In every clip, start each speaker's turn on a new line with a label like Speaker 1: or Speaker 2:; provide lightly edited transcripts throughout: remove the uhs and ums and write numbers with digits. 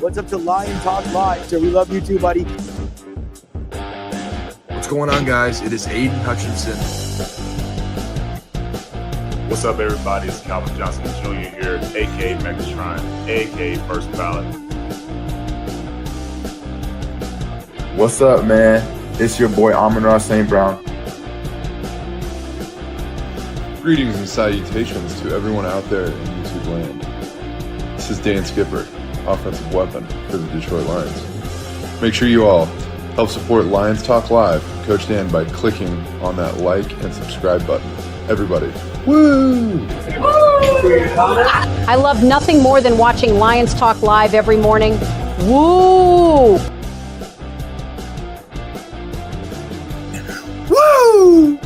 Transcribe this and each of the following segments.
Speaker 1: What's up to Lion Talk Live? So we love you too, buddy.
Speaker 2: What's going on, guys? It is Aiden Hutchinson.
Speaker 3: What's up, everybody? It's Calvin Johnson Jr. here, a.k.a. Megatron, a.k.a. First Ballot.
Speaker 4: What's up, man? It's your boy Amon-Ra St. Brown.
Speaker 5: Greetings and salutations to everyone out there in YouTube land. This is Dan Skipper, offensive weapon for the Detroit Lions. Make sure you all help support Lions Talk Live, Coach Dan, by clicking on that like and subscribe button. Everybody, woo!
Speaker 6: I love nothing more than watching Lions Talk Live every morning. Woo!
Speaker 2: Woo!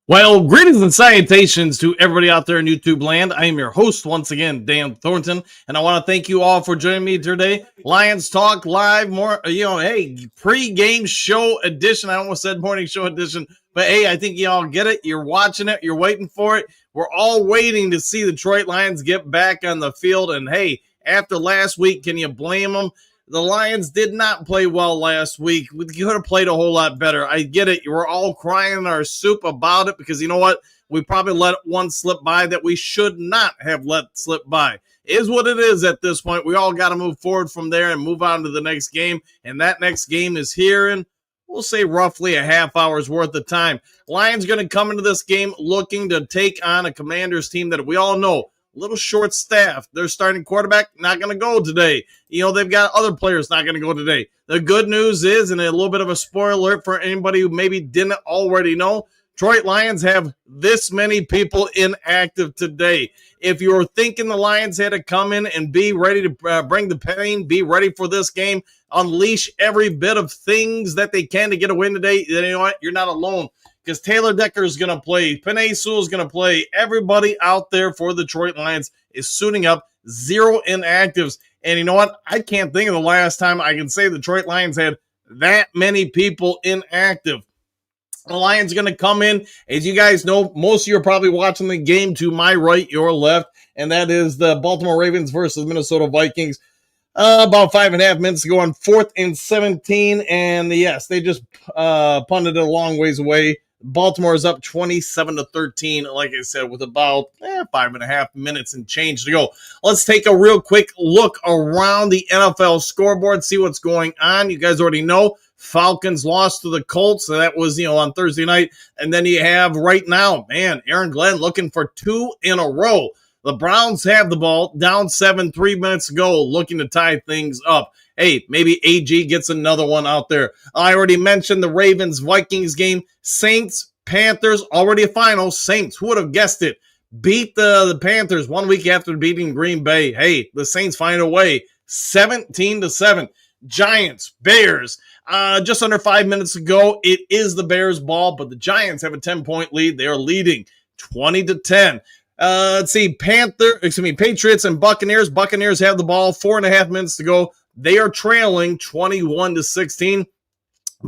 Speaker 7: Well, greetings and salutations to everybody out there in YouTube land. I am your host once again, Dan Thornton, and I want to thank you all for joining me today. Lions Talk Live, pre-game show edition. I almost said morning show edition, but hey, I think you all get it. You're watching it. You're waiting for it. We're all waiting to see the Detroit Lions get back on the field, and hey, after last week, can you blame them? The Lions did not play well last week. We could have played a whole lot better. I get it. You were all crying in our soup about it because you know what? We probably let one slip by that we should not have let slip by. It is what it is at this point. We all got to move forward from there and move on to the next game. And that next game is here in, we'll say, roughly a half hour's worth of time. Lions going to come into this game looking to take on a Commanders team that we all know, a little short-staffed. Their starting quarterback not going to go today. You know, they've got other players not going to go today. The good news is, and a little bit of a spoiler alert for anybody who maybe didn't already know, Detroit Lions have this many people inactive today. If you're thinking the Lions had to come in and be ready to bring the pain, be ready for this game, unleash every bit of things that they can to get a win today, then you know what? You're not alone. Because Taylor Decker is going to play. Penei Sewell is going to play. Everybody out there for the Detroit Lions is suiting up. 0 inactives. And you know what? I can't think of the last time I can say the Detroit Lions had that many people inactive. The Lions are going to come in. As you guys know, most of you are probably watching the game to my right, your left. And that is the Baltimore Ravens versus Minnesota Vikings. About 5.5 minutes ago on 4th and 17. And yes, they just punted it a long ways away. Baltimore is up 27-13, like I said, with about 5.5 minutes and change to go. Let's take a real quick look around the NFL scoreboard, see what's going on. You guys already know Falcons lost to the Colts, so that was, on Thursday night. And then you have right now, Aaron Glenn looking for 2 in a row. The Browns have the ball, down 7, 3 minutes ago, looking to tie things up. Hey, maybe AG gets another one out there. I already mentioned the Ravens-Vikings game. Saints, Panthers, already a final. Saints, who would have guessed it? Beat the Panthers 1 week after beating Green Bay. Hey, the Saints find a way. 17-7. Giants, Bears. Just under 5 minutes ago, it is the Bears' ball, but the Giants have a 10-point lead. They are leading 20-10. Let's see, Patriots and Buccaneers. Buccaneers have the ball, 4.5 minutes to go. They are trailing 21-16.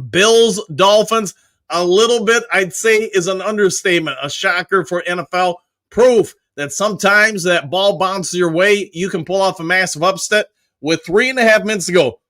Speaker 7: Bills, Dolphins, a little bit, I'd say, is an understatement. A shocker for NFL. Proof that sometimes that ball bounces your way, you can pull off a massive upset. With 3.5 minutes to go,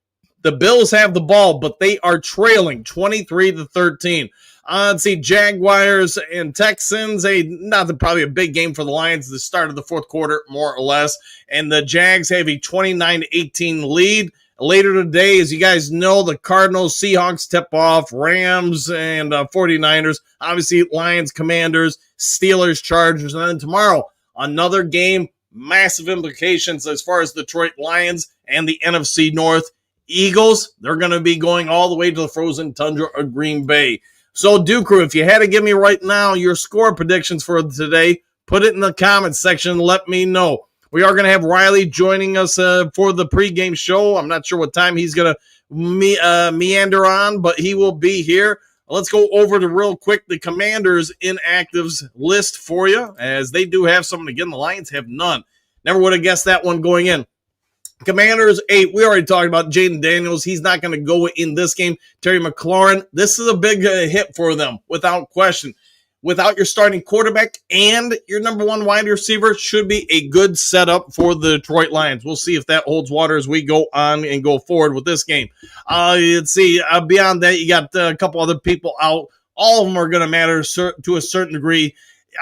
Speaker 7: the Bills have the ball, but they are trailing 23-13. Let's see, Jaguars and Texans, probably a big game for the Lions at the start of the fourth quarter, more or less. And the Jags have a 29-18 lead. Later today, as you guys know, the Cardinals, Seahawks tip off, Rams and 49ers. Obviously, Lions, Commanders, Steelers, Chargers. And then tomorrow, another game, massive implications as far as Detroit Lions and the NFC North. Eagles, they're going to be going all the way to the frozen tundra of Green Bay. So, Duke Crew, if you had to give me right now your score predictions for today, put it in the comments section. Let me know. We are going to have Riley joining us for the pregame show. I'm not sure what time he's going to meander on, but he will be here. Let's go over to real quick the Commanders inactives list for you, as they do have someone. Again, the Lions have none. Never would have guessed that one going in. Commanders, 8. We already talked about Jaden Daniels. He's not going to go in this game. Terry McLaurin, this is a big hit for them, without question. Without your starting quarterback and your number one wide receiver, should be a good setup for the Detroit Lions. We'll see if that holds water as we go on and go forward with this game. Let's see. Beyond that, you got a couple other people out. All of them are going to matter to a certain degree.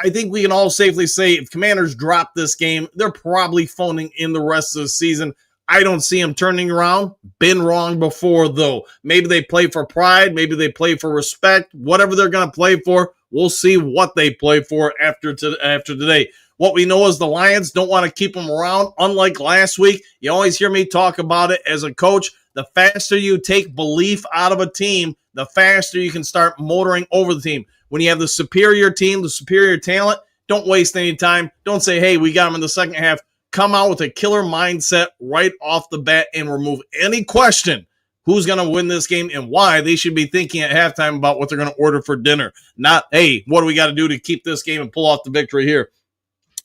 Speaker 7: I think we can all safely say if Commanders drop this game, they're probably phoning in the rest of the season. I don't see them turning around. Been wrong before, though. Maybe they play for pride. Maybe they play for respect. Whatever they're going to play for, we'll see what they play for after today. What we know is the Lions don't want to keep them around. Unlike last week, you always hear me talk about it as a coach. The faster you take belief out of a team, the faster you can start motoring over the team. When you have the superior team, the superior talent, don't waste any time. Don't say, hey, we got them in the second half. Come out with a killer mindset right off the bat and remove any question who's going to win this game and why. They should be thinking at halftime about what they're going to order for dinner. Not, hey, what do we got to do to keep this game and pull off the victory here?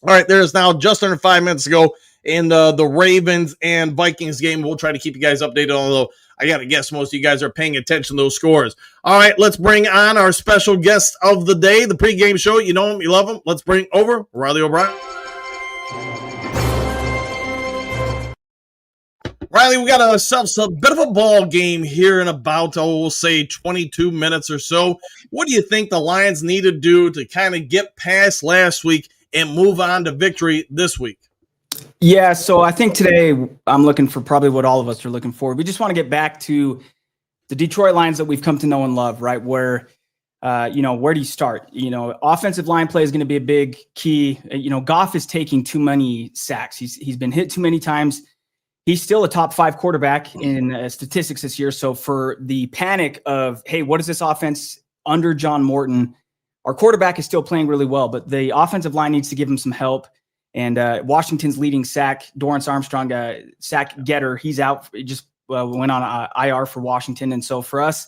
Speaker 7: All right, there is now just under 5 minutes ago in the Ravens and Vikings game. We'll try to keep you guys updated, although I got to guess most of you guys are paying attention to those scores. All right, let's bring on our special guest of the day, the pregame show. You know him, you love him. Let's bring over Riley O'Brien. Riley, we got ourselves a bit of a ball game here in about, we'll say 22 minutes or so. What do you think the Lions need to do to kind of get past last week and move on to victory this week?
Speaker 8: Yeah, so I think today I'm looking for probably what all of us are looking for. We just want to get back to the Detroit Lions that we've come to know and love, right? Where, where do you start? Offensive line play is going to be a big key. Goff is taking too many sacks. He's been hit too many times. He's still a top 5 quarterback in statistics this year. So for the panic of, hey, what is this offense under John Morton? Our quarterback is still playing really well, but the offensive line needs to give him some help. And Washington's leading sack, Dorrance Armstrong, sack getter, he's out. He just went on IR for Washington. And so for us,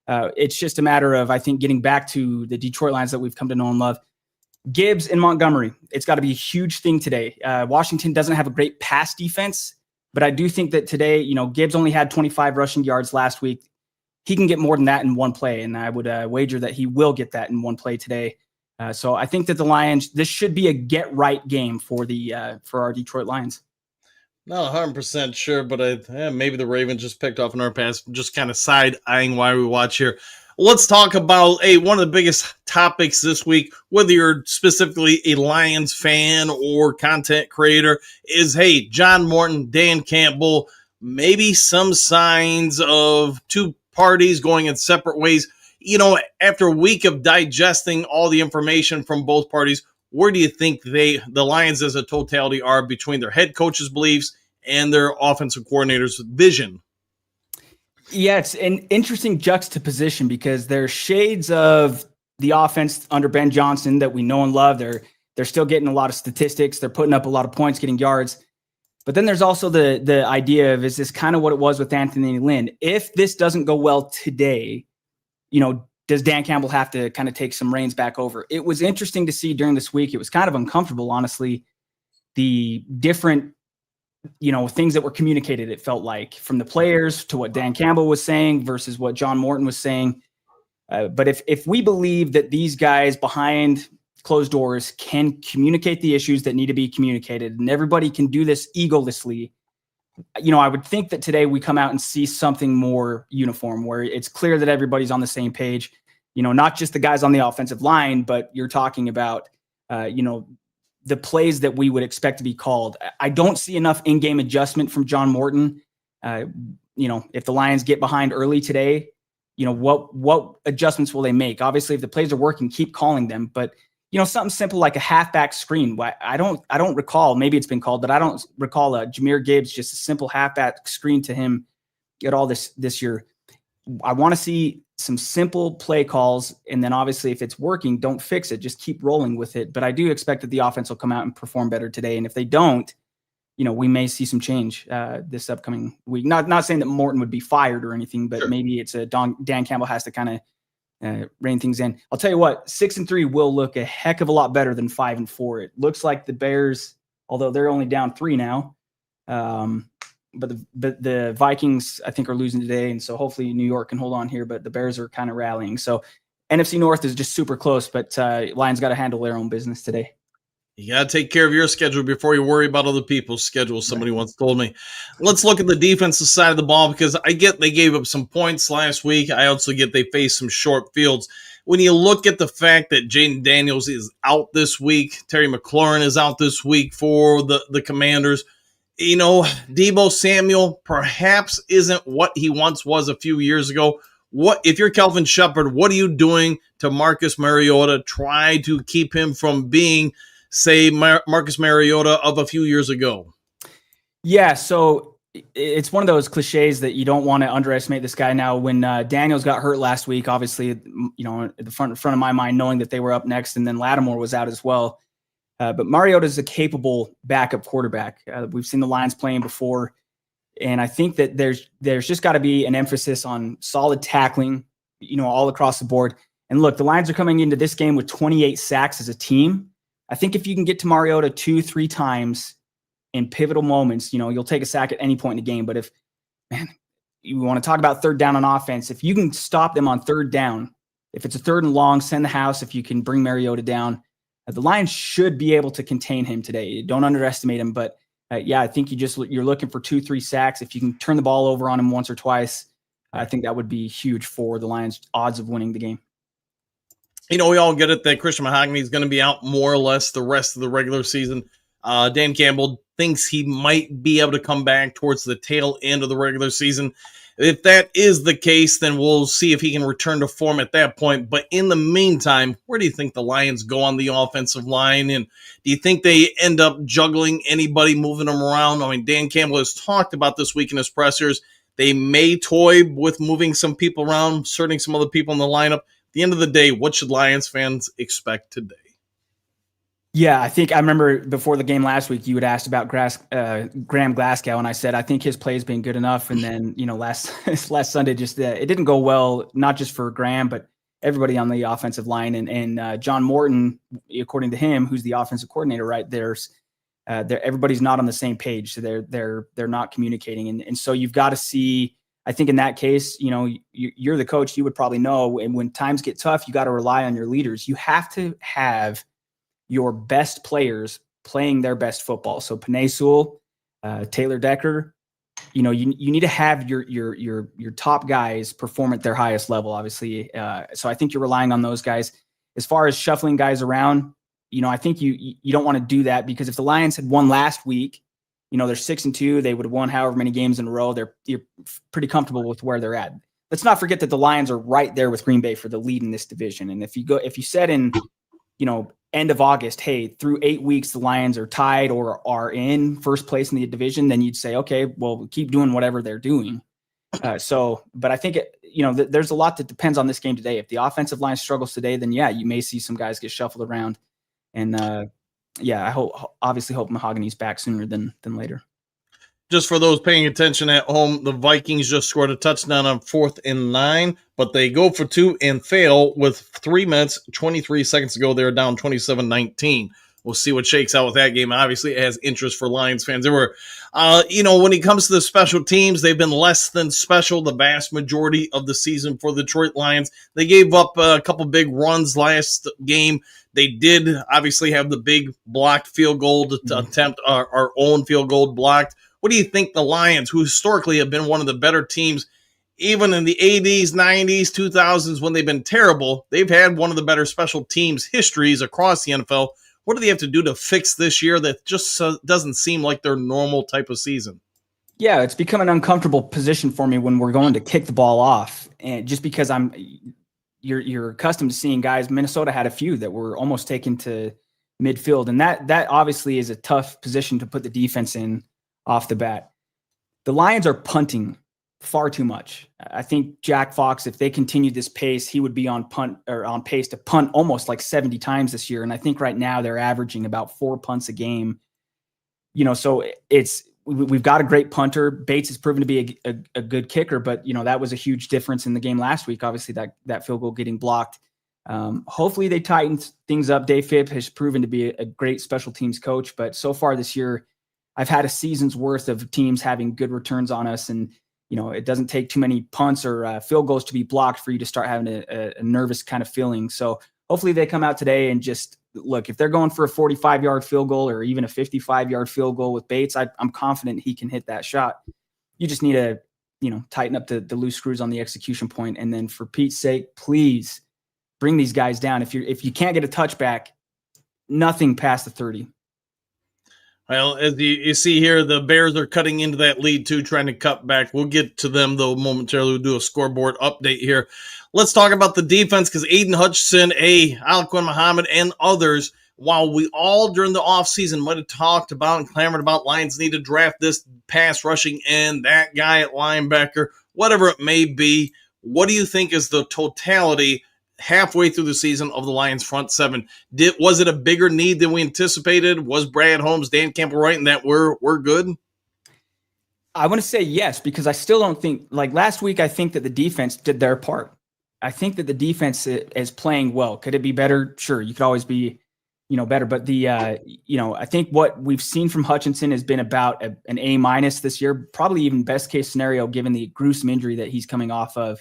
Speaker 8: it's just a matter of, I think, getting back to the Detroit Lions that we've come to know and love. Gibbs in Montgomery, it's got to be a huge thing today. Washington doesn't have a great pass defense, but I do think that today, Gibbs only had 25 rushing yards last week. He can get more than that in one play, and I would wager that he will get that in one play today. So I think that the Lions, this should be a get-right game for our Detroit Lions.
Speaker 7: Not 100% sure, but maybe the Ravens just picked off an our pass, just kind of side-eyeing why we watch here. Let's talk about one of the biggest topics this week, whether you're specifically a Lions fan or content creator, is, hey, John Morton, Dan Campbell, maybe some signs of two parties going in separate ways. After a week of digesting all the information from both parties, where do you think the Lions as a totality are between their head coach's beliefs and their offensive coordinator's vision?
Speaker 8: Yeah, it's an interesting juxtaposition because there's shades of the offense under Ben Johnson that we know and love. They're still getting a lot of statistics. They're putting up a lot of points, getting yards. But then there's also the idea of, is this kind of what it was with Anthony Lynn? If this doesn't go well today, does Dan Campbell have to kind of take some reins back over? It was interesting to see during this week. It was kind of uncomfortable, honestly, the different things that were communicated, it felt like, from the players to what Dan Campbell was saying versus what John Morton was saying. But if we believe that these guys behind closed doors can communicate the issues that need to be communicated, and everybody can do this egolessly, I would think that today we come out and see something more uniform, where it's clear that everybody's on the same page, not just the guys on the offensive line, but you're talking about, the plays that we would expect to be called. I don't see enough in-game adjustment from John Morton. If the Lions get behind early today, what adjustments will they make? Obviously, if the plays are working, keep calling them. But, something simple like a halfback screen. I don't recall, maybe it's been called, but I don't recall Jahmyr Gibbs, just a simple halfback screen to him at all this year. I want to see some simple play calls, and then obviously if it's working, don't fix it, just keep rolling with it. But I do expect that the offense will come out and perform better today, and if they don't, we may see some change this upcoming week. Not saying that Morton would be fired or anything, but sure, maybe it's Dan Campbell has to kind of rein things in. I'll tell you what, 6-3 will look a heck of a lot better than 5-4. It looks like the Bears, although they're only down 3 now, the Vikings, I think, are losing today. And so hopefully New York can hold on here, but the Bears are kind of rallying. So NFC North is just super close, but Lions got to handle their own business today.
Speaker 7: You got to take care of your schedule before you worry about other people's schedule, somebody once told me. Let's look at the defensive side of the ball, because I get they gave up some points last week. I also get they faced some short fields. When you look at the fact that Jaden Daniels is out this week, Terry McLaurin is out this week for the Commanders, Deebo Samuel perhaps isn't what he once was a few years ago. What if you're Kelvin Shepard, what are you doing to Marcus Mariota? Try to keep him from being, say, Marcus Mariota of a few years ago.
Speaker 8: Yeah, so it's one of those cliches that you don't want to underestimate this guy. Now, when Daniels got hurt last week, obviously, at the front of my mind, knowing that they were up next, and then Lattimore was out as well. But Mariota is a capable backup quarterback. We've seen the Lions playing before, and I think that there's just got to be an emphasis on solid tackling, all across the board. And look, the Lions are coming into this game with 28 sacks as a team. I think if you can get to Mariota 2-3 times in pivotal moments, you'll take a sack at any point in the game. But if, you want to talk about third down on offense, if you can stop them on third down, if it's a 3rd and long, send the house. If you can bring Mariota down, the Lions should be able to contain him today. Don't underestimate him. But I think you're looking for 2-3 sacks. If you can turn the ball over on him once or twice, I think that would be huge for the Lions' odds of winning the game.
Speaker 7: We all get it that Christian Mahogany is going to be out more or less the rest of the regular season. Dan Campbell thinks he might be able to come back towards the tail end of the regular season. If that is the case, then we'll see if he can return to form at that point. But in the meantime, where do you think the Lions go on the offensive line? And do you think they end up juggling anybody, moving them around? I mean, Dan Campbell has talked about this week in his pressers. They may toy with moving some people around, inserting some other people in the lineup. At the end of the day, what should Lions fans expect today?
Speaker 8: Yeah, I think I remember before the game last week, you had asked about Graham Glasgow, and I said I think his play has been good enough. And then last Sunday, just it didn't go well, not just for Graham, but everybody on the offensive line. And John Morton, according to him, who's the offensive coordinator, right? Everybody's not on the same page, so they're not communicating, and so you've got to see. I think in that case, you're the coach, you would probably know. And when times get tough, you got to rely on your leaders. You have to have your best players playing their best football. So Penei Sewell, Taylor Decker, you need to have your top guys perform at their highest level, obviously. So I think you're relying on those guys. As far as shuffling guys around, I think you don't want to do that, because if the Lions had won last week, they're 6-2, they would have won however many games in a row. You're pretty comfortable with where they're at. Let's not forget that the Lions are right there with Green Bay for the lead in this division. And if you said in, end of August, hey, through 8 weeks, the Lions are tied or are in first place in the division, then you'd say, okay, well, keep doing whatever they're doing. But I think, there's a lot that depends on this game today. If the offensive line struggles today, then you may see some guys get shuffled around. And I obviously hope Mahogany's back sooner than later.
Speaker 7: Just for those paying attention at home, the Vikings just scored a touchdown on 4th and 9, but they go for 2 and fail with 3 minutes, 23 seconds to go. They're down 27-19. We'll see what shakes out with that game. Obviously, it has interest for Lions fans. There were, when it comes to the special teams, they've been less than special the vast majority of the season for the Detroit Lions. They gave up a couple big runs last game. They did obviously have the big blocked field goal to attempt our own field goal blocked. What do you think the Lions, who historically have been one of the better teams, even in the 80s, 90s, 2000s, when they've been terrible, they've had one of the better special teams histories across the NFL. What do they have to do to fix this year that just doesn't seem like their normal type of season?
Speaker 8: Yeah, it's become an uncomfortable position for me when we're going to kick the ball off. And just because you're accustomed to seeing guys, Minnesota had a few that were almost taken to midfield. And that obviously is a tough position to put the defense in off the bat. The Lions are punting far too much. I think Jack Fox, if they continued this pace, he would be on pace to punt almost like 70 times this year. And I think right now they're averaging about 4 punts a game. So we've got a great punter. Bates has proven to be a good kicker, but that was a huge difference in the game last week. Obviously that field goal getting blocked. Hopefully they tighten things up. Dave Phipp has proven to be a great special teams coach, but so far this year, I've had a season's worth of teams having good returns on us, and it doesn't take too many punts or field goals to be blocked for you to start having a nervous kind of feeling. So hopefully they come out today and just look, if they're going for a 45-yard field goal or even a 55-yard field goal with Bates, I'm confident he can hit that shot. You just need to, tighten up the loose screws on the execution point. And then for Pete's sake, please bring these guys down. If you can't get a touchback, nothing past the 30.
Speaker 7: Well, as you see here, the Bears are cutting into that lead too, trying to cut back. We'll get to them, though, momentarily. We'll do a scoreboard update here. Let's talk about the defense, because Aiden Hutchinson, Alquin Muhammad, and others, while we all during the offseason might have talked about and clamored about Lions need to draft this pass rushing and that guy at linebacker, whatever it may be, what do you think is the totality halfway through the season of the Lions front seven? Was it a bigger need than we anticipated? Was Brad Holmes, Dan Campbell right in that we're good?
Speaker 8: I want to say yes, because I still don't think, like last week, I think that the defense did their part. I think that the defense is playing well. Could it be better? Sure. You could always be, better. But I think what we've seen from Hutchinson has been about an A- this year, probably even best case scenario, given the gruesome injury that he's coming off of.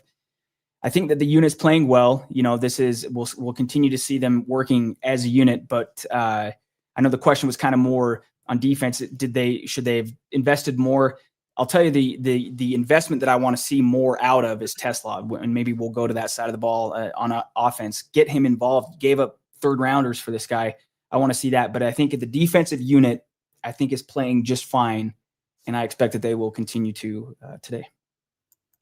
Speaker 8: I think that the unit's playing well. We'll continue to see them working as a unit, but I know the question was kind of more on defense. Should they have invested more? I'll tell you the investment that I want to see more out of is Tesla, and maybe we'll go to that side of the ball on offense. Get him involved. Gave up third rounders for this guy. I want to see that, but I think the defensive unit, I think, is playing just fine, and I expect that they will continue to today.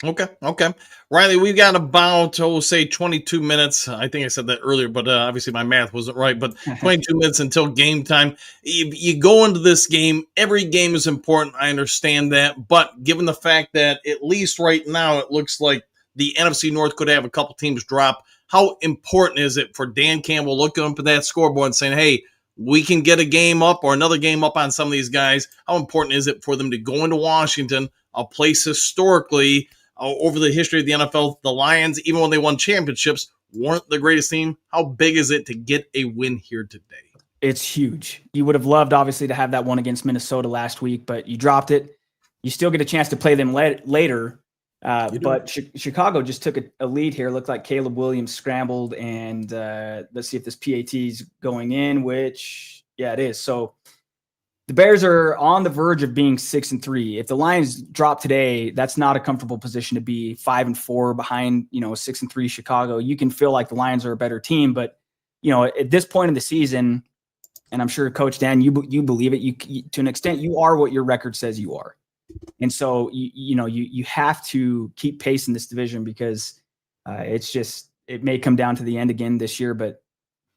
Speaker 7: Okay. Riley, we've got about, say 22 minutes. I think I said that earlier, but obviously my math wasn't right, but 22 minutes until game time. You go into this game, every game is important. I understand that, but given the fact that at least right now, it looks like the NFC North could have a couple teams drop, how important is it for Dan Campbell looking up at that scoreboard and saying, hey, we can get a game up or another game up on some of these guys? How important is it for them to go into Washington, a place historically over the history of the NFL, the Lions, even when they won championships, weren't the greatest team? How big is it to get a win here today?
Speaker 8: It's huge. You would have loved, obviously, to have that one against Minnesota last week, but you dropped it. You still get a chance to play them later, but Chicago just took a lead here. It looked like Caleb Williams scrambled, and let's see if this PAT is going in, which, yeah, it is. So the Bears are on the verge of being 6-3. If the Lions drop today, that's not a comfortable position to be. 5-4 behind, 6-3 Chicago. You can feel like the Lions are a better team, but at this point in the season, and I'm sure Coach Dan, you believe it. You to an extent, you are what your record says you are, and so you have to keep pace in this division, because it may come down to the end again this year. But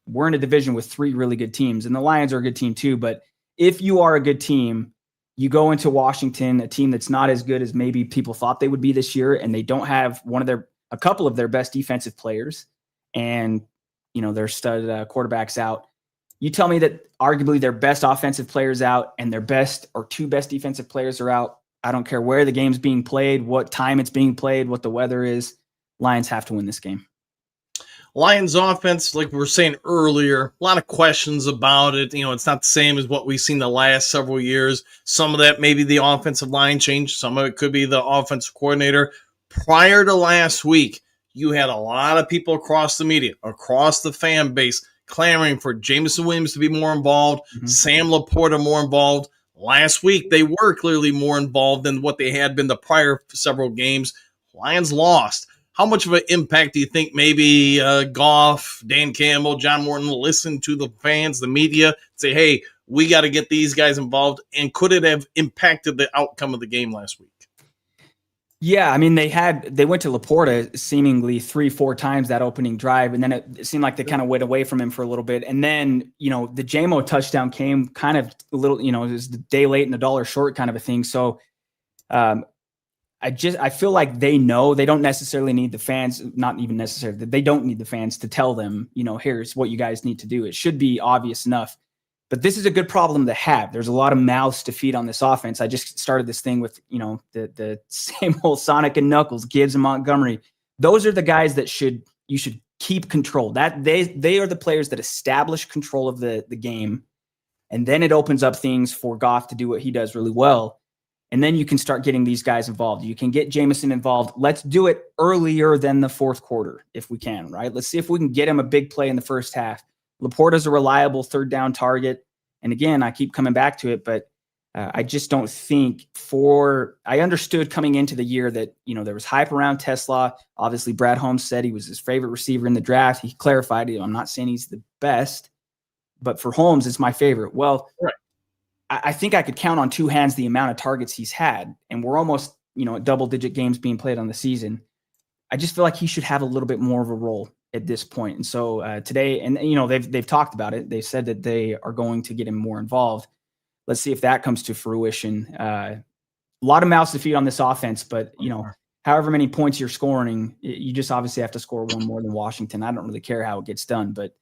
Speaker 8: we're in a division with 3 really good teams, and the Lions are a good team too. But if you are a good team, you go into Washington, a team that's not as good as maybe people thought they would be this year, and they don't have a couple of their best defensive players, and their stud quarterbacks out. You tell me that arguably their best offensive players out and their best or 2 best defensive players are out. I don't care where the game's being played, what time it's being played, what the weather is. Lions have to win this game.
Speaker 7: Lions offense, like we were saying earlier, a lot of questions about it. It's not the same as what we've seen the last several years. Some of that may be the offensive line change. Some of it could be the offensive coordinator. Prior to last week, you had a lot of people across the media, across the fan base, clamoring for Jameson Williams to be more involved, Sam Laporta more involved. Last week, they were clearly more involved than what they had been the prior several games. Lions lost. How much of an impact do you think maybe Goff, Dan Campbell, John Morton listen to the fans, the media, say, hey, we got to get these guys involved? And could it have impacted the outcome of the game last week?
Speaker 8: Yeah, I mean, they went to Laporta seemingly 3-4 times that opening drive, and then it seemed like they kind of went away from him for a little bit. And then, the JMO touchdown came kind of a little, it was the day late and a dollar short kind of a thing. So I feel like they know they don't necessarily need the fans, not even necessarily, they don't need the fans to tell them, here's what you guys need to do. It should be obvious enough. But this is a good problem to have. There's a lot of mouths to feed on this offense. I just started this thing with, the same old Sonic and Knuckles, Gibbs and Montgomery. Those are the guys that you should keep control. That they are the players that establish control of the game. And then it opens up things for Goff to do what he does really well. And then you can start getting these guys involved. You can get Jameson involved. Let's do it earlier than the fourth quarter if we can, right? Let's see if we can get him a big play in the first half. Laporta's a reliable third down target. And again, I keep coming back to it, but I just don't think I understood coming into the year that, there was hype around Tesla. Obviously, Brad Holmes said he was his favorite receiver in the draft. He clarified it. I'm not saying he's the best, but for Holmes, it's my favorite. Well,
Speaker 7: right.
Speaker 8: I think I could count on two hands the amount of targets he's had, and we're almost, at double-digit games being played on the season. I just feel like he should have a little bit more of a role at this point. And so today, and they've talked about it. They said that they are going to get him more involved. Let's see if that comes to fruition. A lot of mouths to feed on this offense, but however many points you're scoring, you just obviously have to score one more than Washington. I don't really care how it gets done, but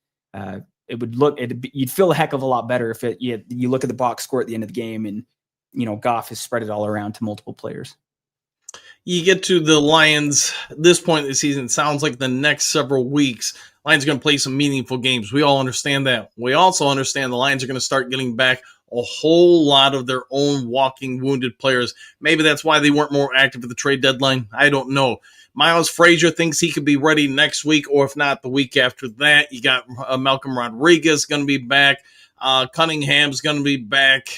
Speaker 8: you'd feel a heck of a lot better if you look at the box score at the end of the game and Goff has spread it all around to multiple players.
Speaker 7: You get to the Lions this point in the season, it sounds like the next several weeks, Lions are going to play some meaningful games. We all understand that. We also understand the Lions are going to start getting back a whole lot of their own walking wounded players. Maybe that's why they weren't more active at the trade deadline. I don't know. Miles Frazier thinks he could be ready next week, or if not, the week after that. You got Malcolm Rodriguez going to be back. Cunningham's going to be back.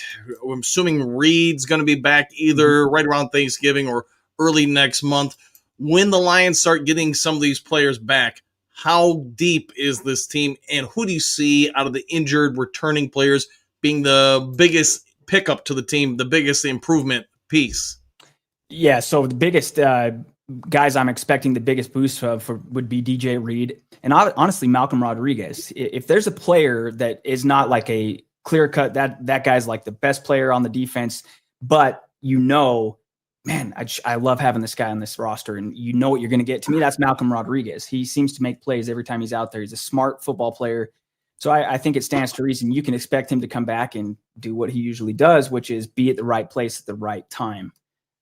Speaker 7: I'm assuming Reed's going to be back either right around Thanksgiving or early next month. When the Lions start getting some of these players back, how deep is this team, and who do you see out of the injured returning players being the biggest pickup to the team, the biggest improvement piece?
Speaker 8: Yeah, so the biggest guys I'm expecting the biggest boost for would be DJ Reed and honestly Malcolm Rodriguez. If there's a player that is not like a clear cut, that guy's like the best player on the defense, but man, I love having this guy on this roster, and what you're going to get. To me, that's Malcolm Rodriguez. He seems to make plays every time he's out there. He's a smart football player. So I think it stands to reason you can expect him to come back and do what he usually does, which is be at the right place at the right time.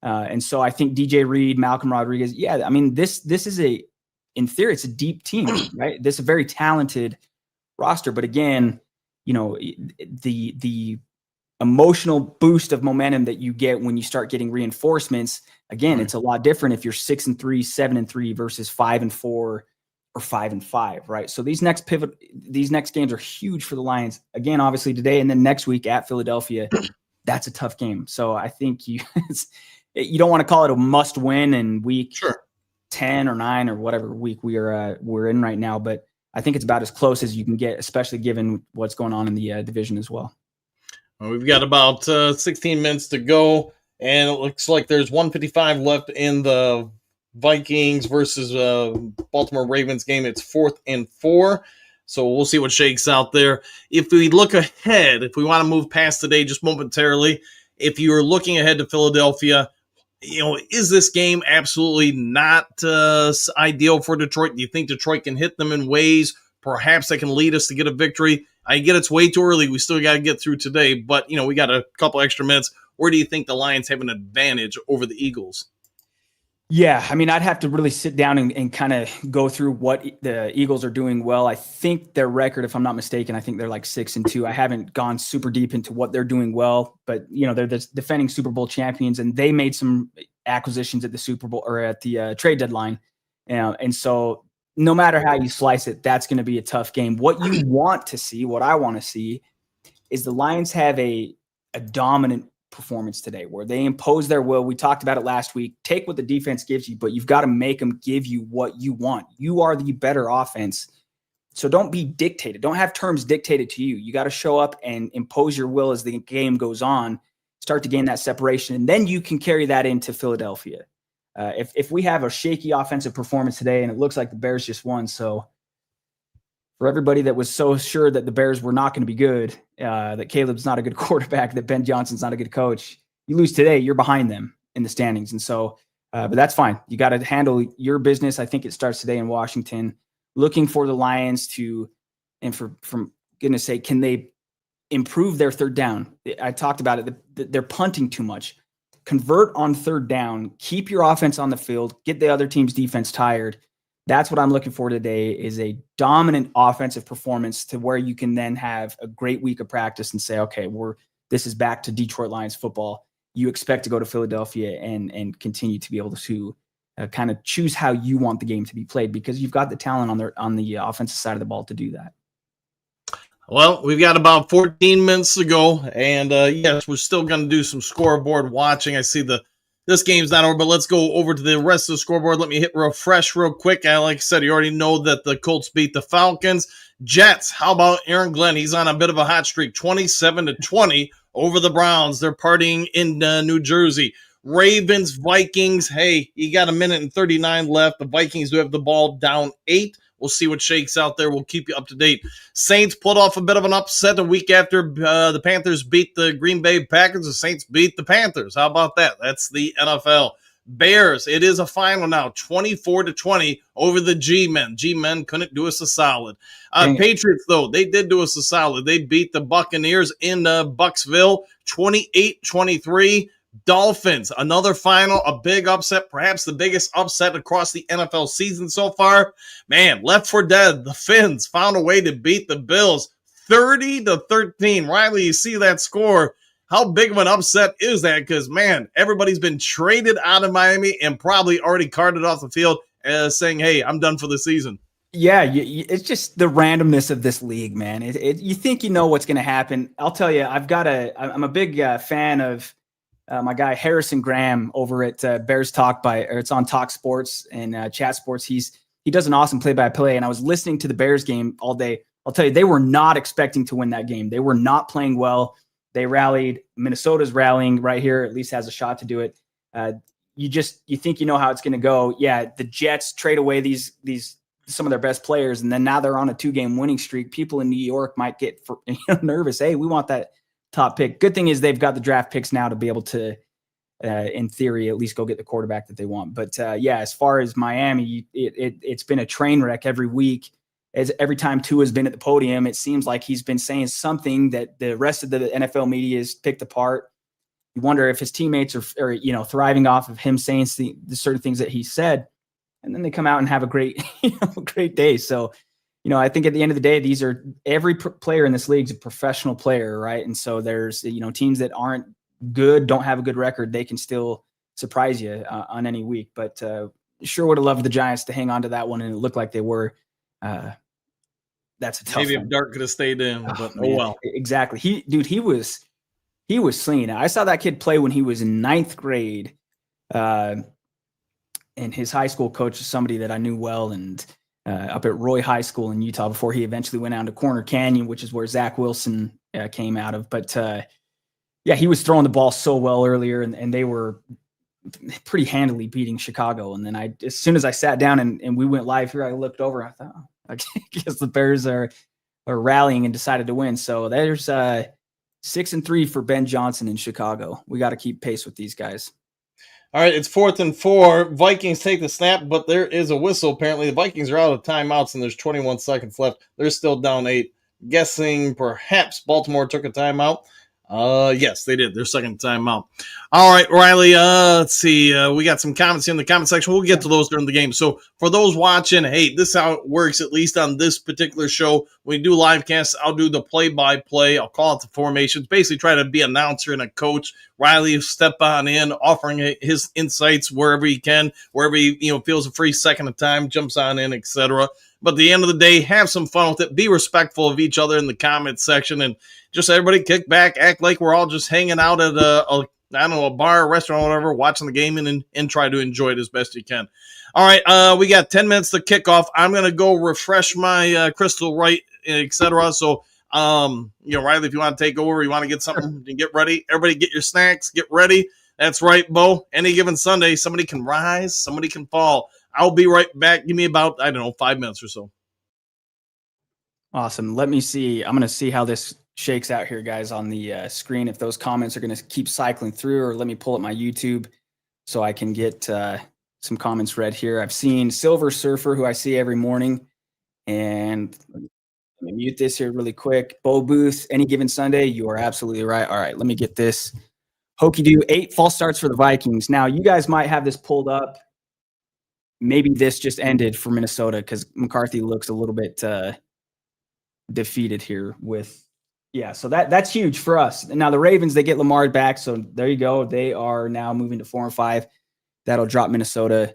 Speaker 8: And so I think DJ Reed, Malcolm Rodriguez, this is in theory, it's a deep team, right? This is a very talented roster. But again, the emotional boost of momentum that you get when you start getting reinforcements, again, it's a lot different if you're 6-3, 7-3 versus 5-4 or 5-5, right? So these next games are huge for the Lions. Again, obviously today and then next week at Philadelphia, that's a tough game. So I think you don't want to call it a must win in week 10 or 9 or whatever week we're in right now, but I think it's about as close as you can get, especially given what's going on in the division as well.
Speaker 7: We've got about 16 minutes to go, and it looks like there's 155 left in the Vikings versus Baltimore Ravens game. It's 4th and 4, so we'll see what shakes out there. If we look ahead, if we want to move past today just momentarily, if you're looking ahead to Philadelphia, is this game absolutely not ideal for Detroit? Do you think Detroit can hit them in ways perhaps that can lead us to get a victory? I get it's way too early. We still got to get through today, but we got a couple extra minutes. Where do you think the Lions have an advantage over the Eagles?
Speaker 8: Yeah, I'd have to really sit down and kind of go through what the Eagles are doing well. I think their record, if I'm not mistaken, I think they're like 6-2. I haven't gone super deep into what they're doing well, but they're the defending Super Bowl champions, and they made some acquisitions at the Super Bowl or at the trade deadline, and so no matter how you slice it, that's going to be a tough game. What you want to see, what I want to see, is the Lions have a dominant performance today where they impose their will. We talked about it last week. Take what the defense gives you, but you've got to make them give you what you want. You are the better offense. So don't be dictated. Don't have terms dictated to you. You got to show up and impose your will as the game goes on, start to gain that separation, and then you can carry that into Philadelphia. If we have a shaky offensive performance today, and it looks like the Bears just won, so for everybody that was so sure that the Bears were not going to be good, that Caleb's not a good quarterback, that Ben Johnson's not a good coach, you lose today, you're behind them in the standings. And so, but that's fine. You got to handle your business. I think it starts today in Washington. Looking for the Lions to, and from goodness sake, can they improve their third down? I talked about it. They're punting too much. Convert on third down, keep your offense on the field, get the other team's defense tired. That's what I'm looking for today, is a dominant offensive performance to where you can then have a great week of practice and say, okay, this is back to Detroit Lions football. You expect to go to Philadelphia and continue to be able to kind of choose how you want the game to be played, because you've got the talent on the offensive side of the ball to do that.
Speaker 7: Well, we've got about 14 minutes to go, and yes, we're still going to do some scoreboard watching. I see this game's not over, but let's go over to the rest of the scoreboard. Let me hit refresh real quick. Like I said, you already know that the Colts beat the Falcons. Jets, how about Aaron Glenn? He's on a bit of a hot streak, 27-20 over the Browns. They're partying in New Jersey. Ravens, Vikings, hey, you got a minute and 39 left. The Vikings do have the ball down 8. We'll see what shakes out there. We'll keep you up to date. Saints pulled off a bit of an upset a week after the Panthers beat the Green Bay Packers. The Saints beat the Panthers. How about that? That's the NFL. Bears, it is a final now, 24-20 over the G-Men. G-Men couldn't do us a solid. Patriots, though, they did do us a solid. They beat the Buccaneers in Bucksville, 28-23. Dolphins, another final, a big upset, perhaps the biggest upset across the NFL season so far. Man, left for dead. The Finns found a way to beat the Bills 30-13. Riley, you see that score. How big of an upset is that? Because, man, everybody's been traded out of Miami and probably already carted off the field saying, hey, I'm done for the season.
Speaker 8: Yeah, it's just the randomness of this league, man. You think you know what's going to happen. I'll tell you, I'm a big fan of my guy Harrison Graham over at Bears Talk it's on Talk Sports and Chat Sports. He does an awesome play-by-play, and I was listening to the Bears game all day. I'll tell you, they were not expecting to win that game. They were not playing well. They rallied. Minnesota's rallying right here, at least has a shot to do it. You think you know how it's going to go. Yeah, the Jets trade away these some of their best players, and then now they're on a 2-game winning streak. People in New York might get nervous. Hey, we want that top pick. Good thing is they've got the draft picks now to be able to, in theory, at least go get the quarterback that they want. But yeah, as far as Miami, it's been a train wreck every week. Every time Tua's been at the podium, it seems like he's been saying something that the rest of the NFL media has picked apart. You wonder if his teammates are thriving off of him saying the certain things that he said, and then they come out and have a great great day. So, I think at the end of the day, every player in this league is a professional player, right? And so there's teams that aren't good, don't have a good record, they can still surprise you on any week. But sure would have loved the Giants to hang on to that one, and it looked like they were. That's a tough
Speaker 7: Maybe
Speaker 8: one.
Speaker 7: if Dart could have stayed in, but oh well.
Speaker 8: Exactly. He was slinging it. I saw that kid play when he was in 9th grade. And his high school coach is somebody that I knew well, and up at Roy High School in Utah before he eventually went down to Corner Canyon, which is where Zach Wilson came out of. But yeah, he was throwing the ball so well earlier, and they were pretty handily beating Chicago. And then as soon as I sat down and we went live here, I looked over, I thought, I guess the Bears are rallying and decided to win. So there's 6-3 for Ben Johnson in Chicago. We got to keep pace with these guys.
Speaker 7: All right, it's 4th and 4. Vikings take the snap, but there is a whistle. Apparently, the Vikings are out of timeouts, and there's 21 seconds left. They're still down 8. Guessing perhaps Baltimore took a timeout. Yes, they did. Their second timeout. All right, Riley, let's see. We got some comments in the comment section. We'll get to those during the game. So for those watching, hey, this is how it works, at least on this particular show. When we do live casts, I'll do the play-by-play. I'll call it the formations, basically try to be an announcer and a coach. Riley step on in, offering his insights wherever he can, wherever he feels a free second of time, jumps on in, etc. But at the end of the day, have some fun with it. Be respectful of each other in the comments section, and just everybody kick back, act like we're all just hanging out at a bar, restaurant, whatever, watching the game, and try to enjoy it as best you can. All right, we got 10 minutes to kick off. I'm going to go refresh my crystal right, etc. So, Riley, if you want to take over, you want to get something, get ready. Everybody get your snacks, get ready. That's right, Bo. Any given Sunday, somebody can rise, somebody can fall. I'll be right back. Give me about, 5 minutes or so.
Speaker 8: Awesome. Let me see. I'm going to see how this shakes out here, guys, on the screen. If those comments are going to keep cycling through, or let me pull up my YouTube so I can get some comments read here. I've seen Silver Surfer, who I see every morning. And let me mute this here really quick. Bo Booth, any given Sunday, you are absolutely right. All right, let me get this. Hokey Do, 8 false starts for the Vikings. Now, you guys might have this pulled up. maybe this just ended for Minnesota because McCarthy looks a little bit defeated here with, so that's huge for us. And now the Ravens, they get Lamar back. So there you go. They are now moving to 4-5. That'll drop Minnesota.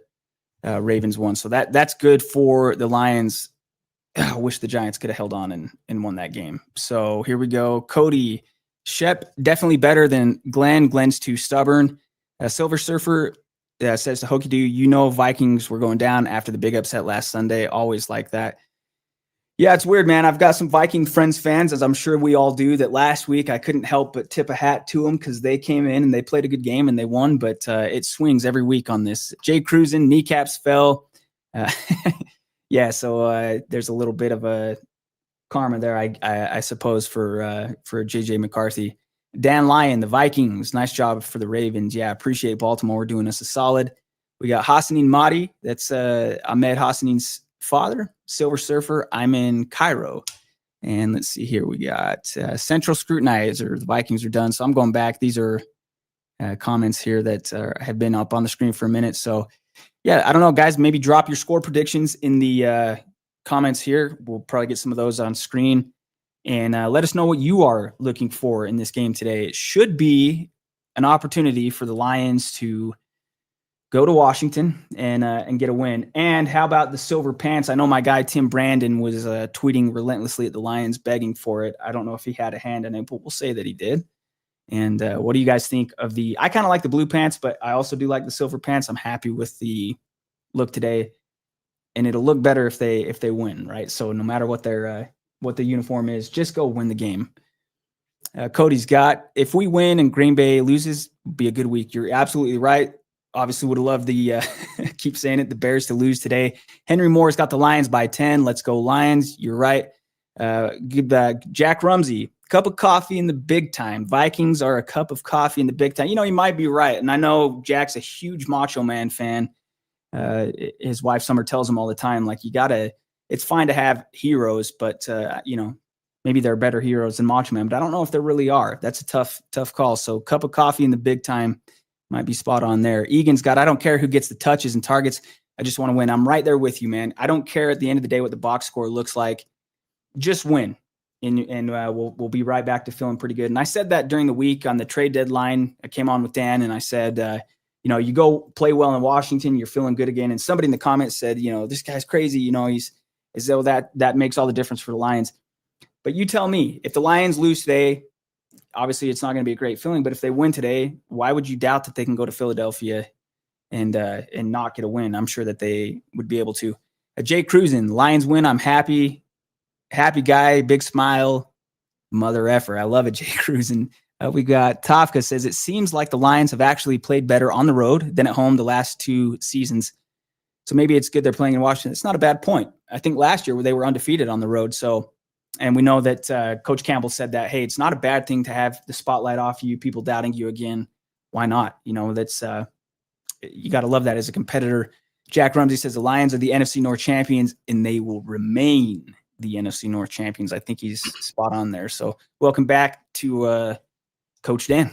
Speaker 8: Ravens won. So that's good for the Lions. I wish the Giants could have held on and won that game. So here we go. Cody Shep, definitely better than Glenn. Glenn's too stubborn. Silver Surfer says to Hokie Doo, Vikings were going down after the big upset last Sunday. Always like that. Yeah, it's weird, man. I've got some Viking friends fans, as I'm sure we all do, that last week I couldn't help but tip a hat to them because they came in and they played a good game and they won, but it swings every week on this. Jay Cruzen, kneecaps fell. So there's a little bit of a karma there, I suppose, for JJ McCarthy. Dan Lyon, the Vikings, nice job for the Ravens. Yeah, appreciate Baltimore doing us a solid. We got Hassanin Mahdi. That's Ahmed Hassanin's father. Silver Surfer, I'm in Cairo. And let's see here. We got Central Scrutinizer. The Vikings are done. So I'm going back. These are comments here that have been up on the screen for a minute. So, yeah, I don't know, guys. Maybe drop your score predictions in the comments here. We'll probably get some of those on screen. And let us know what you are looking for in this game today. It should be an opportunity for the Lions to go to Washington and get a win. And how about the silver pants? I know my guy Tim Brandon was tweeting relentlessly at the Lions, begging for it. I don't know if he had a hand in it, but we'll say that he did. And what do you guys think of I kind of like the blue pants, but I also do like the silver pants. I'm happy with the look today, and it'll look better if they win, right? So no matter what the uniform is, just go win the game. Cody's got, if we win and Green Bay loses, it'll be a good week. You're absolutely right. Obviously would have loved the, keep saying it, the Bears to lose today. Henry Moore's got the Lions by 10. Let's go Lions. You're right. Jack Rumsey, cup of coffee in the big time. Vikings are a cup of coffee in the big time. You might be right. And I know Jack's a huge Macho Man fan. His wife Summer tells him all the time, like, it's fine to have heroes, but maybe they're better heroes than Macho Man, but I don't know if there really are. That's a tough call. So cup of coffee in the big time might be spot on there. Egan's got, I don't care who gets the touches and targets. I just want to win. I'm right there with you, man. I don't care at the end of the day what the box score looks like. Just win. And we'll be right back to feeling pretty good. And I said that during the week on the trade deadline. I came on with Dan and I said, you go play well in Washington, you're feeling good again. And somebody in the comments said, this guy's crazy. He's as though that makes all the difference for the Lions. But you tell me, if the Lions lose today, obviously it's not going to be a great feeling, but if they win today, why would you doubt that they can go to Philadelphia and not get a win? I'm sure that they would be able to. Jay Cruzen, Lions win. I'm happy. Happy guy, big smile, mother effer. I love it, Jay Cruzen. We got Tafka says, it seems like the Lions have actually played better on the road than at home the last 2 seasons. So maybe it's good they're playing in Washington. It's not a bad point. I think last year they were undefeated on the road. So, and we know that Coach Campbell said that, hey, it's not a bad thing to have the spotlight off you, people doubting you again. Why not? That's you got to love that as a competitor. Jack Rumsey says the Lions are the NFC North champions and they will remain the NFC North champions. I think he's spot on there. So welcome back to Coach Dan.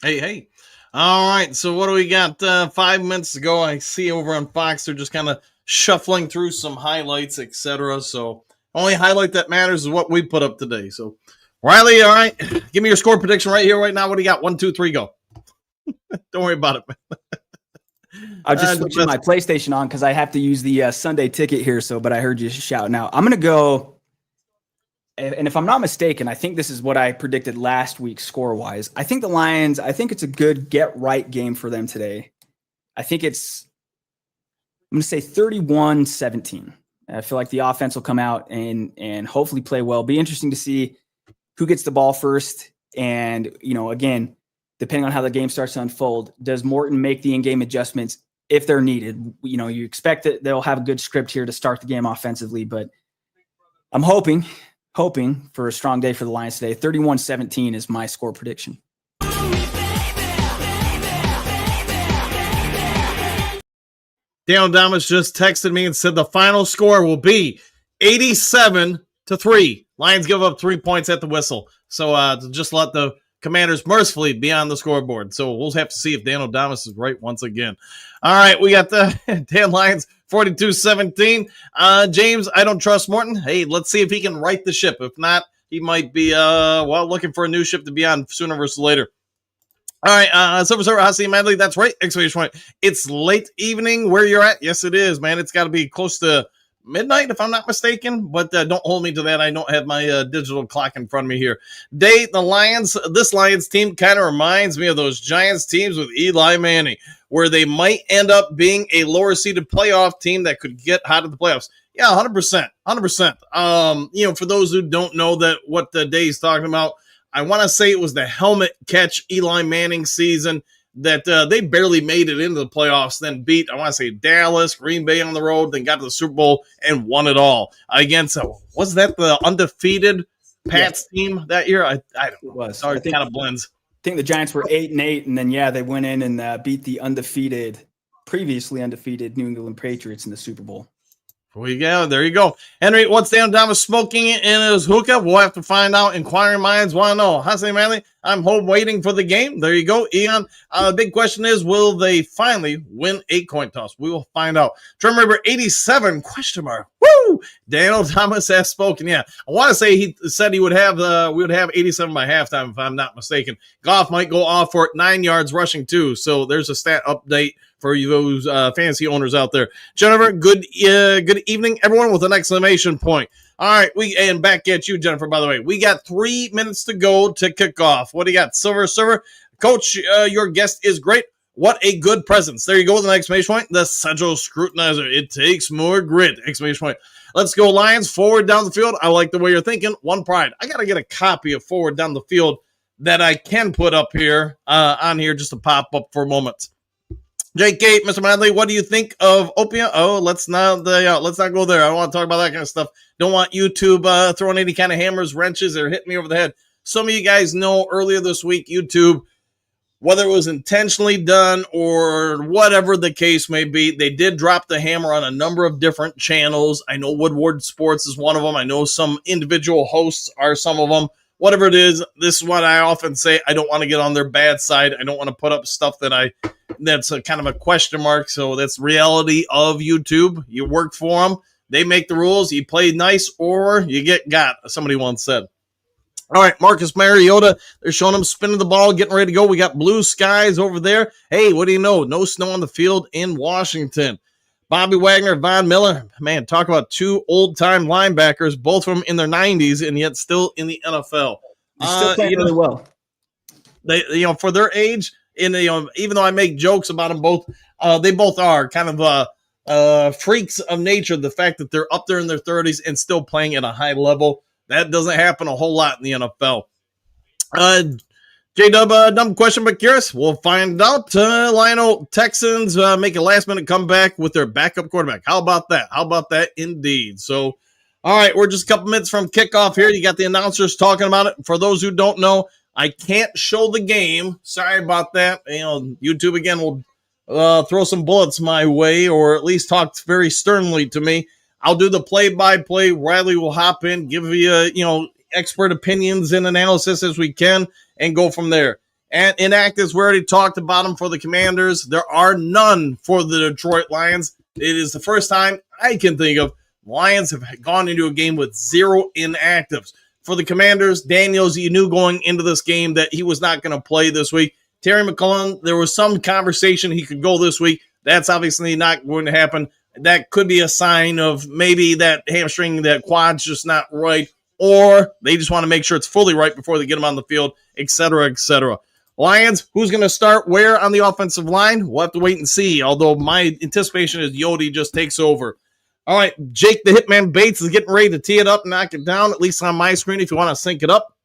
Speaker 7: Hey. All right. So what do we got? 5 minutes to go. I see over on Fox, they're just kind of shuffling through some highlights, etc. So only highlight that matters is what we put up today. So Riley, all right, give me your score prediction right here, right now. What do you got? 1, 2, 3, go. Don't worry about it, man.
Speaker 8: I'll just switch my PlayStation on because I have to use the Sunday ticket here. But I heard you shout. Now I'm going to go. And if I'm not mistaken, I think this is what I predicted last week score-wise. I think the Lions, it's a good get-right game for them today. I'm going to say 31-17. I feel like the offense will come out and hopefully play well. Be interesting to see who gets the ball first. And, again, depending on how the game starts to unfold, does Morton make the in-game adjustments if they're needed? You expect that they'll have a good script here to start the game offensively, but I'm hoping for a strong day for the Lions today. 31-17 is my score prediction.
Speaker 7: Daniel Damas just texted me and said the final score will be 87-3. Lions give up 3 points at the whistle. So just let the Commanders mercifully be on the scoreboard. So we'll have to see if Daniel Damas is right once again. All right, we got the Dan Lions 42-17. James, I don't trust Morton. Hey, let's see if he can right the ship. If not, he might be looking for a new ship to be on sooner versus later. All right, Silver Server, Hossie Madley, that's right. Exclamation point. It's late evening where you're at. Yes, it is, man. It's got to be close to midnight, if I'm not mistaken, but don't hold me to that. I don't have my digital clock in front of me here. This Lions team kind of reminds me of those Giants teams with Eli Manning, where they might end up being a lower-seeded playoff team that could get hot at the playoffs. Yeah, 100%. 100%. For those who don't know what the day he's talking about, I want to say it was the helmet catch Eli Manning season that they barely made it into the playoffs, then beat, I want to say, Dallas, Green Bay on the road, then got to the Super Bowl and won it all against, was that the undefeated Pats team that year? I don't know. It was. Sorry, it kind of blends.
Speaker 8: I think the Giants were 8-8, and then, they went in and beat the previously undefeated New England Patriots in the Super Bowl.
Speaker 7: There you go. Henry, what's Dan Thomas smoking in his hookah? We'll have to find out. Inquiring minds want to know. Hossie Manley, I'm home waiting for the game. There you go. Eon, the big question is, will they finally win a coin toss? We will find out. Trim River 87, ? Woo! Daniel Thomas has spoken. Yeah, I want to say he said we would have 87 by halftime, if I'm not mistaken. Goff might go off for 9 yards rushing too. So there's a stat update for you those fantasy owners out there. Jennifer, good evening, everyone, with an exclamation point. All right, and back at you, Jennifer, by the way. We got 3 minutes to go to kick off. What do you got, Silver Server? Coach, your guest is great. What a good presence. There you go with an exclamation point. The Central Scrutinizer. It takes more grit, exclamation point. Let's go, Lions. Forward down the field. I like the way you're thinking. One pride. I got to get a copy of Forward Down the Field that I can put up here on here just to pop up for a moment. JK, Mr. Madley, what do you think of opium? Oh, let's not go there. I don't want to talk about that kind of stuff. Don't want YouTube throwing any kind of hammers, wrenches, or hitting me over the head. Some of you guys know earlier this week, YouTube, whether it was intentionally done or whatever the case may be, they did drop the hammer on a number of different channels. I know Woodward Sports is one of them. I know some individual hosts are some of them. Whatever it is, this is what I often say. I don't want to get on their bad side. I don't want to put up stuff that's a kind of a question mark. So that's reality of YouTube. You work for them. They make the rules. You play nice or you get got, somebody once said. All right, Marcus Mariota, they're showing him spinning the ball, getting ready to go. We got blue skies over there. Hey, what do you know? No snow on the field in Washington. Bobby Wagner, Von Miller, man, talk about 2 old-time linebackers, both of them in their 90s and yet still in the NFL.
Speaker 8: They're still playing really well.
Speaker 7: They, for their age, even though I make jokes about them both, they both are kind of freaks of nature. The fact that they're up there in their 30s and still playing at a high level, that doesn't happen a whole lot in the NFL. J-Dub, dumb question, but curious. We'll find out. Lionel Texans make a last-minute comeback with their backup quarterback. How about that? How about that indeed? So, all right, we're just a couple minutes from kickoff here. You got the announcers talking about it. For those who don't know, I can't show the game. Sorry about that. YouTube, again, will throw some bullets my way or at least talk very sternly to me. I'll do the play-by-play. Riley will hop in, give you, expert opinions and analysis as we can, and go from there. And inactives, we already talked about them for the Commanders. There are none for the Detroit Lions. It is the first time I can think of Lions have gone into a game with 0 inactives. For the Commanders, Daniels, you knew going into this game that he was not going to play this week. Terry McClellan, there was some conversation he could go this week. That's obviously not going to happen. That could be a sign of maybe that hamstring, that quad's just not right, or they just want to make sure it's fully right before they get him on the field, et cetera, et cetera. Lions, who's going to start where on the offensive line? We'll have to wait and see, although my anticipation is Yodi just takes over. All right, Jake the Hitman Bates is getting ready to tee it up, knock it down, at least on my screen if you want to sync it up.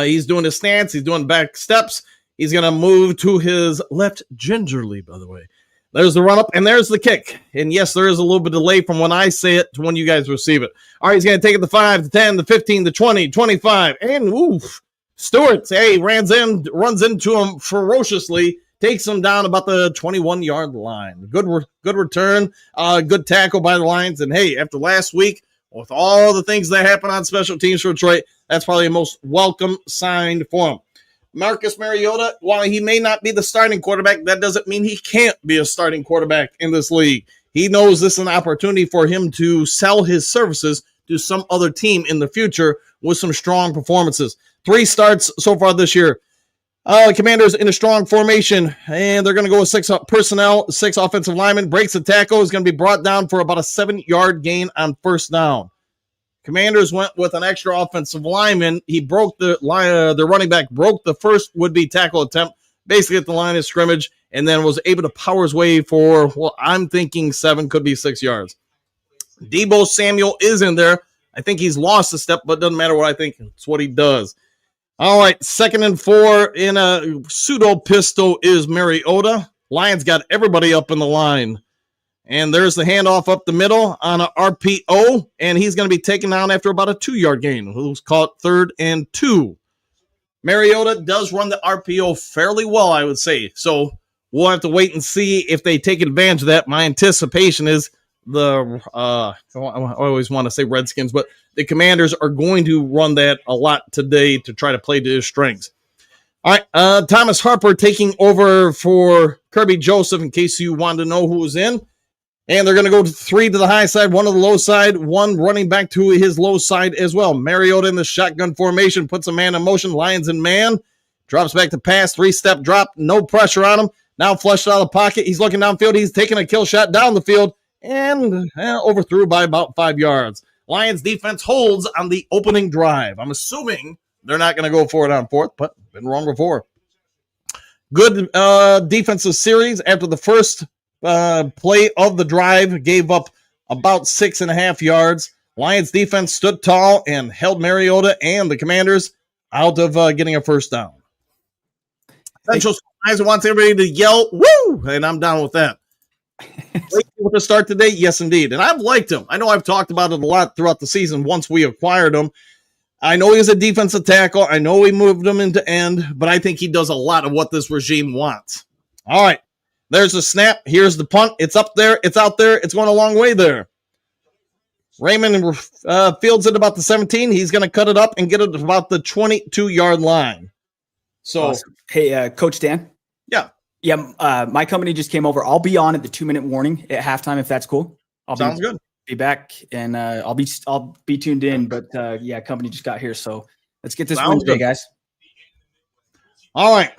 Speaker 7: He's doing his stance. He's doing back steps. He's going to move to his left gingerly, by the way. There's the run-up, and there's the kick. And, yes, there is a little bit of delay from when I say it to when you guys receive it. All right, he's going to take it to 5, to 10, to 15, to 20, 25. And, oof, Stewart, hey, runs into him ferociously, takes him down about the 21-yard line. Good return, good tackle by the Lions. And, hey, after last week, with all the things that happened on special teams for Detroit, that's probably the most welcome sign for him. Marcus Mariota, while he may not be the starting quarterback, that doesn't mean he can't be a starting quarterback in this league. He knows this is an opportunity for him to sell his services to some other team in the future with some strong performances. 3 starts so far this year. Commanders in a strong formation, and they're going to go with 6 personnel, 6 offensive linemen. Breaks the tackle, is going to be brought down for about a 7-yard gain on first down. Commanders went with an extra offensive lineman. He broke the running back broke the first would-be tackle attempt, basically at the line of scrimmage, and then was able to power his way for, well, I'm thinking 7, could be 6 yards. Deebo Samuel is in there. I think he's lost a step, but doesn't matter what I think. It's what he does. All right, 2nd and 4 in a pseudo pistol is Mariota. Lions got everybody up in the line. And there's the handoff up the middle on an RPO, and he's going to be taken down after about a 2-yard gain. Who's caught 3rd and 2. Mariota does run the RPO fairly well, I would say. So we'll have to wait and see if they take advantage of that. My anticipation is I always want to say Redskins, but the Commanders are going to run that a lot today to try to play to his strengths. All right, Thomas Harper taking over for Kirby Joseph, in case you wanted to know who was in. And they're going to go 3 to the high side, 1 to the low side, 1 running back to his low side as well. Mariota in the shotgun formation, puts a man in motion, Lions in man, drops back to pass, 3-step drop, no pressure on him. Now flushed out of the pocket. He's looking downfield. He's taking a kill shot down the field and overthrew by about 5 yards. Lions defense holds on the opening drive. I'm assuming they're not going to go for it on 4th, but been wrong before. Good defensive series after the first play of the drive, gave up about 6.5 yards. Lions defense stood tall and held Mariota and the Commanders out of getting a first down. Central Lions wants everybody to yell, woo! And I'm down with that. With the start today, yes, indeed. And I've liked him. I know I've talked about it a lot throughout the season once we acquired him. I know he's a defensive tackle. I know we moved him into end, but I think he does a lot of what this regime wants. All right. There's the snap. Here's the punt. It's up there. It's out there. It's going a long way there. Raymond fields it about the 17. He's going to cut it up and get it about the 22-yard line. So,
Speaker 8: awesome. Hey, Coach Dan.
Speaker 7: Yeah.
Speaker 8: Yeah, my company just came over. I'll be on at the 2-minute warning at halftime if that's cool.
Speaker 7: Sounds good.
Speaker 8: Be back, and I'll be tuned in. But yeah, company just got here, so let's get this Wednesday, guys.
Speaker 7: All right.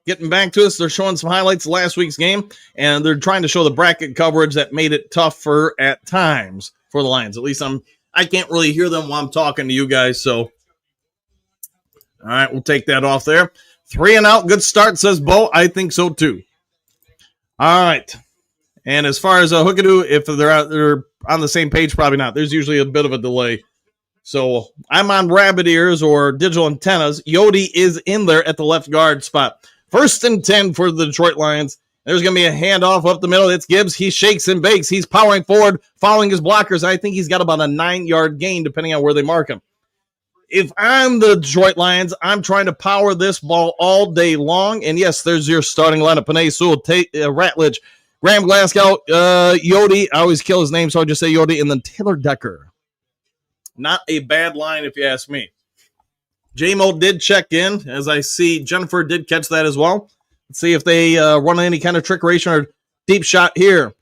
Speaker 7: Getting back to us, they're showing some highlights of last week's game, and they're trying to show the bracket coverage that made it tougher at times for the Lions. At least I can't really hear them while I'm talking to you guys. So, all right, we'll take that off there. 3 and out, good start, says Bo. I think so too. All right, and as far as Hookadoo, if they're on the same page, probably not. There's usually a bit of a delay. So I'm on rabbit ears or digital antennas. Yodi is in there at the left guard spot. 1st and 10 for the Detroit Lions. There's going to be a handoff up the middle. It's Gibbs. He shakes and bakes. He's powering forward, following his blockers. I think he's got about a 9-yard gain, depending on where they mark him. If I'm the Detroit Lions, I'm trying to power this ball all day long. And yes, there's your starting lineup. Panay Sewell, Ratledge, Graham Glasgow, Yodi. I always kill his name, so I just say Yodi. And then Taylor Decker. Not a bad line, if you ask me. J-Mo did check in, as I see Jennifer did catch that as well. Let's see if they run any kind of trickeration or deep shot here.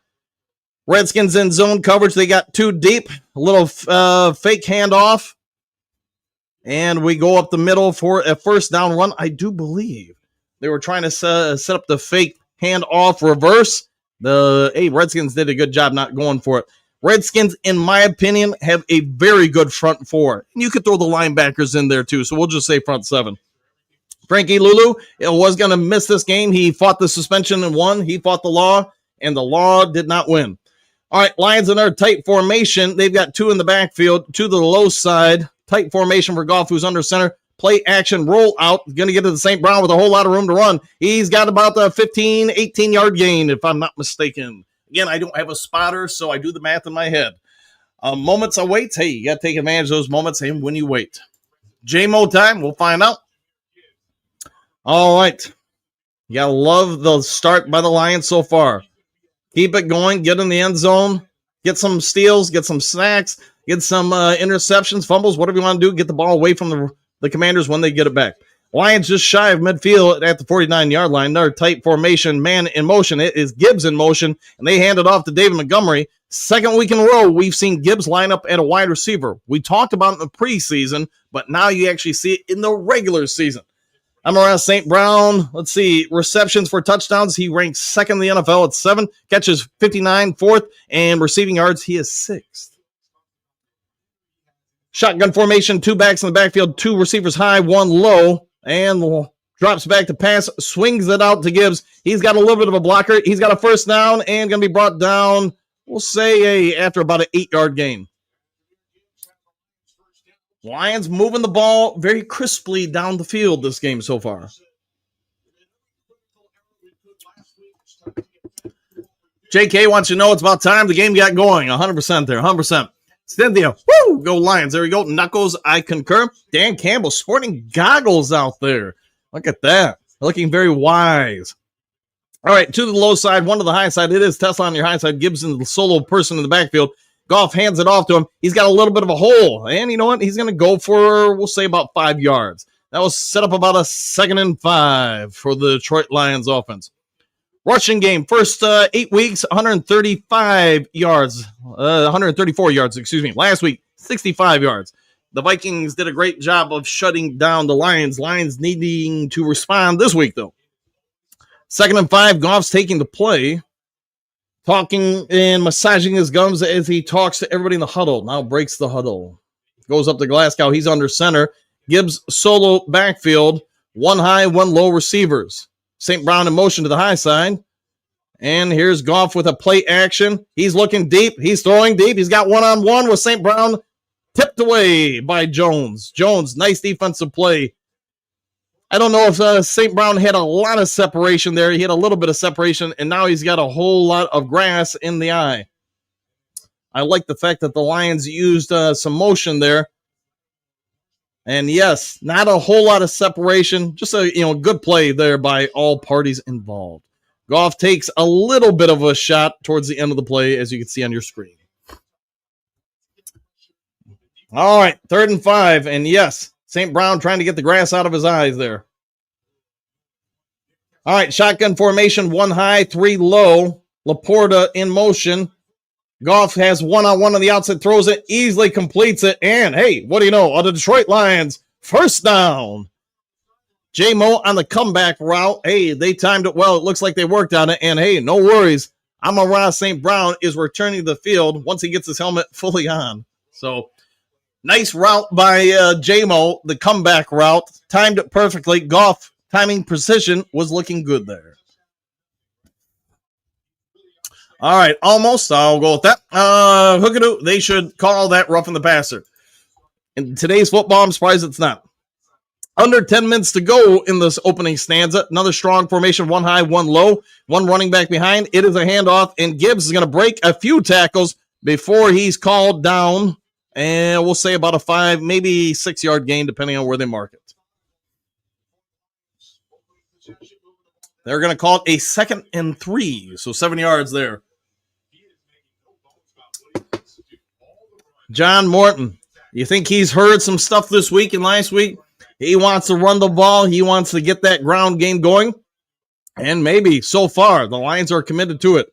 Speaker 7: Redskins in zone coverage. They got 2 deep. A little fake handoff. And we go up the middle for a first down run. I do believe they were trying to set up the fake handoff reverse. The Redskins did a good job not going for it. Redskins, in my opinion, have a very good front 4. And you could throw the linebackers in there too, so we'll just say front 7. Frankie Lulu was going to miss this game. He fought the suspension and won. He fought the law, and the law did not win. All right, Lions in their tight formation. They've got 2 in the backfield, 2 to the low side. Tight formation for Goff, who's under center. Play action, roll out. Going to get to the St. Brown with a whole lot of room to run. He's got about the 15, 18-yard gain, if I'm not mistaken. Again, I don't have a spotter, so I do the math in my head. Moments I wait. Hey, you got to take advantage of those moments and when you wait. J-Mo time. We'll find out. All right. You got to love the start by the Lions so far. Keep it going. Get in the end zone. Get some steals. Get some sacks. Get some interceptions, fumbles, whatever you want to do. Get the ball away from the the Commanders when they get it back. Lions just shy of midfield at the 49-yard line. Another tight formation, man in motion. It is Gibbs in motion, and they hand it off to David Montgomery. Second week in a row, we've seen Gibbs line up at a wide receiver. We talked about it in the preseason, but now you actually see it in the regular season. Amon-Ra St. Brown, let's see, receptions for touchdowns. He ranks second in the NFL at 7, catches 59, fourth, and receiving yards, he is 6th. Shotgun formation, 2 backs in the backfield, 2 receivers high, 1 low. And drops back to pass, swings it out to Gibbs. He's got a little bit of a blocker. He's got a first down and going to be brought down, we'll say, after about an 8-yard gain. Lions moving the ball very crisply down the field this game so far. JK wants you to know it's about time the game got going. 100% there, 100%. Cynthia, woo, go Lions. There we go. Knuckles, I concur. Dan Campbell sporting goggles out there. Look at that. Looking very wise. All right, 2 to the low side, 1 to the high side. It is Tesla on your high side. Gibson, the solo person in the backfield. Goff hands it off to him. He's got a little bit of a hole. And you know what? He's going to go for, we'll say, about 5 yards. That was set up about a 2nd and 5 for the Detroit Lions offense. Rushing game, first 8 weeks, 135 yards, 134 yards, excuse me. Last week, 65 yards. The Vikings did a great job of shutting down the Lions. Lions needing to respond this week, though. 2nd and 5, Goff's taking the play, talking and massaging his gums as he talks to everybody in the huddle. Now breaks the huddle. Goes up to Glasgow. He's under center. Gibbs solo backfield, 1 high, 1 low receivers. St. Brown in motion to the high side. And here's Goff with a play action. He's looking deep. He's throwing deep. He's got one-on-one with St. Brown. Tipped away by Jones. Jones, nice defensive play. I don't know if St. Brown had a lot of separation there. He had a little bit of separation, and now he's got a whole lot of grass in the eye. I like the fact that the Lions used some motion there. And yes, not a whole lot of separation. Just a good play there by all parties involved. Goff takes a little bit of a shot towards the end of the play, as you can see on your screen. All right, 3rd and 5. And yes, St. Brown trying to get the grass out of his eyes there. All right, shotgun formation, 1 high, 3 low. Laporta in motion. Goff has one-on-one on the outside, throws it, easily completes it, and hey, what do you know? On the Detroit Lions, first down. J-Mo on the comeback route. Hey, they timed it well. It looks like they worked on it, and hey, no worries. Amon-Ra St. Brown is returning to the field once he gets his helmet fully on. So, nice route by J-Mo, the comeback route. Timed it perfectly. Goff, timing precision, was looking good there. All right, almost. I'll go with that. Hookadoo, they should call that roughing the passer. In today's football, I'm surprised it's not. Under 10 minutes to go in this opening stanza. Another strong formation, 1 high, 1 low, 1 running back behind. It is a handoff, and Gibbs is going to break a few tackles before he's called down. And we'll say about a 5, maybe 6-yard gain, depending on where they mark it. They're going to call it a 2nd and 3, so 7 yards there. John Morton, you think he's heard some stuff this week and last week? He wants to run the ball. He wants to get that ground game going. And maybe so far, the Lions are committed to it.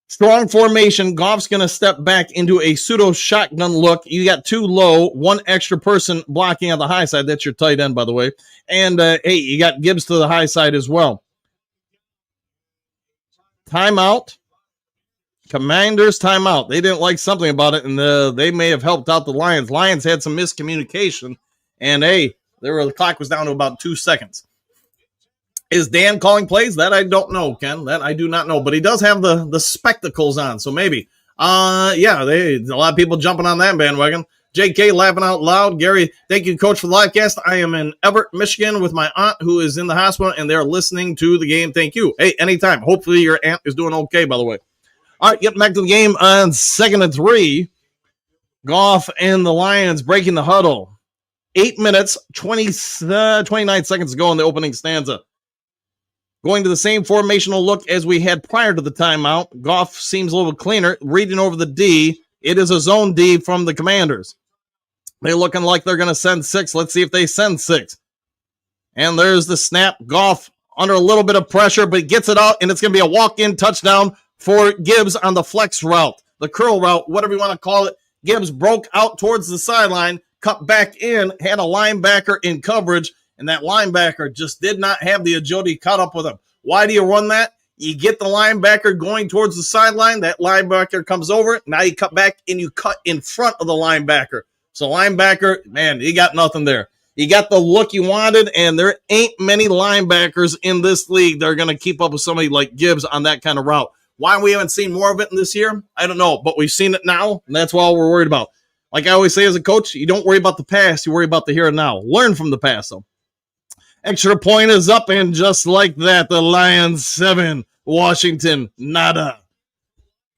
Speaker 7: Strong formation. Goff's going to step back into a pseudo shotgun look. You got 2 low, 1 extra person blocking on the high side. That's your tight end, by the way. And, hey, you got Gibbs to the high side as well. Timeout. Commanders timeout. They didn't like something about it, and they may have helped out the Lions. Lions had some miscommunication, and, hey, the clock was down to about 2 seconds. Is Dan calling plays? That I don't know, Ken. That I do not know. But he does have the spectacles on, so maybe. Yeah, a lot of people jumping on that bandwagon. JK laughing out loud. Gary, thank you, Coach, for the livecast. I am in Everett, Michigan with my aunt who is in the hospital, and they're listening to the game. Thank you. Hey, anytime. Hopefully your aunt is doing okay, by the way. All right, getting back to the game on 2nd and 3. Goff and the Lions breaking the huddle. 8 minutes, 29 seconds to go in the opening stanza. Going to the same formational look as we had prior to the timeout. Goff seems a little cleaner. Reading over the D. It is a zone D from the Commanders. They're looking like they're going to send 6. Let's see if they send 6. And there's the snap. Goff under a little bit of pressure, but he gets it out, and it's going to be a walk-in touchdown for Gibbs on the flex route, the curl route, whatever you want to call it. Gibbs broke out towards the sideline, cut back in, had a linebacker in coverage, and that linebacker just did not have the agility caught up with him. Why do you run that? You get the linebacker going towards the sideline. That linebacker comes over. Now you cut back, and you cut in front of the linebacker. So linebacker, man, you got nothing there. You got the look you wanted, and there ain't many linebackers in this league that are going to keep up with somebody like Gibbs on that kind of route. Why we haven't seen more of it in this year, I don't know, but we've seen it now, and that's all we're worried about. Like I always say as a coach, you don't worry about the past, you worry about the here and now. Learn from the past, though. Extra point is up, and just like that, the Lions 7, Washington nada.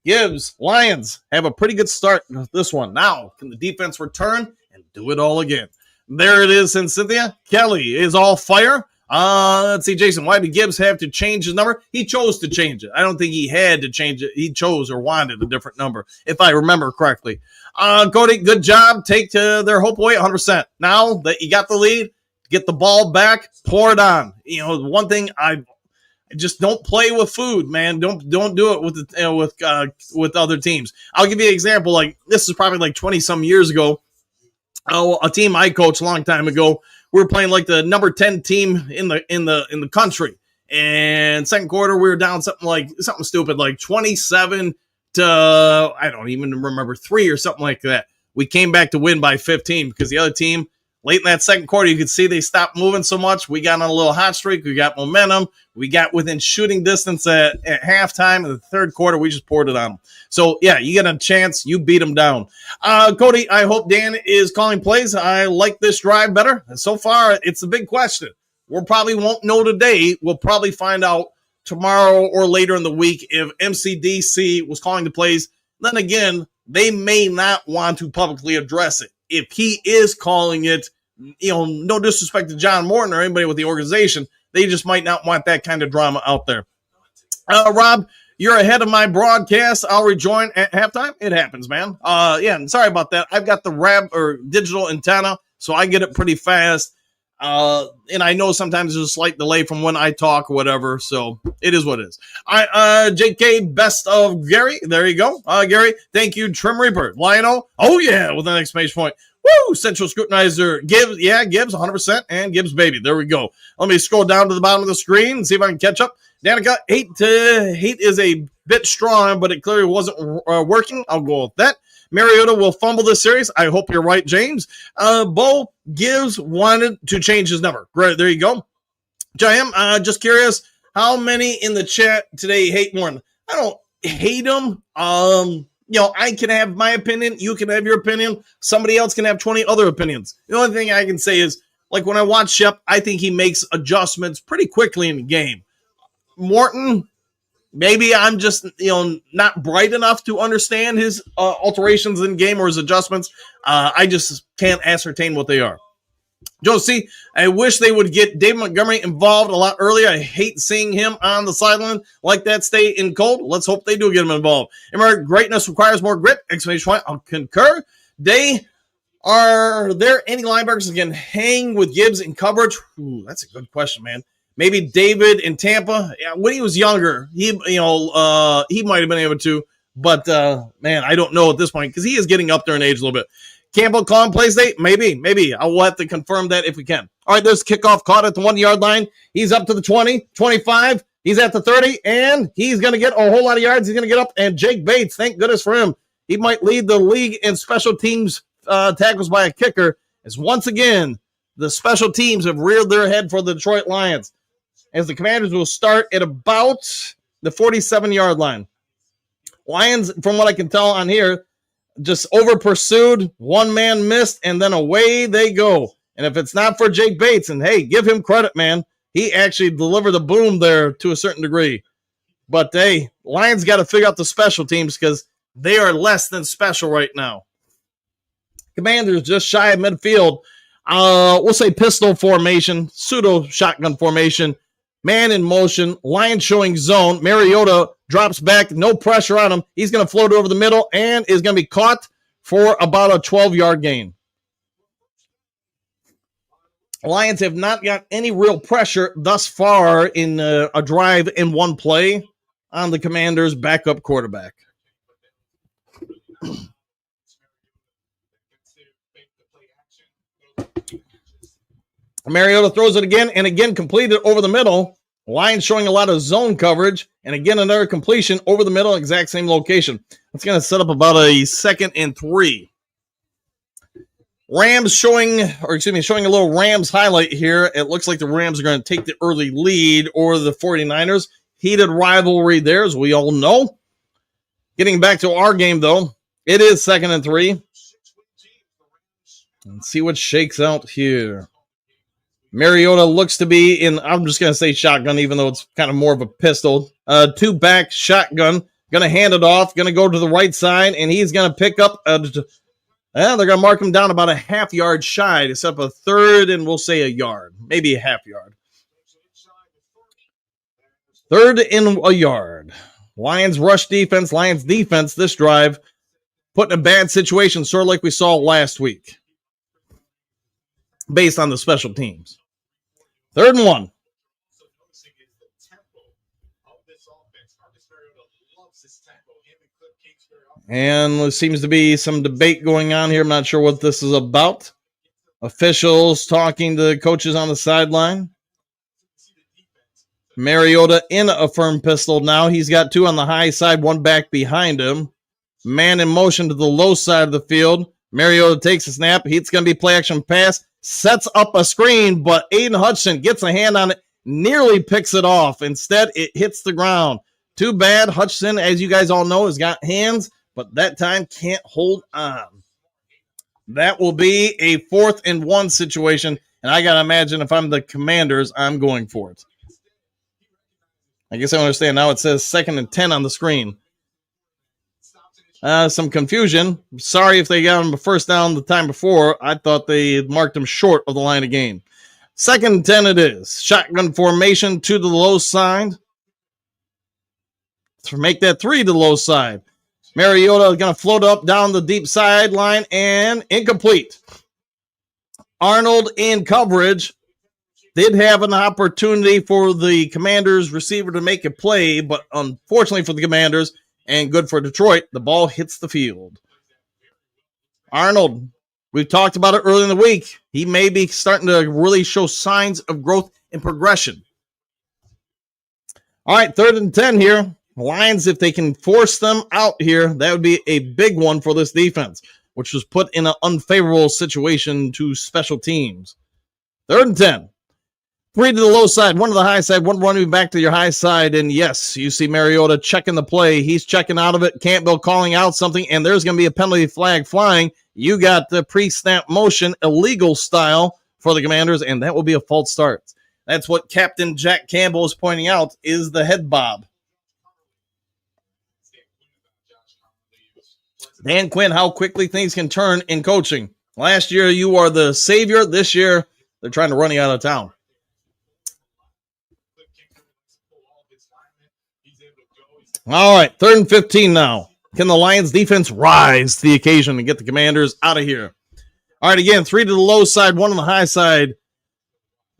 Speaker 7: Gibbs, Lions have a pretty good start with this one. Now, can the defense return and do it all again? There it is in Cynthia. Kelly is all fire. Let's see, Jason, why did Gibbs have to change his number? He chose to change it. I don't think he had to change it. He chose or wanted a different number, if I remember correctly. Cody, good job. Take their hope away 100%. Now that you got the lead, get the ball back, pour it on. You know, one thing I just don't play with food, man. Don't do it with other teams. I'll give you an example. Like this is probably like 20 some years ago. A team I coached a long time ago. We were playing like the number 10 team in the country. And second quarter, we were down something stupid, like 27 to I don't even remember 3 or something like that. We came back to win by 15 because the other team. Late in that second quarter, you could see they stopped moving so much. We got on a little hot streak. We got momentum. We got within shooting distance at halftime. In the third quarter, we just poured it on them. So, yeah, you get a chance. You beat them down. Cody, I hope Dan is calling plays. I like this drive better. And so far, it's a big question. We probably won't know today. We'll probably find out tomorrow or later in the week if MCDC was calling the plays. Then again, they may not want to publicly address it. If he is calling it, you know, no disrespect to John Morton or anybody with the organization, they just might not want that kind of drama out there. Rob, you're ahead of my broadcast. I'll rejoin at halftime. It happens, man. Yeah, sorry about that. I've got the digital antenna, so I get it pretty fast. And I know sometimes there's a slight delay from when I talk or whatever, so it is what it is. JK, best of Gary. There you go. Gary, thank you, Trim Reaper. Lionel, oh yeah, with an exclamation point. Woo! Central Scrutinizer, Gibbs, yeah, Gibbs, 100%, and Gibbs, baby. There we go. Let me scroll down to the bottom of the screen and see if I can catch up. Danica, hate is a bit strong, but it clearly wasn't working. I'll go with that. Mariota will fumble this series. I hope you're right, James. Bo Gibbs wanted to change his number. Great, there you go. Jim, just curious, how many in the chat today hate Morton? I don't hate him. You know, I can have my opinion. You can have your opinion. Somebody else can have 20 other opinions. The only thing I can say is, like when I watch Shep, I think he makes adjustments pretty quickly in the game. Morton, maybe I'm just, not bright enough to understand his alterations in game or his adjustments. I just can't ascertain what they are. Josie, I wish they would get David Montgomery involved a lot earlier. I hate seeing him on the sideline like that, stay in cold. Let's hope they do get him involved. Remember, greatness requires more grit. Exclamation point. I'll concur. Are there any linebackers that can hang with Gibbs in coverage? Ooh, that's a good question, man. Maybe David in Tampa. Yeah, when he was younger, he might have been able to. But, man, I don't know at this point because he is getting up there in age a little bit. Campbell calling plays date? Maybe. I will have to confirm that if we can. All right, there's kickoff caught at the 1 yard line. He's up to the 20, 25. He's at the 30, and he's going to get a whole lot of yards. He's going to get up, and Jake Bates, thank goodness for him. He might lead the league in special teams tackles by a kicker, as once again, the special teams have reared their head for the Detroit Lions, as the Commanders will start at about the 47-yard line. Lions, from what I can tell on here, just over pursued, one man missed, and then away they go. And if it's not for Jake Bates, and hey, give him credit, man. He actually delivered a boom there to a certain degree. But hey, Lions got to figure out the special teams because they are less than special right now. Commanders just shy of midfield. We'll say pistol formation, pseudo shotgun formation, man in motion, Lions showing zone. Mariota drops back, no pressure on him. He's going to float over the middle and is going to be caught for about a 12-yard gain. Lions have not got any real pressure thus far in a drive in one play on the Commanders' backup quarterback. Mariota throws it again and again completed over the middle. Lions showing a lot of zone coverage, and again another completion over the middle, exact same location. That's going to set up about a 2nd and 3. Rams showing a little Rams highlight here. It looks like the Rams are going to take the early lead, or the 49ers. Heated rivalry there, as we all know. Getting back to our game, though, it is 2nd and 3. Let's see what shakes out here. Mariota looks to be in, I'm just going to say shotgun, even though it's kind of more of a pistol. 2-back shotgun. Going to hand it off. Going to go to the right side, and he's going to pick up they're going to mark him down about a half yard shy to set up a 3rd and we'll say a yard, maybe a half yard. 3rd and a yard. Lions rush defense, Lions defense this drive, put in a bad situation, sort of like we saw last week, based on the special teams. 3rd and 1. And there seems to be some debate going on here. I'm not sure what this is about. Officials talking to coaches on the sideline. Mariota in a firm pistol now. He's got 2 on the high side, 1 back behind him. Man in motion to the low side of the field. Mariota takes a snap. It's going to be play action pass. Sets up a screen, but Aiden Hutchinson gets a hand on it. Nearly picks it off. Instead, it hits the ground. Too bad. Hutchinson, as you guys all know, has got hands, but that time can't hold on. That will be a 4th and 1 situation, and I got to imagine if I'm the Commanders, I'm going for it. I guess I understand. Now it says 2nd and 10 on the screen. Some confusion. Sorry if they got him a first down the time before. I thought they marked him short of the line of game. 2nd and 10 it is. Shotgun formation to the low side. To make that 3 to the low side. Mariota is going to float up down the deep sideline and incomplete. Arnold in coverage. Did have an opportunity for the Commanders receiver to make a play, but unfortunately for the Commanders and good for Detroit, the ball hits the field. Arnold, we've talked about it early in the week. He may be starting to really show signs of growth and progression. All right, 3rd and 10 here. Lions, if they can force them out here, that would be a big one for this defense, which was put in an unfavorable situation to special teams. 3rd and 10. 3 to the low side, 1 to the high side, 1 running back to your high side. And yes, you see Mariota checking the play. He's checking out of it. Campbell calling out something, and there's going to be a penalty flag flying. You got the pre-snap motion, illegal style for the Commanders, and that will be a false start. That's what Captain Jack Campbell is pointing out is the head bob. Dan Quinn, how quickly things can turn in coaching. Last year, you are the savior. This year, they're trying to run you out of town. All right, 3rd and 15 now. Can the Lions defense rise to the occasion and get the Commanders out of here? All right, again, 3 to the low side, 1 on the high side.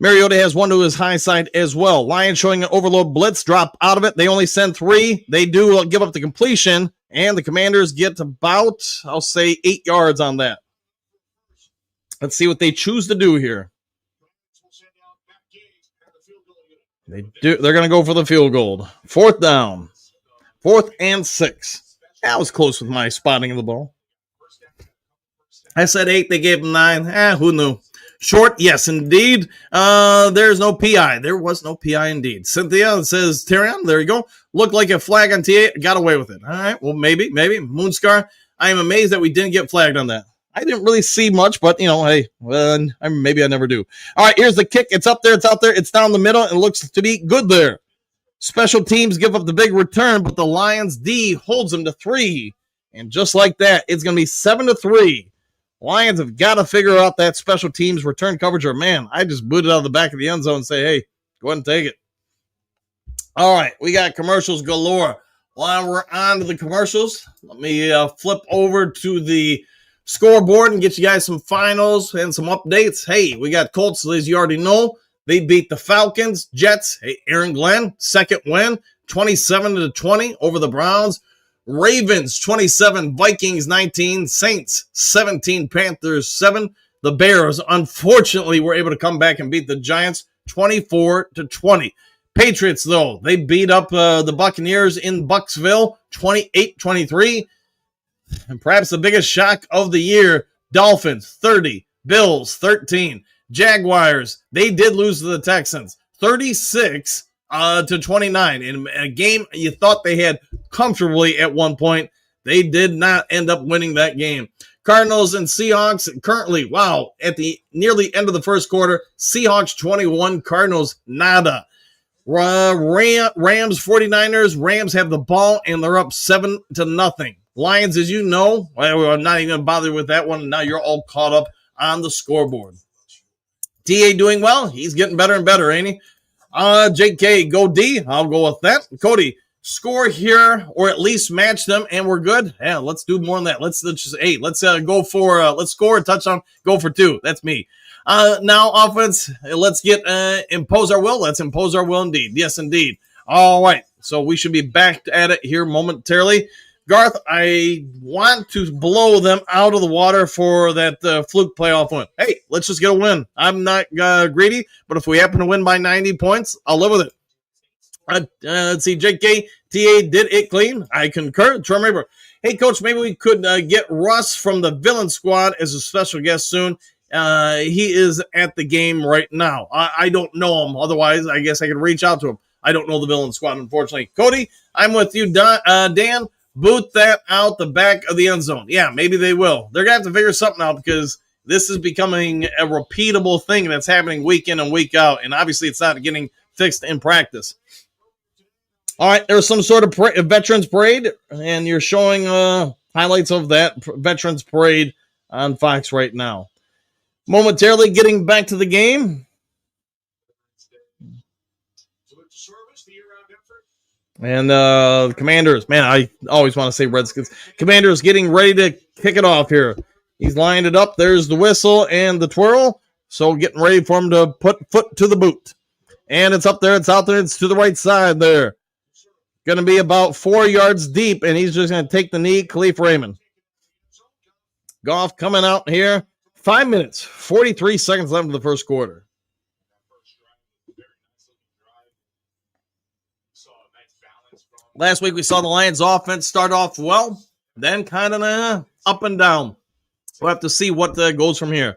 Speaker 7: Mariota has 1 to his high side as well. Lions showing an overload blitz, drop out of it. They only send 3. They do give up the completion, and the Commanders get about, I'll say, 8 yards on that. Let's see what they choose to do here. They're going to go for the field goal. 4th down. 4th and 6. That was close with my spotting of the ball. I said 8. They gave them 9. Who knew? Short, yes, indeed. There's no PI. There was no PI indeed. Cynthia says, Tyrion, there you go. Looked like a flag on TA. Got away with it. All right, well, maybe. Moonscar, I am amazed that we didn't get flagged on that. I didn't really see much, but, hey, well, maybe I never do. All right, here's the kick. It's up there. It's down the middle. It looks to be good there. Special teams give up the big return, but the Lions D holds them to 3. And just like that, it's going to be 7-3. Lions have got to figure out that special teams return coverage, or man, I just boot it out of the back of the end zone and say, hey, go ahead and take it. All right, we got commercials galore. While we're on to the commercials, let me flip over to the Scoreboard and get you guys some finals and some updates. Hey, we got Colts, as you already know. They beat the Falcons. Jets, hey, Aaron Glenn, second win, 27-20 over the Browns. Ravens, 27, Vikings, 19, Saints, 17, Panthers, 7. The Bears, unfortunately, were able to come back and beat the Giants, 24-20. Patriots, though, they beat up the Buccaneers in Bucksville, 28-23. And perhaps the biggest shock of the year, Dolphins, 30, Bills, 13. Jaguars, they did lose to the Texans, 36-29. In a game you thought they had comfortably at one point, they did not end up winning that game. Cardinals and Seahawks, currently, wow, at the nearly end of the first quarter, Seahawks 21, Cardinals nada. Rams, 49ers, Rams have the ball, and they're up 7-0. Lions, as you know, well, I'm not even going to bother with that one. Now you're all caught up on the scoreboard. TA doing well. He's getting better and better, ain't he? JK, go D. I'll go with that. Cody, score here or at least match them, and we're good. Yeah, let's do more than that. Let's go for let's score a touchdown. Go for 2. That's me. Now offense. Let's get impose our will. Let's impose our will indeed. Yes, indeed. All right. So we should be back at it here momentarily. Garth, I want to blow them out of the water for that fluke playoff win. Hey, let's just get a win. I'm not greedy, but if we happen to win by 90 points, I'll live with it. Let's see, JK, TA did it clean. I concur. Remember, hey, Coach, maybe we could get Russ from the Villain Squad as a special guest soon. He is at the game right now. I don't know him. Otherwise, I guess I could reach out to him. I don't know the Villain Squad, unfortunately. Cody, I'm with you. Dan, boot that out the back of the end zone. Yeah, maybe they will. They're going to have to figure something out because this is becoming a repeatable thing that's happening week in and week out, and obviously it's not getting fixed in practice. All right, there's some sort of Veterans Parade, and you're showing highlights of that Veterans Parade on Fox right now. Momentarily getting back to the game. And the Commanders, man, I always want to say Redskins. Commanders getting ready to kick it off here. He's lined it up. There's the whistle and the twirl. So getting ready for him to put foot to the boot. And it's up there. It's out there. It's to the right side there. Going to be about 4 yards deep, and he's just going to take the knee. Khalif Raymond. Goff coming out here. 5 minutes, 43 seconds left in the first quarter. Last week we saw the Lions offense start off well, then kind of up and down. We'll have to see what goes from here.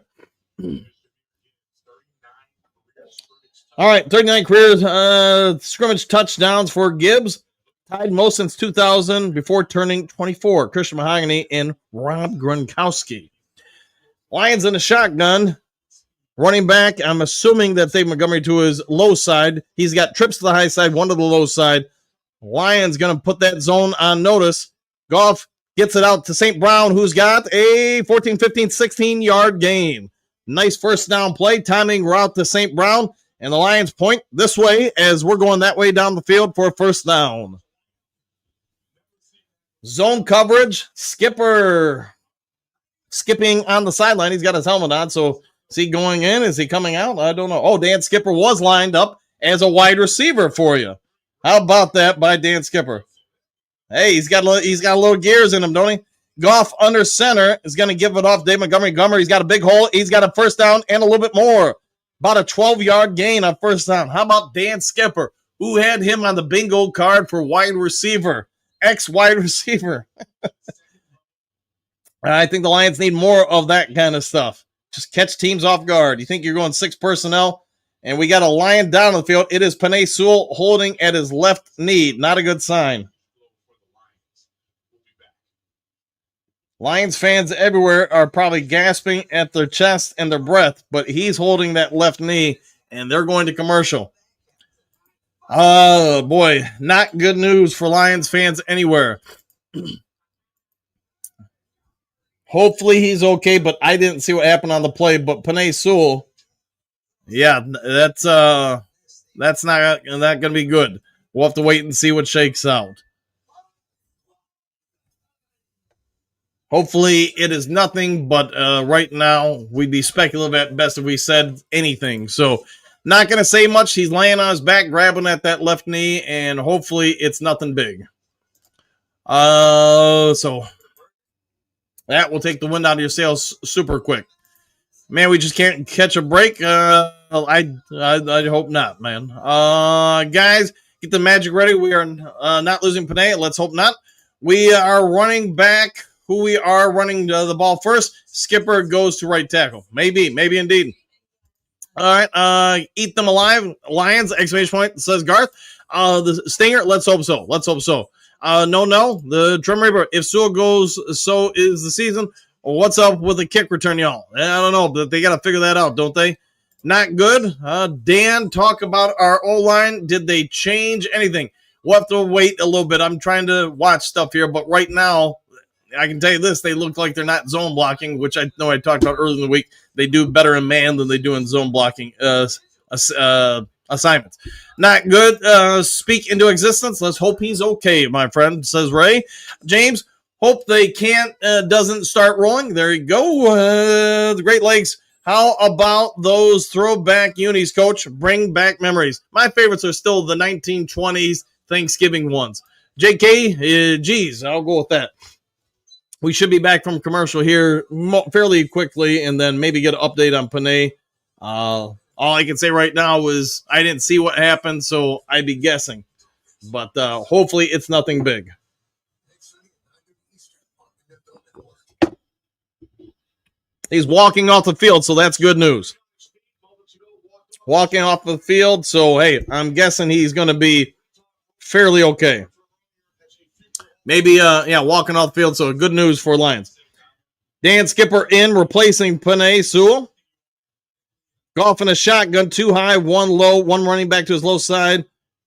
Speaker 7: All right, 39 career scrimmage touchdowns for Gibbs. Tied most since 2000 before turning 24. Christian Mahogany and Rob Gronkowski. Lions in a shotgun. Running back, I'm assuming that Dave Montgomery to his low side. He's got trips to the high side, one to the low side. Lions going to put that zone on notice. Goff gets it out to St. Brown, who's got a 14, 15, 16-yard gain. Nice first down play, timing route to St. Brown. And the Lions point this way as we're going that way down the field for a first down. Zone coverage. Skipper skipping on the sideline. He's got his helmet on, so is he going in? Is he coming out? I don't know. Oh, Dan Skipper was lined up as a wide receiver for you. How about that by Dan Skipper? Hey, he's got a little gears in him, don't he? Goff under center is going to give it off Dave Montgomery. He's got a big hole. He's got a first down and a little bit more. About a 12-yard gain on first down. How about Dan Skipper, who had him on the bingo card for wide receiver, ex-wide receiver? I think the Lions need more of that kind of stuff. Just catch teams off guard. You think you're going 6 personnel? And we got a Lion down the field. It is Penei Sewell holding at his left knee. Not a good sign. Lions fans everywhere are probably gasping at their chest and their breath, but he's holding that left knee, and they're going to commercial. Oh, boy. Not good news for Lions fans anywhere. Hopefully he's okay, but I didn't see what happened on the play. But Penei Sewell, yeah, that's not going to be good. We'll have to wait and see what shakes out. Hopefully it is nothing, but right now we'd be speculative at best if we said anything. So not going to say much. He's laying on his back, grabbing at that left knee, and hopefully it's nothing big. So that will take the wind out of your sails super quick. Man, we just can't catch a break. I hope not, man. Guys, get the magic ready. We are not losing Panay. Let's hope not. We are running back. Who we are running the ball first. Skipper goes to right tackle. Maybe indeed. All right. Eat them alive. Lions, exclamation point, says Garth. The Stinger, let's hope so. No. The Trim Reaper, if Sewell goes, so is the season. What's up with the kick return, y'all? I don't know, but they got to figure that out, don't they? Not good. Dan, talk about our O-line. Did they change anything? We'll have to wait a little bit. I'm trying to watch stuff here, but right now, I can tell you this, they look like they're not zone blocking, which I know I talked about earlier in the week. They do better in man than they do in zone blocking assignments. Not good. Speak into existence. Let's hope he's okay, my friend, says Ray. James, hope they doesn't start rolling. There you go. The Great Lakes. How about those throwback unis, coach? Bring back memories. My favorites are still the 1920s Thanksgiving ones. JK, geez, I'll go with that. We should be back from commercial here fairly quickly and then maybe get an update on Panay. All I can say right now is I didn't see what happened, so I'd be guessing. But hopefully it's nothing big. He's walking off the field, so that's good news. Walking off the field, so, hey, I'm guessing he's going to be fairly okay. Maybe, walking off the field, so good news for Lions. Dan Skipper in, replacing Panay Sewell. Goff in a shotgun, 2 high, 1 low, 1 running back to his low side.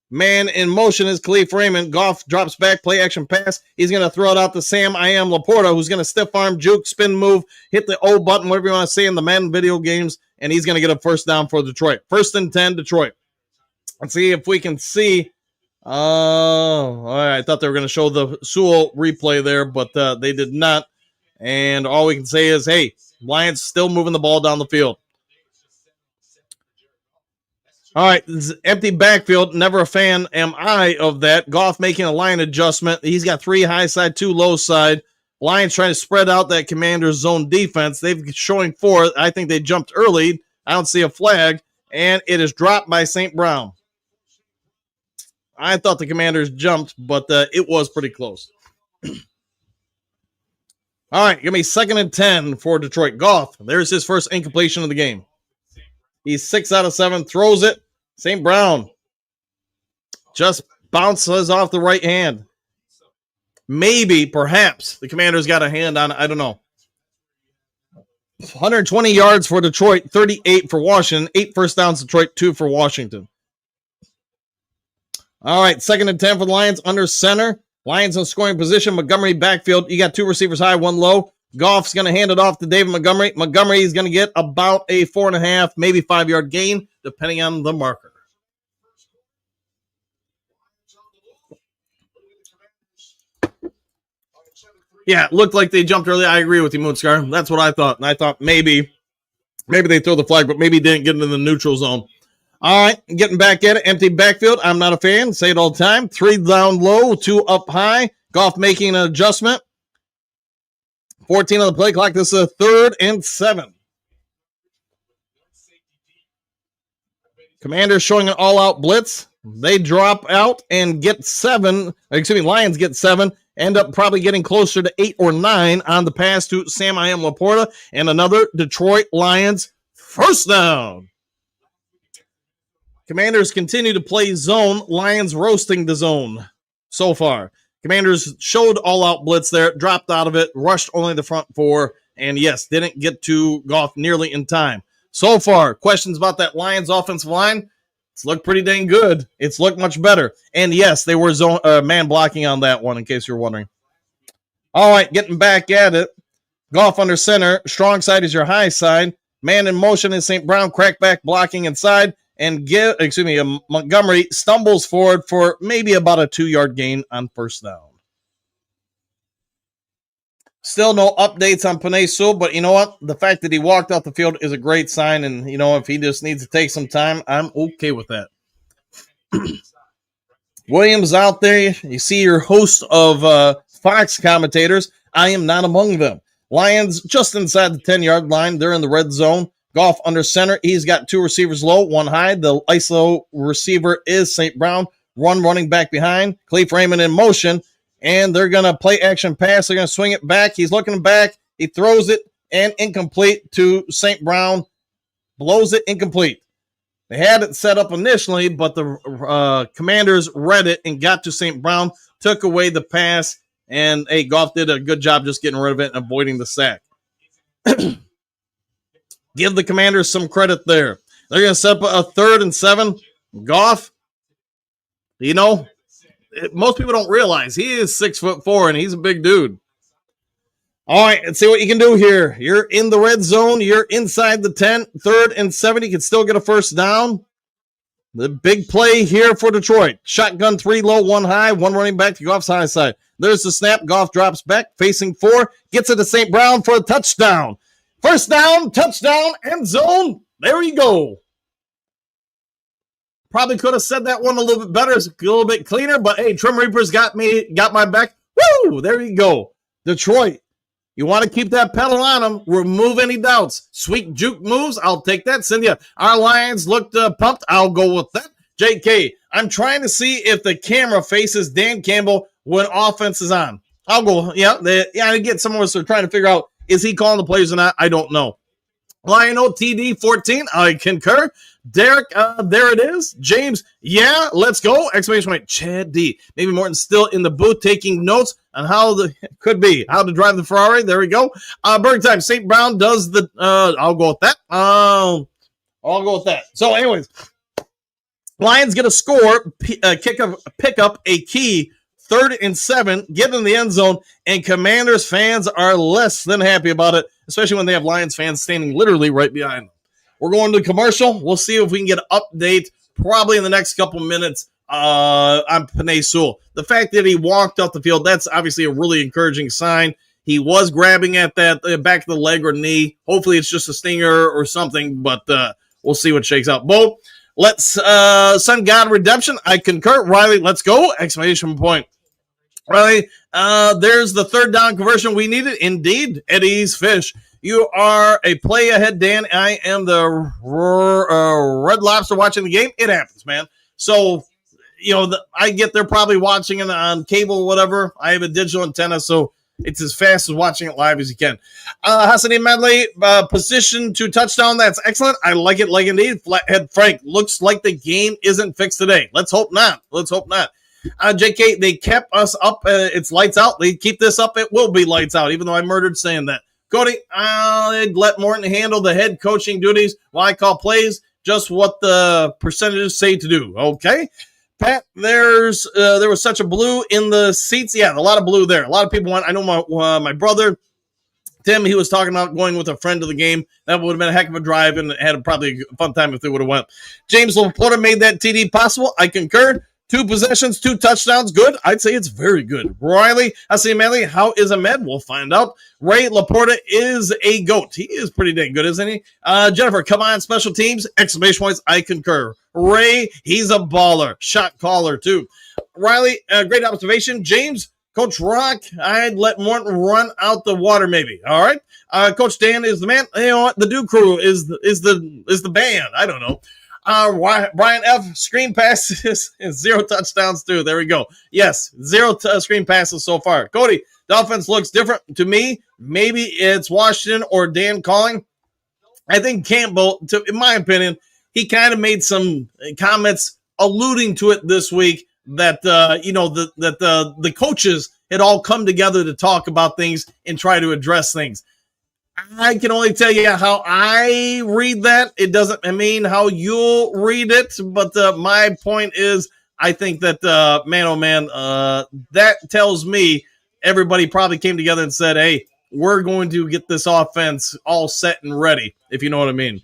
Speaker 7: Man in motion is Khalif Raymond. Goff drops back, play action pass. He's going to throw it out to Sam Laporta, who's going to stiff arm, juke, spin move, hit the O button, whatever you want to say in the Madden video games, and he's going to get a first down for Detroit. 1st and 10, Detroit. Let's see if we can see. All right, I thought they were going to show the Sewell replay there, but they did not. And all we can say is, hey, Lions still moving the ball down the field. All right, empty backfield. Never a fan am I of that. Goff making a line adjustment. He's got 3 high side, 2 low side. Lions trying to spread out that Commanders zone defense. They've showing 4. I think they jumped early. I don't see a flag, and it is dropped by St. Brown. I thought the Commanders jumped, but it was pretty close. All right, give me 2nd and 10 for Detroit. Goff, there's his first incompletion of the game. He's 6 out of 7, throws it. St. Brown just bounces off the right hand. Maybe, perhaps, the Commanders got a hand on it. I don't know. 120 yards for Detroit, 38 for Washington, 8 first downs Detroit, 2 for Washington. All right, 2nd and 10 for the Lions under center. Lions in scoring position. Montgomery backfield. You got 2 receivers high, 1 low. Goff's going to hand it off to David Montgomery. Montgomery is going to get about a 4.5, maybe 5-yard gain, depending on the marker. Yeah, it looked like they jumped early. I agree with you, Moonscar. That's what I thought. And I thought maybe they throw the flag, but maybe didn't get into the neutral zone. All right, getting back at it. Empty backfield. I'm not a fan. Say it all the time. 3 down low, 2 up high. Goff making an adjustment. 14 on the play clock. This is a 3rd and 7. Commanders showing an all-out blitz. They drop out and get 7. Lions get 7. End up probably getting closer to 8 or 9 on the pass to Sam Laporta. And another Detroit Lions first down. Commanders continue to play zone. Lions roasting the zone so far. Commanders showed all-out blitz there, dropped out of it, rushed only the front 4, and yes, didn't get to Goff nearly in time. So far, questions about that Lions offensive line? It's looked pretty dang good. It's looked much better. And yes, they were zone man blocking on that one, in case you're wondering. All right, getting back at it. Goff under center. Strong side is your high side. Man in motion is St. Brown. Crackback blocking inside. And Montgomery stumbles forward for maybe about a 2-yard gain on first down. Still no updates on Panay Sewell, but you know what? The fact that he walked off the field is a great sign, and you know, if he just needs to take some time, I'm okay with that. Williams out there. You see your host of Fox commentators. I am not among them. Lions just inside the 10-yard line. They're in the red zone. Goff under center. He's got 2 receivers low, 1 high. The ISO receiver is St. Brown. Running back behind. Cleve Raymond in motion. And they're going to play action pass. They're going to swing it back. He's looking back. He throws it and incomplete to St. Brown. Blows it incomplete. They had it set up initially, but the Commanders read it and got to St. Brown, took away the pass, and hey, Goff did a good job just getting rid of it and avoiding the sack. Give the Commanders some credit there. They're going to set up a 3rd and 7. Goff, you know, most people don't realize he is 6'4" and he's a big dude. All right, let's see what you can do here. You're in the red zone. You're inside the 10, 3rd and 7. You can still get a first down. The big play here for Detroit. Shotgun 3 low, 1 high, 1 running back to Goff's high side. There's the snap. Goff drops back, facing 4. Gets it to St. Brown for a touchdown. First down, touchdown, end zone. There you go. Probably could have said that one a little bit better, a little bit cleaner, but hey, Trim Reaper's got my back. Woo! There you go. Detroit. You want to keep that pedal on them. Remove any doubts. Sweet juke moves. I'll take that. Cynthia, our Lions looked pumped. I'll go with that. JK, I'm trying to see if the camera faces Dan Campbell when offense is on. I'll go. Yeah, I get some of us are trying to figure out, is he calling the plays or not? I don't know. Lion-O TD 14. I concur. Derek, there it is. James, yeah, let's go. Exclamation point. Chad D. Maybe Morton's still in the booth taking notes on how to drive the Ferrari. There we go. Bird time. St. Brown does the, I'll go with that. I'll go with that. So anyways, Lions get a score, pick up a key 3rd and 7, get in the end zone, and Commanders fans are less than happy about it, especially when they have Lions fans standing literally right behind them. We're going to commercial. We'll see if we can get an update probably in the next couple minutes on Panay Sewell. The fact that he walked off the field, that's obviously a really encouraging sign. He was grabbing at that back of the leg or knee. Hopefully it's just a stinger or something, but we'll see what shakes out. Bo, let's Sun God Redemption. I concur. Riley, let's go. Exclamation point. Riley, there's the 3rd down conversion we needed. Indeed, Eddie's Fish. You are a play ahead, Dan. I am the Red Lobster watching the game. It happens, man. So, you know, I get there probably watching it on cable or whatever. I have a digital antenna, so it's as fast as watching it live as you can. Hassani Medley, position to touchdown. That's excellent. I like it, like indeed. Flathead Frank, looks like the game isn't fixed today. Let's hope not. JK, they kept us up. It's lights out. They keep this up. It will be lights out, even though I murdered saying that. Cody, I'd let Morton handle the head coaching duties while I call plays, just what the percentages say to do. Okay. Pat, there was such a blue in the seats. Yeah, a lot of blue there. A lot of people went. I know my brother, Tim, he was talking about going with a friend to the game. That would have been a heck of a drive and had probably a fun time if they would have went. James Laporta made that TD possible. I concur. 2 possessions, 2 touchdowns. Good. I'd say it's very good. Riley, I see Manley. How is Ahmed? We'll find out. Ray Laporta is a GOAT. He is pretty dang good, isn't he? Jennifer, come on, special teams. Exclamation points. I concur. Ray, he's a baller. Shot caller, too. Riley, great observation. James, Coach Rock, I'd let Morton run out the water, maybe. All right. Coach Dan is the man. You know what? The Duke crew is the band. I don't know. Brian F. Screen passes and 0 touchdowns too. There we go. Yes, 0 screen passes so far. Cody, the offense looks different to me. Maybe it's Washington or Dan calling. I think Campbell, in my opinion, he kind of made some comments alluding to it this week that the coaches had all come together to talk about things and try to address things. I can only tell you how I read that. It doesn't mean how you'll read it, but my point is I think that, that tells me everybody probably came together and said, hey, we're going to get this offense all set and ready, if you know what I mean.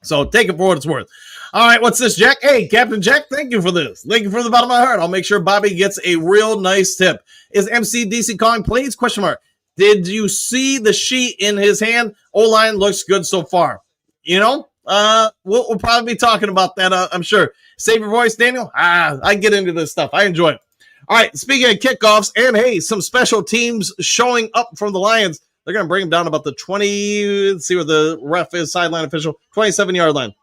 Speaker 7: So take it for what it's worth. All right, what's this, Jack? Hey, Captain Jack, thank you for this. Thank you from the bottom of my heart. I'll make sure Bobby gets a real nice tip. Is MCDC calling plays? Question mark. Did you see the sheet in his hand? O-line looks good so far. You know, we'll probably be talking about that, I'm sure. Save your voice, Daniel. I get into this stuff. I enjoy it. All right, speaking of kickoffs, and hey, some special teams showing up from the Lions. They're going to bring them down about the 20, let's see where the ref is, sideline official, 27-yard line.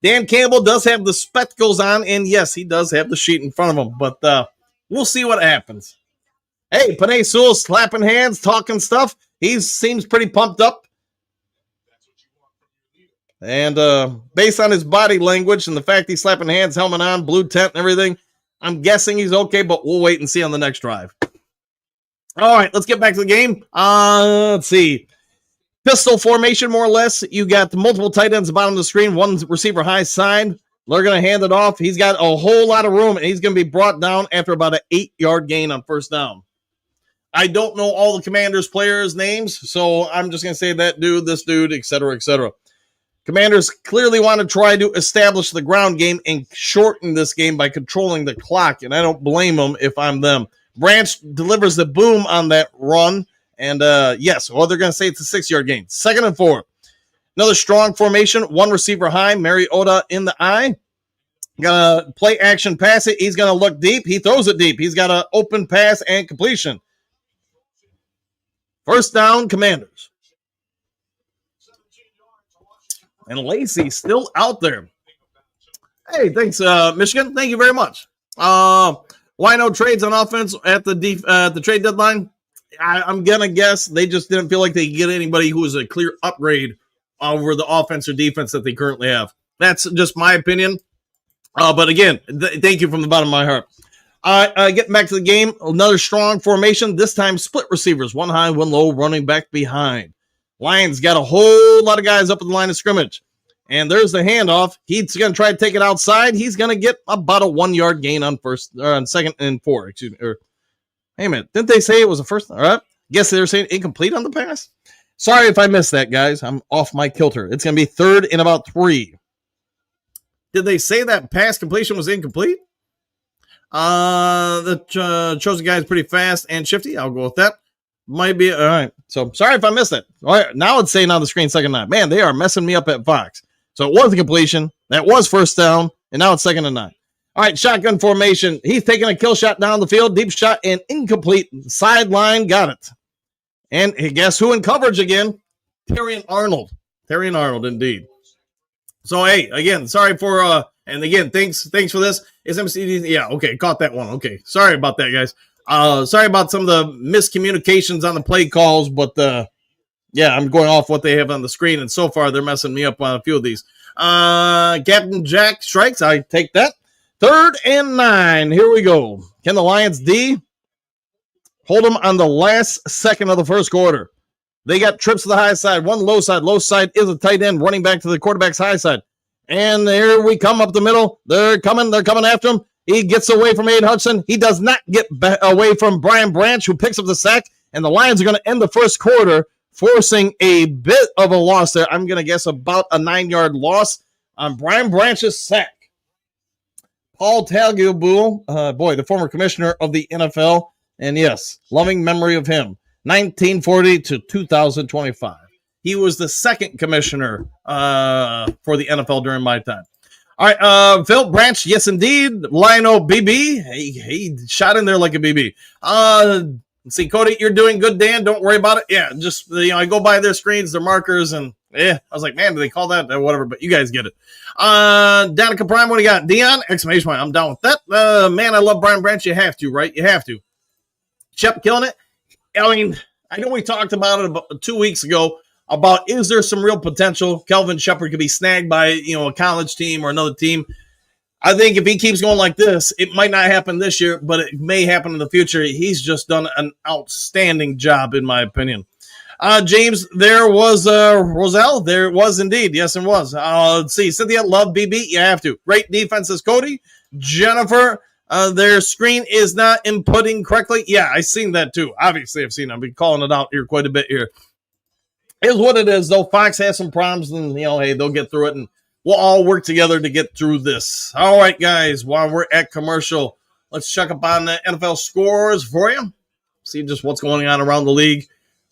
Speaker 7: Dan Campbell does have the spectacles on, and yes, he does have the sheet in front of him, but we'll see what happens. Hey, Panay Sewell slapping hands, talking stuff. He seems pretty pumped up. And based on his body language and the fact he's slapping hands, helmet on, blue tent and everything, I'm guessing he's okay, but we'll wait and see on the next drive. All right, let's get back to the game. Let's see. Pistol formation, more or less. You got multiple tight ends at the bottom of the screen, one receiver high side. They're going to hand it off. He's got a whole lot of room, and he's going to be brought down after about an 8-yard gain on first down. I don't know all the Commanders players' names, so I'm just going to say that dude, this dude, etc., etc. Commanders clearly want to try to establish the ground game and shorten this game by controlling the clock, and I don't blame them if I'm them. Branch delivers the boom on that run, and yes, well, they're going to say it's a 6-yard gain. 2nd and 4. Another strong formation, one receiver high, Mariota in the eye. Gonna play action pass it. He's going to look deep. He throws it deep. He's got an open pass and completion. First down, Commanders. And Lacey still out there. Hey, thanks, Michigan. Thank you very much. Why no trades on offense at the trade deadline? I'm going to guess they just didn't feel like they could get anybody who was a clear upgrade over the offense or defense that they currently have. That's just my opinion. But again, thank you from the bottom of my heart. Getting back to the game, another strong formation, this time split receivers, one high, one low, running back behind. Lions got a whole lot of guys up at the line of scrimmage. And there's the handoff. He's going to try to take it outside. He's going to get about a 1-yard gain on 2nd and 4. Excuse me. Hey, man, didn't they say it was a first? All right. Guess they were saying incomplete on the pass. Sorry if I missed that, guys. I'm off my kilter. It's going to be 3rd and about 3. Did they say that pass completion was incomplete? The chosen guy is pretty fast and shifty. I'll go with that. Might be. All right. So sorry if I missed it. All right. Now it's saying on the screen 2nd and 9. Man, they are messing me up at Fox. So it was a completion. That was first down. And now it's 2nd and 9. All right. Shotgun formation. He's taking a kill shot down the field. Deep shot and incomplete. Sideline. Got it. And guess who in coverage again? Terrion Arnold. Terrion Arnold, indeed. So, hey, again, sorry for, and again, thanks for this. Is MCD, yeah, okay, caught that one. Okay, sorry about that, guys. Sorry about some of the miscommunications on the play calls, but, yeah, I'm going off what they have on the screen, and so far they're messing me up on a few of these. Captain Jack strikes, I take that. 3rd and 9, here we go. Can the Lions D hold them on the last second of the first quarter? They got trips to the high side, one low side. Low side is a tight end running back to the quarterback's high side. And here we come up the middle. They're coming after him. He gets away from Aiden Hudson. He does not get away from Brian Branch, who picks up the sack. And the Lions are going to end the first quarter, forcing a bit of a loss there. I'm going to guess about a 9-yard loss on Brian Branch's sack. Paul Tagliabue, boy, the former commissioner of the NFL. And yes, loving memory of him. 1940 to 2025. He was the 2nd commissioner for the NFL during my time. All right, Phil Branch, yes, indeed. Lionel BB, he shot in there like a BB. Let's see, Cody, you're doing good, Dan. Don't worry about it. Yeah, just, I go by their screens, their markers, and I was like, man, do they call that? Whatever, but you guys get it. Danica Prime, what do you got? Dion, exclamation point. I'm down with that. Man, I love Brian Branch. You have to, right? You have to. Shep killing it. I mean, I know we talked about it about 2 weeks ago about is there some real potential Kelvin Shepard could be snagged by, a college team or another team. I think if he keeps going like this, it might not happen this year, but it may happen in the future. He's just done an outstanding job, in my opinion. James, there was Roselle. There it was indeed. Yes, it was. Let's see. Cynthia, love BB. You have to. Great defenses, Cody. Jennifer, their screen is not inputting correctly. Yeah, I've seen that too. Obviously, I've seen it. I've been calling it out here quite a bit here. It's what it is, though. Fox has some problems, and, hey, they'll get through it, and we'll all work together to get through this. All right, guys, while we're at commercial, let's check up on the NFL scores for you. see just what's going on around the league.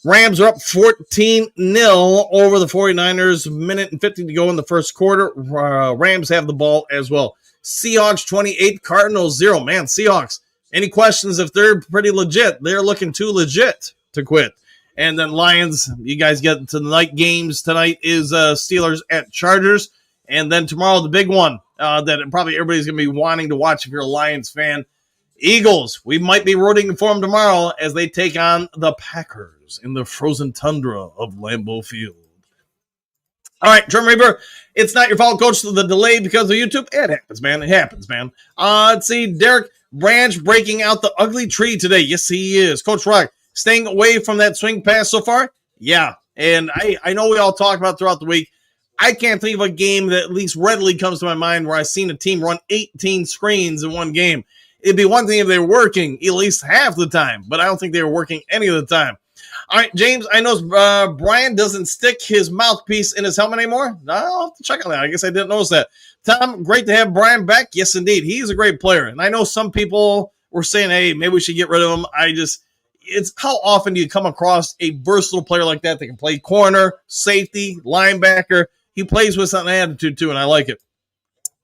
Speaker 7: Rams are up 14-0 over the 49ers. Minute and 50 to go in the first quarter. Rams have the ball as well. Seahawks 28, Cardinals 0. Man, Seahawks, any questions if they're pretty legit? They're looking too legit to quit. And then Lions, you guys get to the night games. Tonight is Steelers at Chargers. And then tomorrow, the big one that probably everybody's going to be wanting to watch if you're a Lions fan. Eagles, we might be rooting for them tomorrow as they take on the Packers in the frozen tundra of Lambeau Field. All right, Trim Reaper, it's not your fault, Coach, the delay because of YouTube. It happens, man. It happens, man. Let's see, Derek Branch breaking out the ugly tree today. Yes, he is. Coach Rock, staying away from that swing pass so far? Yeah, and I know we all talk about throughout the week. I can't think of a game that at least readily comes to my mind where I've seen a team run 18 screens in one game. It'd be one thing if they were working at least half the time, but I don't think they were working any of the time. All right, James, I know Brian doesn't stick his mouthpiece in his helmet anymore. I'll have to check on that. I guess I didn't notice that. Tom, great to have Brian back. Yes, indeed. He's a great player. And I know some people were saying, hey, maybe we should get rid of him. It's how often do you come across a versatile player like that can play corner, safety, linebacker? He plays with some attitude, too, and I like it.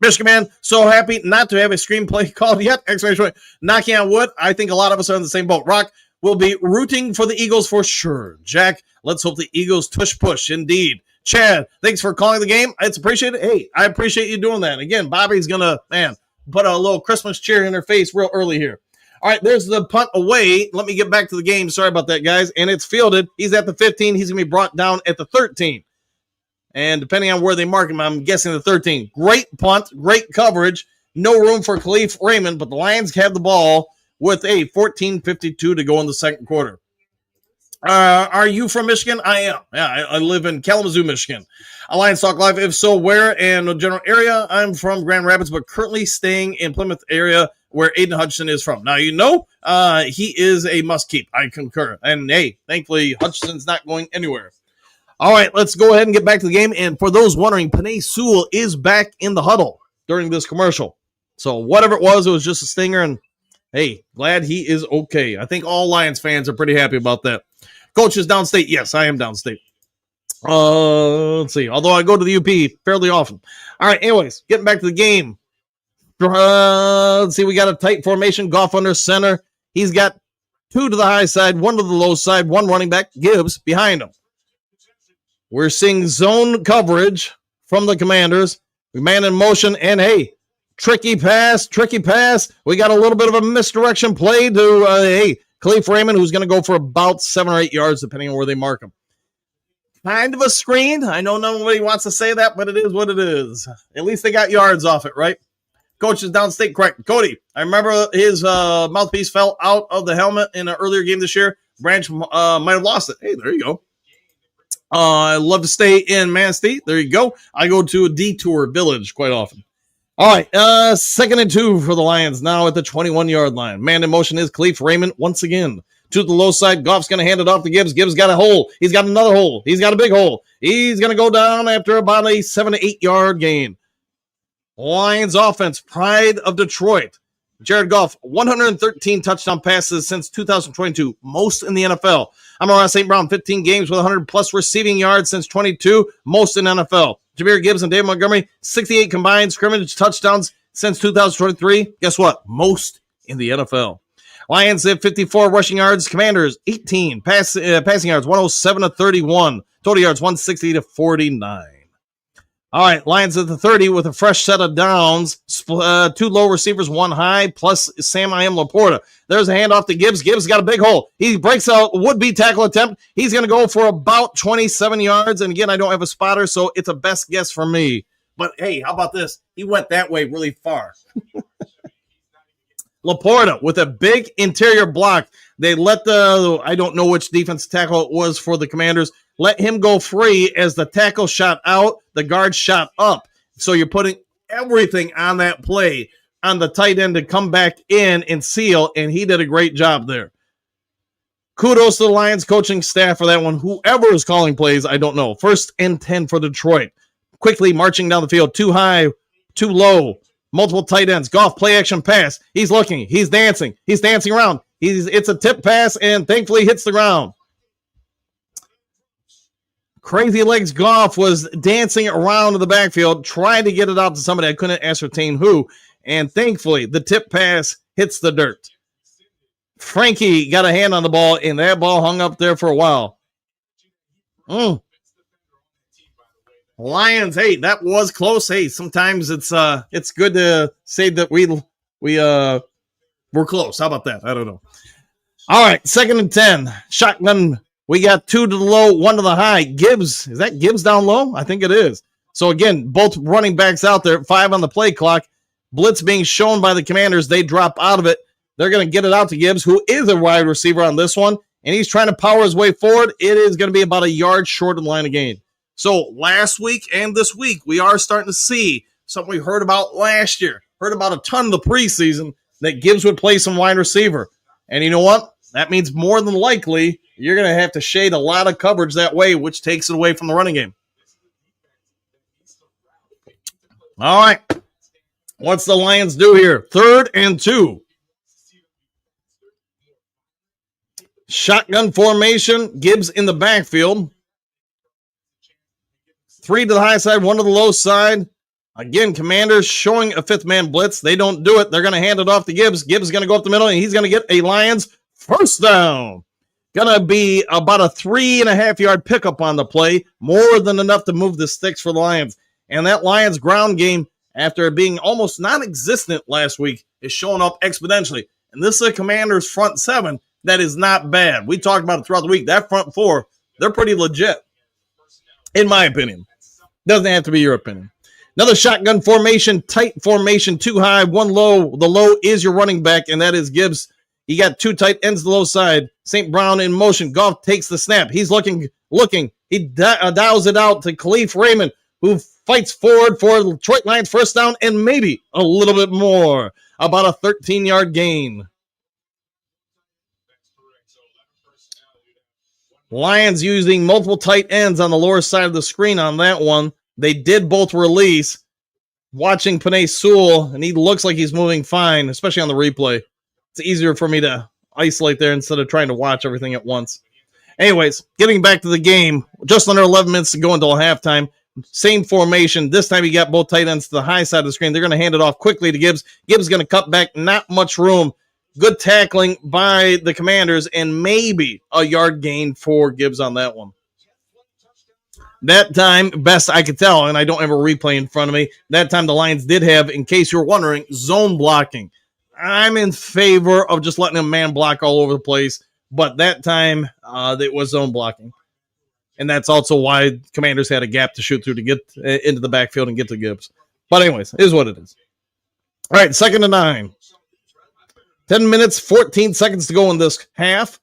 Speaker 7: Michigan man, so happy not to have a screenplay called yet. Knocking on wood. I think a lot of us are in the same boat. Rock will be rooting for the Eagles for sure. Jack, let's hope the Eagles push. Indeed. Chad, thanks for calling the game. It's appreciated. Hey, I appreciate you doing that. Again, Bobby's going to, put a little Christmas cheer in her face real early here. All right, there's the punt away. Let me get back to the game. Sorry about that, guys. And it's fielded. He's at the 15. He's going to be brought down at the 13. And depending on where they mark him, I'm guessing the 13. Great punt, great coverage. No room for Khalif Raymond, but the Lions have the ball with a 14:52 to go in the second quarter. Are you from Michigan? I am. Yeah, I live in Kalamazoo, Michigan. Lions Talk Live. If so, where and the general area? I'm from Grand Rapids, but currently staying in Plymouth area where Aiden Hutchinson is from. Now, he is a must-keep. I concur. And, hey, thankfully, Hutchinson's not going anywhere. All right, let's go ahead and get back to the game. And for those wondering, Penei Sewell is back in the huddle during this commercial. So whatever it was just a stinger. And, hey, glad he is okay. I think all Lions fans are pretty happy about that. Coach is downstate. Yes, I am downstate. Let's see. Although I go to the UP fairly often. All right, anyways, getting back to the game. Let's see. We got a tight formation. Goff under center. He's got 2 to the high side, 1 to the low side, 1 running back, Gibbs, behind him. We're seeing zone coverage from the Commanders. Man in motion, and hey, tricky pass. We got a little bit of a misdirection play to, Khalif Raymond, who's going to go for about 7 or 8 yards, depending on where they mark him. Kind of a screen. I know nobody wants to say that, but it is what it is. At least they got yards off it, right? Coach is downstate, correct. Cody, I remember his mouthpiece fell out of the helmet in an earlier game this year. Branch might have lost it. Hey, there you go. I love to stay in Manistee. There you go. I go to a Detour Village quite often. All right, 2nd and 2 for the Lions now at the 21-yard line. Man in motion is Khalif Raymond once again. To the low side, Goff's going to hand it off to Gibbs. Gibbs got a hole. He's got another hole. He's got a big hole. He's going to go down after about a 7 to 8 yard gain. Lions offense, pride of Detroit. Jared Goff, 113 touchdown passes since 2022, most in the NFL. Amon-Ra St. Brown, 15 games with 100-plus receiving yards since 22, most in NFL. Jahmyr Gibbs and David Montgomery, 68 combined scrimmage touchdowns since 2023. Guess what? Most in the NFL. Lions have 54 rushing yards. Commanders, 18 passing yards, 107 to 31. Total yards, 160 to 49. All right, Lions at the 30 with a fresh set of downs. 2 low receivers, 1 high, plus Sam I.M. Laporta. There's a handoff to Gibbs. Gibbs got a big hole. He breaks a would-be tackle attempt. He's going to go for about 27 yards. And again, I don't have a spotter, so it's a best guess for me. But, hey, how about this? He went that way really far. Laporta with a big interior block. They let I don't know which defensive tackle it was for the Commanders, let him go free as the tackle shot out, the guard shot up. So you're putting everything on that play on the tight end to come back in and seal, and he did a great job there. Kudos to the Lions coaching staff for that one. Whoever is calling plays, I don't know. 1st and 10 for Detroit. Quickly marching down the field, too high, too low. Multiple tight ends. Goff, play action pass. He's looking. He's dancing. He's dancing around. It's a tip pass, and thankfully hits the ground. Crazy Legs Goff was dancing around in the backfield, trying to get it out to somebody. I couldn't ascertain who, and thankfully the tip pass hits the dirt. Frankie got a hand on the ball, and that ball hung up there for a while. Lions, hey, that was close. Hey, sometimes it's good to say that we're close. How about that? I don't know. All right, 2nd and 10. Shotgun. We got 2 to the low, 1 to the high. Gibbs, is that Gibbs down low? I think it is. So again, both running backs out there, 5 on the play clock. Blitz being shown by the Commanders. They drop out of it. They're going to get it out to Gibbs, who is a wide receiver on this one, and he's trying to power his way forward. It is going to be about a yard short of the line of gain. So last week and this week, we are starting to see something we heard about last year. Heard about a ton of the preseason that Gibbs would play some wide receiver. And you know what? That means more than likely you're going to have to shade a lot of coverage that way, which takes it away from the running game. All right. What's the Lions do here? 3rd and 2. Shotgun formation. Gibbs in the backfield. 3 to the high side, 1 to the low side. Again, Commanders showing a 5th man blitz. They don't do it. They're going to hand it off to Gibbs. Gibbs is going to go up the middle, and he's going to get a Lions first down. Going to be about a 3.5 yard pickup on the play. More than enough to move the sticks for the Lions. And that Lions ground game, after being almost non-existent last week, is showing up exponentially. And this is a Commanders front 7 that is not bad. We talked about it throughout the week. That front 4, they're pretty legit, in my opinion. Doesn't have to be your opinion. Another shotgun formation, tight formation, 2 high, 1 low. The low is your running back, and that is Gibbs. He got 2 tight ends to the low side. St. Brown in motion. Goff takes the snap. He's looking. He dials it out to Khalif Raymond, who fights forward for Detroit Lions first down and maybe a little bit more. About a 13-yard gain. Lions using multiple tight ends on the lower side of the screen on that one. They did both release. Watching Penei Sewell, and he looks like he's moving fine, especially on the replay. It's easier for me to isolate there instead of trying to watch everything at once. Anyways, getting back to the game, just under 11 minutes to go until halftime. Same formation. This time you got both tight ends to the high side of the screen. They're going to hand it off quickly to Gibbs. Gibbs is going to cut back. Not much room. Good tackling by the Commanders, and maybe a yard gain for Gibbs on that one. That time, best I could tell, and I don't have a replay in front of me, that time the Lions did have, in case you're wondering, zone blocking. I'm in favor of just letting a man block all over the place, but that time it was zone blocking. And that's also why Commanders had a gap to shoot through to get into the backfield and get to Gibbs. But anyways, it is what it is. All right, 2nd and 9. 10 minutes, 14 seconds to go in this half.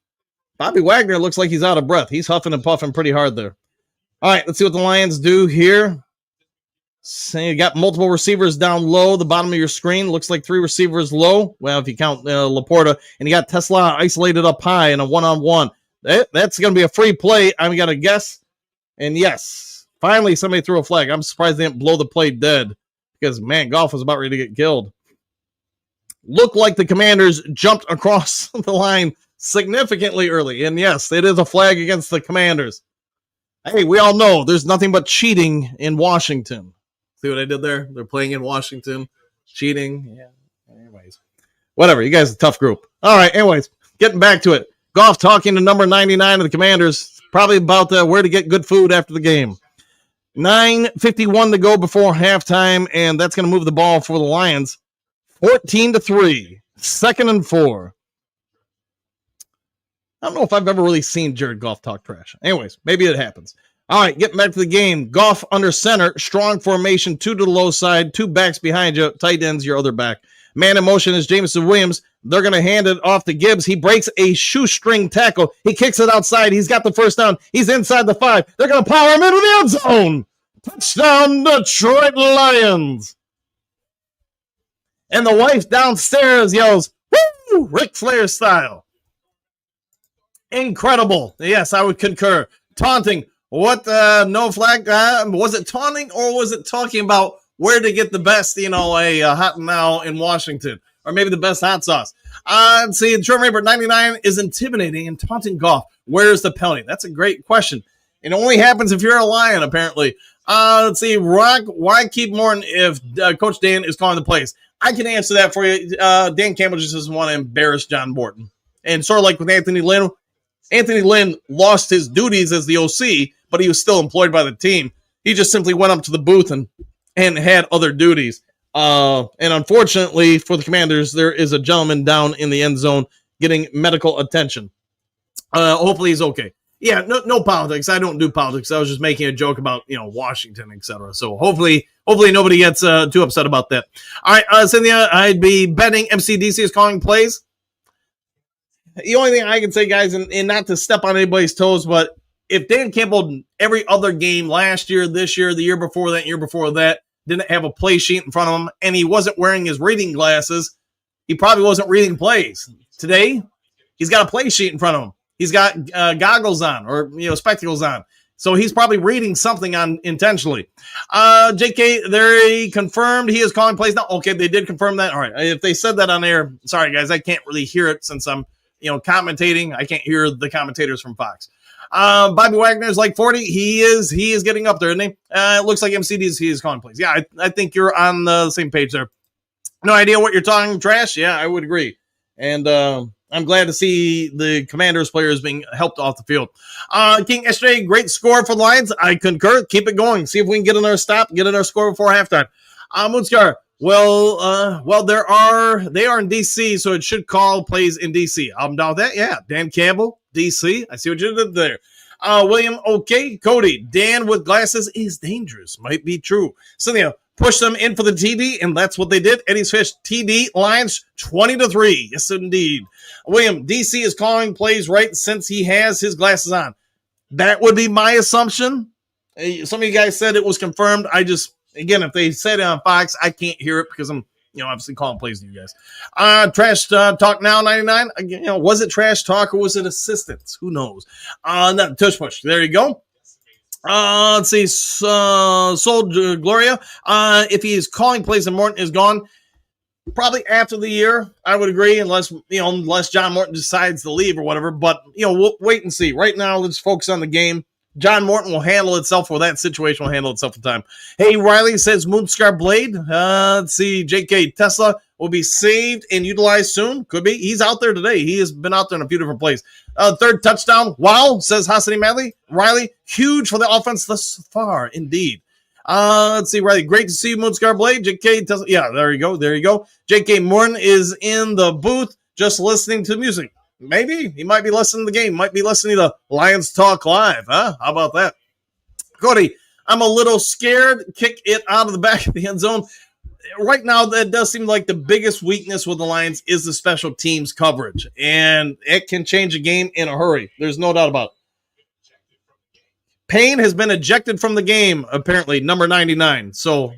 Speaker 7: Bobby Wagner looks like he's out of breath. He's huffing and puffing pretty hard there. All right, let's see what the Lions do here. So you got multiple receivers down low, the bottom of your screen. Looks like 3 receivers low. Well, if you count Laporta. And you got Tesla isolated up high in a one-on-one. That's going to be a free play, I'm going to guess. And yes, finally somebody threw a flag. I'm surprised they didn't blow the play dead because, man, Goff was about ready to get killed. Looked like the Commanders jumped across the line significantly early. And yes, it is a flag against the Commanders. Hey, we all know there's nothing but cheating in Washington. See what I did there? They're playing in Washington. Cheating. Yeah. Anyways. Whatever. You guys are a tough group. All right. Anyways, getting back to it. Goff talking to number 99 of the Commanders. Probably about where to get good food after the game. 9:51 to go before halftime, and that's going to move the ball for the Lions. 14-3. 2nd and 4. I don't know if I've ever really seen Jared Goff talk trash. Anyways, maybe it happens. All right, getting back to the game. Goff under center, strong formation, 2 to the low side, 2 backs behind you, tight ends your other back. Man in motion is Jameson Williams. They're going to hand it off to Gibbs. He breaks a shoestring tackle. He kicks it outside. He's got the first down. He's inside the 5. They're going to power him into the end zone. Touchdown, Detroit Lions. And the wife downstairs yells, woo, Ric Flair style. Incredible. Yes, I would concur. Taunting. What, no flag? Was it taunting or was it talking about where to get the best, a hot and now in Washington? Or maybe the best hot sauce. Let's see, Detroit Reaper 99 is intimidating and taunting Goff. Where's the penalty? That's a great question. It only happens if you're a Lion, apparently. Let's see, Rock, why keep Morton if Coach Dan is calling the plays? I can answer that for you. Dan Campbell just doesn't want to embarrass John Morton. And sort of like with Anthony Lynn lost his duties as the OC, but he was still employed by the team. He just simply went up to the booth and had other duties. And unfortunately for the Commanders, there is a gentleman down in the end zone getting medical attention. Hopefully he's okay. Yeah, no politics. I don't do politics. I was just making a joke about, Washington, etc. So hopefully nobody gets too upset about that. All right, Cynthia, I'd be betting MCDC is calling plays. The only thing I can say, guys, and not to step on anybody's toes, but if Dan Campbell every other game last year, this year, the year before that, didn't have a play sheet in front of him, and he wasn't wearing his reading glasses, he probably wasn't reading plays. Today, he's got a play sheet in front of him. He's got goggles on or spectacles on. So he's probably reading something on intentionally. JK, they confirmed he is calling plays now. Okay, they did confirm that. All right. If they said that on air, sorry, guys, I can't really hear it since I'm commentating. I can't hear the commentators from Fox. Bobby Wagner's like 40. He is getting up there, isn't he? It looks like MCDC is calling plays. Yeah, I think you're on the same page there. No idea what you're talking trash. Yeah, I would agree. And I'm glad to see the Commanders players being helped off the field. King SJ, great score for the Lions. I concur. Keep it going. See if we can get another stop, get another score before halftime. Moonscar, well, they are in D.C., so it should call plays in D.C. I'm down with that. Yeah, Dan Campbell, D.C. I see what you did there. William, okay. Cody, Dan with glasses is dangerous. Might be true. Cynthia, push them in for the TD, and that's what they did. Eddie's Fish, TD, Lions, 20-3. Yes, indeed. William, DC is calling plays right since he has his glasses on. That would be my assumption. Some of you guys said it was confirmed. Again, if they said it on Fox, I can't hear it because I'm, obviously calling plays to you guys. Trash Talk Now 99. Was it trash talk or was it assistance? Who knows? No, tush push. There you go. Let's see. Soul Gloria. If he's calling plays and Morton is gone, probably after the year, I would agree, unless John Morton decides to leave or whatever. But we'll wait and see. Right now, let's focus on the game. John Morton will handle itself, or that situation will handle itself in time. Hey, Riley says Moonscar Blade. Let's see. JK Tesla will be saved and utilized soon. Could be. He's out there today. He has been out there in a few different plays. Third touchdown. Wow, says Hassani Madley. Riley, huge for the offense thus far, indeed. Let's see, Riley. Great to see you, Moonscar Blade. JK Tesla. Yeah, there you go. JK Morton is in the booth just listening to music. Maybe he might be listening to the game, might be listening to Lions Talk Live. Huh? How about that? Cody, I'm a little scared. Kick it out of the back of the end zone. Right now, that does seem like the biggest weakness with the Lions is the special teams coverage, and it can change a game in a hurry. There's no doubt about it. Payne has been ejected from the game, apparently, number 99. So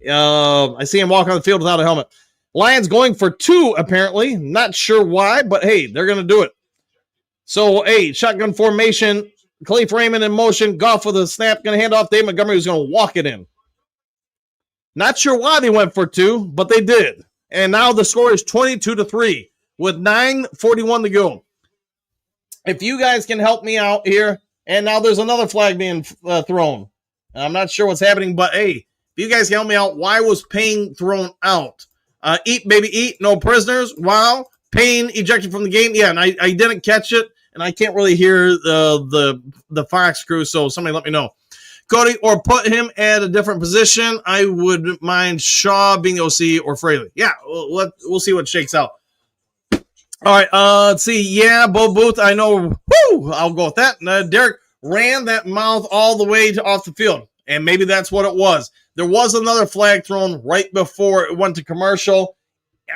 Speaker 7: I see him walk on the field without a helmet. Lions going for 2, apparently. Not sure why, but hey, they're going to do it. So, hey, shotgun formation. Khalif Raymond in motion. Goff with a snap. Going to hand off Dave Montgomery, who's going to walk it in. Not sure why they went for 2, but they did. And now the score is 22-3 with 9:41 to go. If you guys can help me out here, and now there's another flag being thrown. I'm not sure what's happening, but hey, if you guys can help me out, why was Payne thrown out? Eat, baby, eat. No prisoners. Wow. Payne ejected from the game. Yeah, and I didn't catch it, and I can't really hear the Fox crew, so somebody let me know. Cody, or put him at a different position. I would mind Shaw being OC or Fraley. Yeah, we'll see what shakes out. All right, let's see. Yeah, Bo Booth, I know. Woo! I'll go with that. Derek ran that mouth all the way off the field, and maybe that's what it was. There was another flag thrown right before it went to commercial.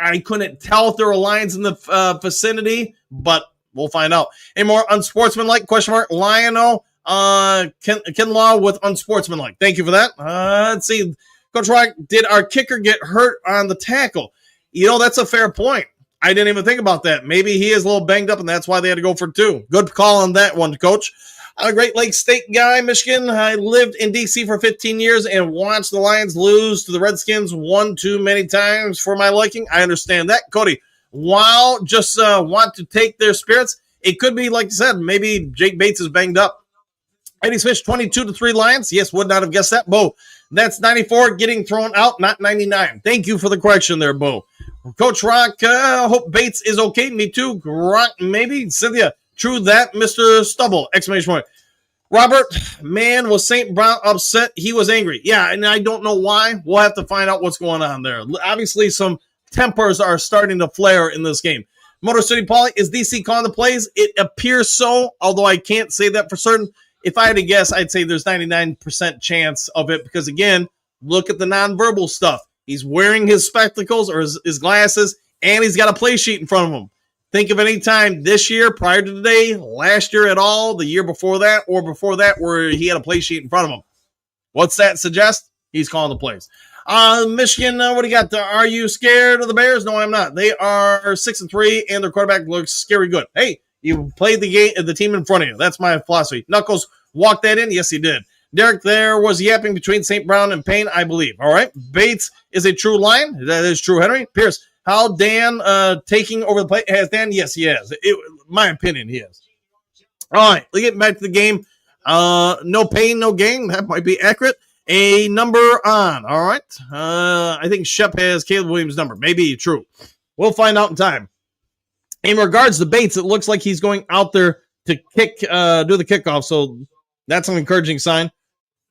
Speaker 7: I couldn't tell if there were Lions in the vicinity, but we'll find out. Any more unsportsmanlike? Question mark. Lionel Kinlaw with unsportsmanlike. Thank you for that. Let's see. Coach Rock, did our kicker get hurt on the tackle? That's a fair point. I didn't even think about that. Maybe he is a little banged up, and that's why they had to go for 2. Good call on that one, Coach. I'm a Great Lakes State guy, Michigan. I lived in D.C. for 15 years and watched the Lions lose to the Redskins one too many times for my liking. I understand that. Cody, while just want to take their spirits. It could be, like I said, maybe Jake Bates is banged up. Eddie Smith, 22-3 Lions. Yes, would not have guessed that. Bo, that's 94 getting thrown out, not 99. Thank you for the correction there, Bo. Coach Rock, hope Bates is okay. Me too. Rock, maybe. Cynthia, true that, Mr. Stubble, exclamation point. Robert, man, was St. Brown upset? He was angry. Yeah, and I don't know why. We'll have to find out what's going on there. Obviously, some tempers are starting to flare in this game. Motor City Paulie, is DC calling the plays? It appears so, although I can't say that for certain. If I had to guess, I'd say there's 99% chance of it because, again, look at the nonverbal stuff. He's wearing his spectacles or his glasses, and he's got a play sheet in front of him. Think of any time this year, prior to today, last year at all, the year before that, or before that, where he had a play sheet in front of him. What's that suggest? He's calling the plays. Michigan, what do you got? Are you scared of the Bears? No, I'm not. They are 6-3, and their quarterback looks scary good. Hey, you played the team in front of you. That's my philosophy. Knuckles walked that in? Yes, he did. Derek, there was yapping between St. Brown and Payne, I believe. All right. Bates is a true Lion. That is true, Henry. Pierce, how Dan taking over the play? Has Dan? Yes, he has. My opinion, he has. All right. Let's get back to the game. No pain, no gain. That might be accurate. A number on. All right. I think Shep has Caleb Williams' number. Maybe true. We'll find out in time. In regards to Bates, it looks like he's going out there to do the kickoff. So that's an encouraging sign.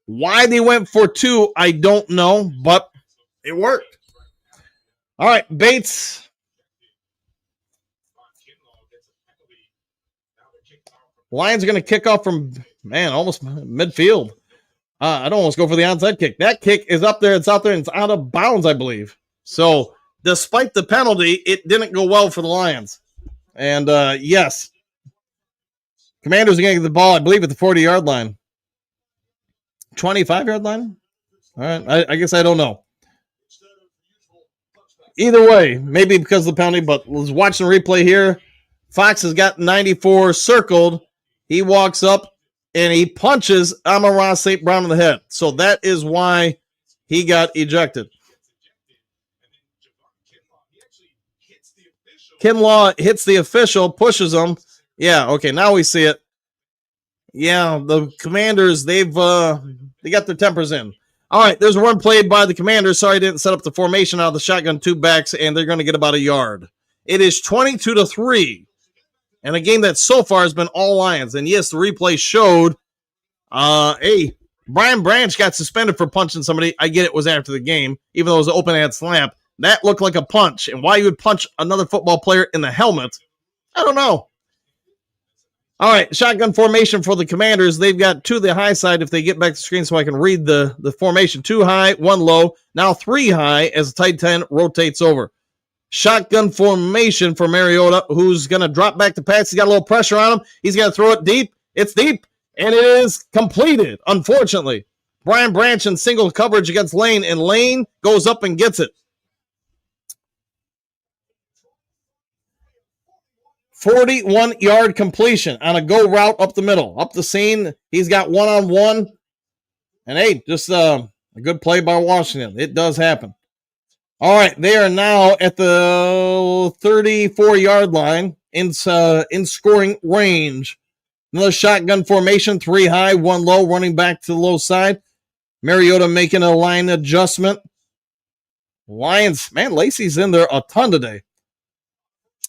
Speaker 7: Why they went for 2, I don't know, but it worked. All right, Bates. Lions are going to kick off from, almost midfield. I'd almost go for the onside kick. That kick is up there. It's out there, and it's out of bounds, I believe. So, despite the penalty, it didn't go well for the Lions. And, yes, Commanders are going to get the ball, I believe, at the 40-yard line. 25-yard line? All right, I guess I don't know. Either way, maybe because of the penalty, but let's watch the replay here. Fox has got 94 circled. He walks up, and he punches Amon-Ra St. Brown in the head. So that is why he got ejected. Kinlaw hits the official, pushes him. Yeah, okay, now we see it. Yeah, the Commanders, they got their tempers in. All right, there's a run played by the Commanders. Sorry I didn't set up the formation out of the shotgun 2 backs, and they're going to get about a yard. It is 22-3, and a game that so far has been all Lions. And yes, the replay showed, Brian Branch got suspended for punching somebody. I get it was after the game, even though it was an open-hand slap. That looked like a punch, and why you would punch another football player in the helmet, I don't know. All right, shotgun formation for the Commanders. They've got 2 to the high side if they get back to the screen so I can read the formation. 2 high, 1 low, now 3 high as the tight end rotates over. Shotgun formation for Mariota, who's going to drop back to pass. He's got a little pressure on him. He's going to throw it deep. It's deep, and it is completed, unfortunately. Brian Branch in single coverage against Lane, and Lane goes up and gets it. 41-yard completion on a go route up the middle. Up the seam, he's got one-on-one. And, hey, just a good play by Washington. It does happen. All right, they are now at the 34-yard line in scoring range. Another shotgun formation, 3 high, 1 low, running back to the low side. Mariota making a line adjustment. Lions, man, Lacey's in there a ton today.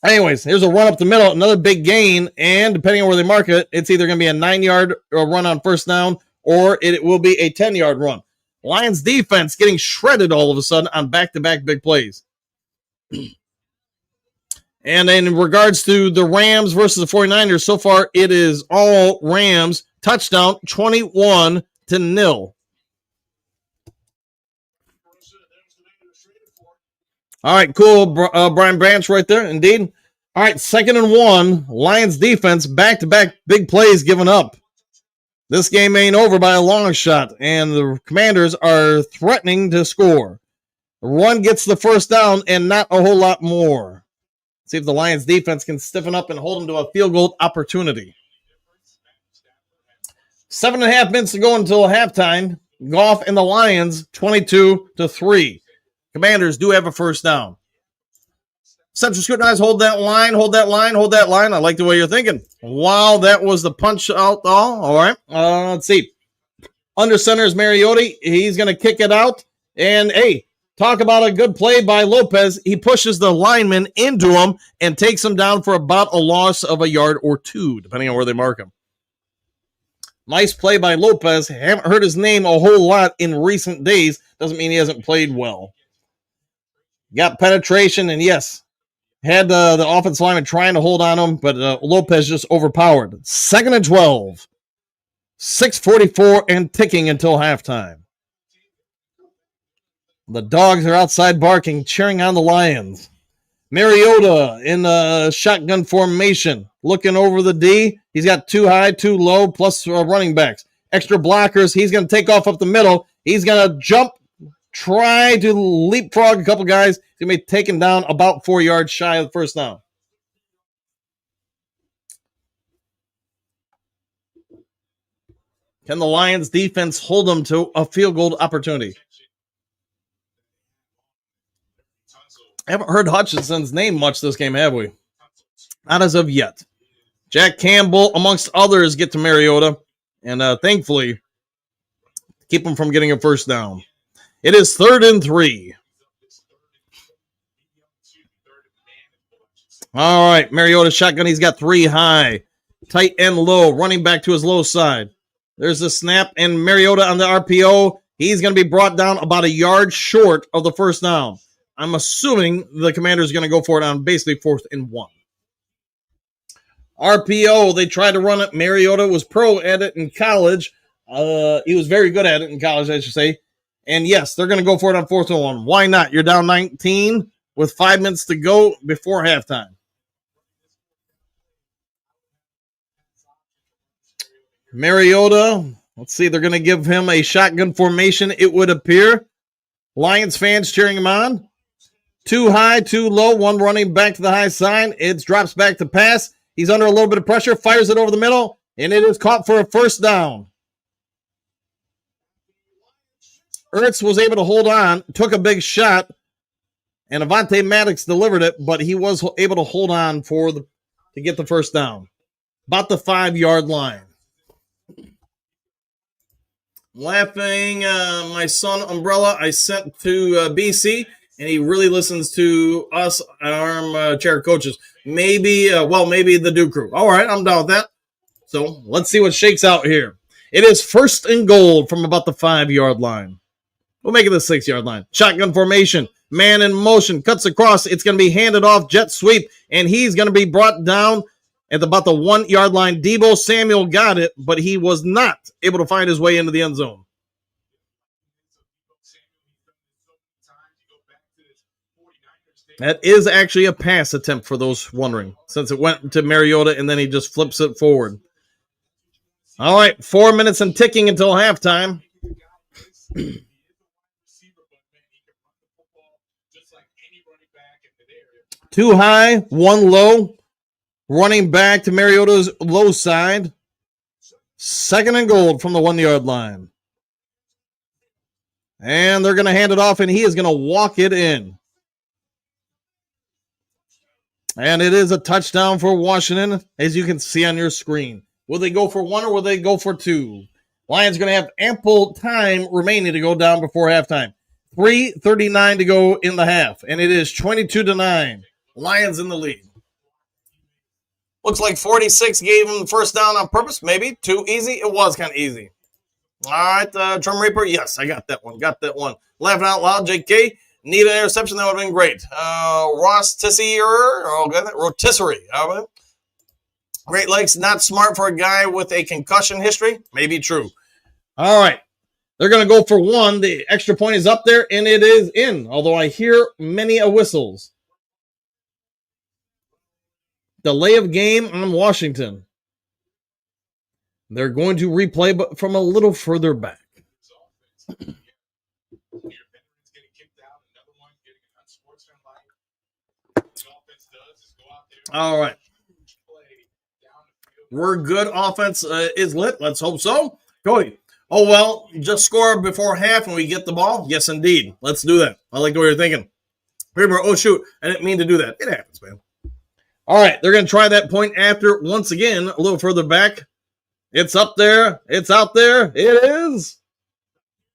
Speaker 7: Anyways, here's a run up the middle, another big gain, and depending on where they mark it, it's either going to be a 9-yard run on first down, or it will be a 10-yard run. Lions defense getting shredded all of a sudden on back-to-back big plays. And in regards to the Rams versus the 49ers, so far it is all Rams. Touchdown, 21-0. All right, cool. Brian Branch right there, indeed. All right, 2nd and 1. Lions defense, back-to-back big plays given up. This game ain't over by a long shot, and the Commanders are threatening to score. The run gets the first down and not a whole lot more. See if the Lions defense can stiffen up and hold them to a field goal opportunity. 7.5 minutes to go until halftime. Goff and the Lions, 22-3. Commanders do have a first down. Central scrutinize, hold that line, hold that line, hold that line. I like the way you're thinking. Wow, that was the punch out. All right. Let's see. Under center is Mariota. He's going to kick it out. And, hey, talk about a good play by Lopez. He pushes the lineman into him and takes him down for about a loss of a yard or two, depending on where they mark him. Nice play by Lopez. Haven't heard his name a whole lot in recent days. Doesn't mean he hasn't played well. Got penetration, and yes, had the offensive lineman trying to hold on him, but Lopez just overpowered. 2nd and 12. 6:44 and ticking until halftime. The dogs are outside barking, cheering on the Lions. Mariota in a shotgun formation, looking over the D. He's got 2 high, 2 low, plus running backs. Extra blockers. He's going to take off up the middle. He's going to jump, try to leapfrog a couple guys. He's going to be taken down about 4 yards shy of the first down. Can the Lions defense hold them to a field goal opportunity? I haven't heard Hutchinson's name much this game, have we? Not as of yet. Jack Campbell, amongst others, get to Mariota, and thankfully, keep him from getting a first down. It is 3rd and 3. All right, Mariota shotgun. He's got 3 high, tight and low, running back to his low side. There's the snap, and Mariota on the RPO. He's going to be brought down about a yard short of the first down. I'm assuming the Commanders are going to go for it on basically 4th and 1. RPO, they tried to run it. Mariota was pro at it in college. He was very good at it in college, I should say. And yes, they're going to go for it on 4th and 1. Why not? You're down 19 with 5 minutes to go before halftime. Mariota, let's see, they're going to give him a shotgun formation, it would appear. Lions fans cheering him on. 2 high, 2 low, 1 running back to the high side. It drops back to pass. He's under a little bit of pressure, fires it over the middle, and it is caught for a first down. Ertz was able to hold on, took a big shot, and Avonte Maddox delivered it, but he was able to hold on to get the first down. About the 5-yard line. Laughing, my son Umbrella, I sent to BC, and he really listens to us armchair coaches. Maybe the Duke crew. All right, I'm down with that. So let's see what shakes out here. It is 1st and goal from about the 5-yard line. We'll make it the 6-yard line. Shotgun formation, man in motion, cuts across. It's going to be handed off, jet sweep, and he's going to be brought down at about the 1-yard line. Deebo Samuel got it, but he was not able to find his way into the end zone. That is actually a pass attempt for those wondering, since it went to Mariota and then he just flips it forward. All right, 4 minutes and ticking until halftime. 2 high, 1 low. Running back to Mariota's low side. 2nd and goal from the 1-yard line. And they're going to hand it off, and he is going to walk it in. And it is a touchdown for Washington, as you can see on your screen. Will they go for 1 or will they go for 2? Lions going to have ample time remaining to go down before halftime. 3:39 to go in the half, and it is 22-9. Lions in the lead. Looks like 46 gave him the first down on purpose. Maybe too easy. It was kind of easy. All right, Drum Reaper. Yes, I got that one. Laughing out loud, JK. Need an interception. That would have been great. Rotisserie. Great legs. Not smart for a guy with a concussion history. Maybe true. All right. They're going to go for 1. The extra point is up there, and it is in, although I hear many whistles. Delay of game on Washington. They're going to replay, but from a little further back. All right. We're good. Offense is lit. Let's hope so. Cody. Oh, well, just score before half and we get the ball? Yes, indeed. Let's do that. I like the way you're thinking. Remember, oh, shoot, I didn't mean to do that. It happens, man. All right, they're going to try that point after once again, a little further back. It's up there. It's out there. It is.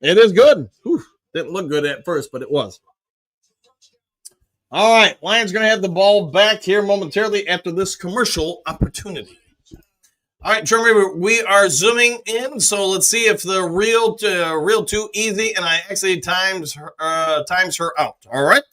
Speaker 7: It is good. Whew. Didn't look good at first, but it was. All right, Lions going to have the ball back here momentarily after this commercial opportunity. All right, Jeremy, we are zooming in, so let's see if the real too easy, and I actually times her out. All right.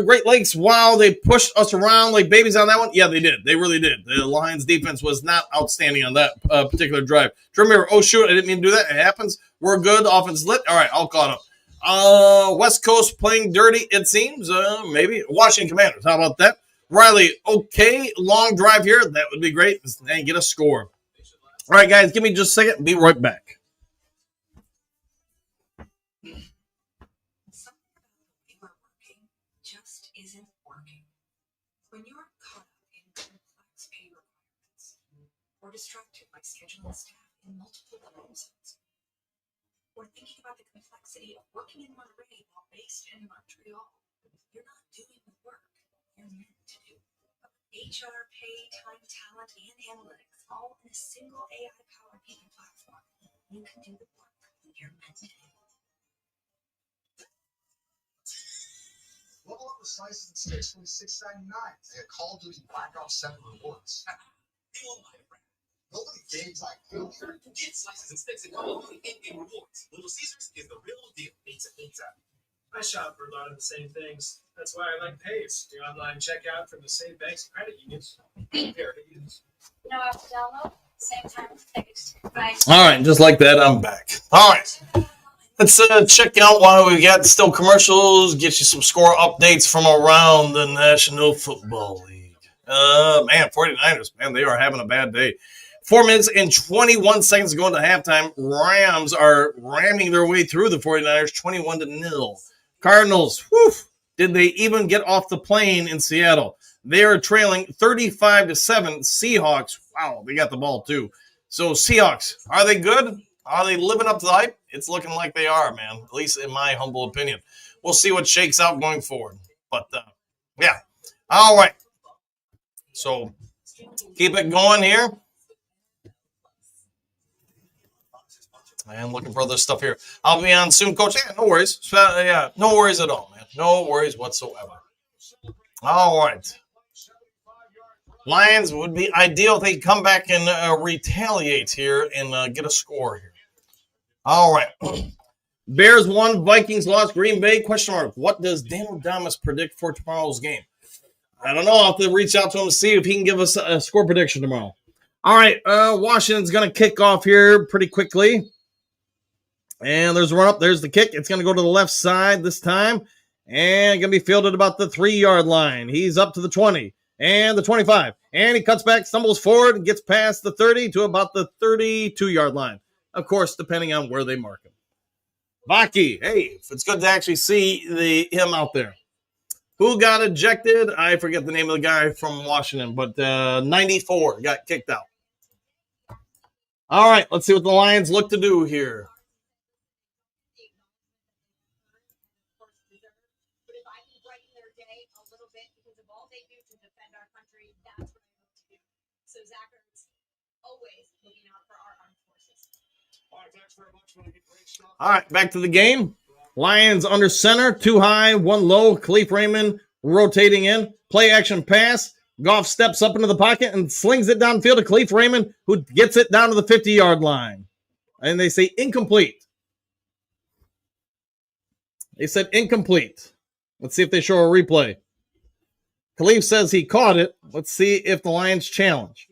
Speaker 7: Great Lakes, wow, they pushed us around like babies on that one. Yeah, they did. They really did. The Lions defense was not outstanding on that particular drive. Remember, oh, shoot, I didn't mean to do that. It happens. We're good. Offense lit. All right, all caught up. West Coast playing dirty, it seems. Maybe. Washington Commanders, how about that? Riley, okay, long drive here. That would be great. And get a score. All right, guys, give me just a second. Be right back.
Speaker 9: When you're caught up in complex pay requirements or distracted by scheduling staff in multiple time zones, or thinking about the complexity of working in Monterey while based in Montreal, you're not doing the work you're meant to do. HR, pay, time, talent, and analytics all in a single AI-powered people platform. You can do the work you're meant to do.
Speaker 10: Level up the slices and sticks from $6.99. They had Call of Duty Black Ops 7 rewards. Nobody games like you. Get slices and sticks and Call of Duty in-game rewards. Little Caesars is the real deal. Pizza, pizza.
Speaker 11: I shop for a lot of the same things. That's why I like Pace, the online checkout from the same banks and credit unions.
Speaker 9: No app to download. Same time as tickets. Bye.
Speaker 7: All right, just like that, I'm back. All right. Let's check out while we got still commercials, get you some score updates from around the National Football League. Man, 49ers, man, they are having a bad day. 4 minutes and 21 seconds going to halftime. Rams are ramming their way through the 49ers, 21-0. Cardinals, whew, did they even get off the plane in Seattle? They are trailing 35-7. Seahawks, wow, they got the ball too. So Seahawks, are they good? Are they living up to the hype? It's looking like they are, man, at least in my humble opinion. We'll see what shakes out going forward. But, yeah. All right. So keep it going here. I am looking for other stuff here. I'll be on soon, Coach. Yeah, no worries. Yeah, no worries at all, man. No worries whatsoever. All right. Lions would be ideal if they come back and retaliate here and get a score here. All right. Bears won, Vikings lost, Green Bay, question mark. What does Dan Adamas predict for tomorrow's game? I don't know. I'll have to reach out to him to see if he can give us a score prediction tomorrow. All right. Washington's going to kick off here pretty quickly. And there's a run up. There's the kick. It's going to go to the left side this time. And going to be fielded about the 3-yard line. He's up to the 20 and the 25. And he cuts back, stumbles forward, and gets past the 30 to about the 32-yard line. Of course, depending on where they mark him. Baki, hey, it's good to actually see him out there. Who got ejected? I forget the name of the guy from Washington, but 94 got kicked out. All right, let's see what the Lions look to do here. All right, back to the game. Lions under center, 2 high, 1 low. Khalif Raymond rotating in. Play action pass. Goff steps up into the pocket and slings it downfield to Khalif Raymond, who gets it down to the 50-yard line. And they say incomplete. They said incomplete. Let's see if they show a replay. Khalif says he caught it. Let's see if the Lions challenge.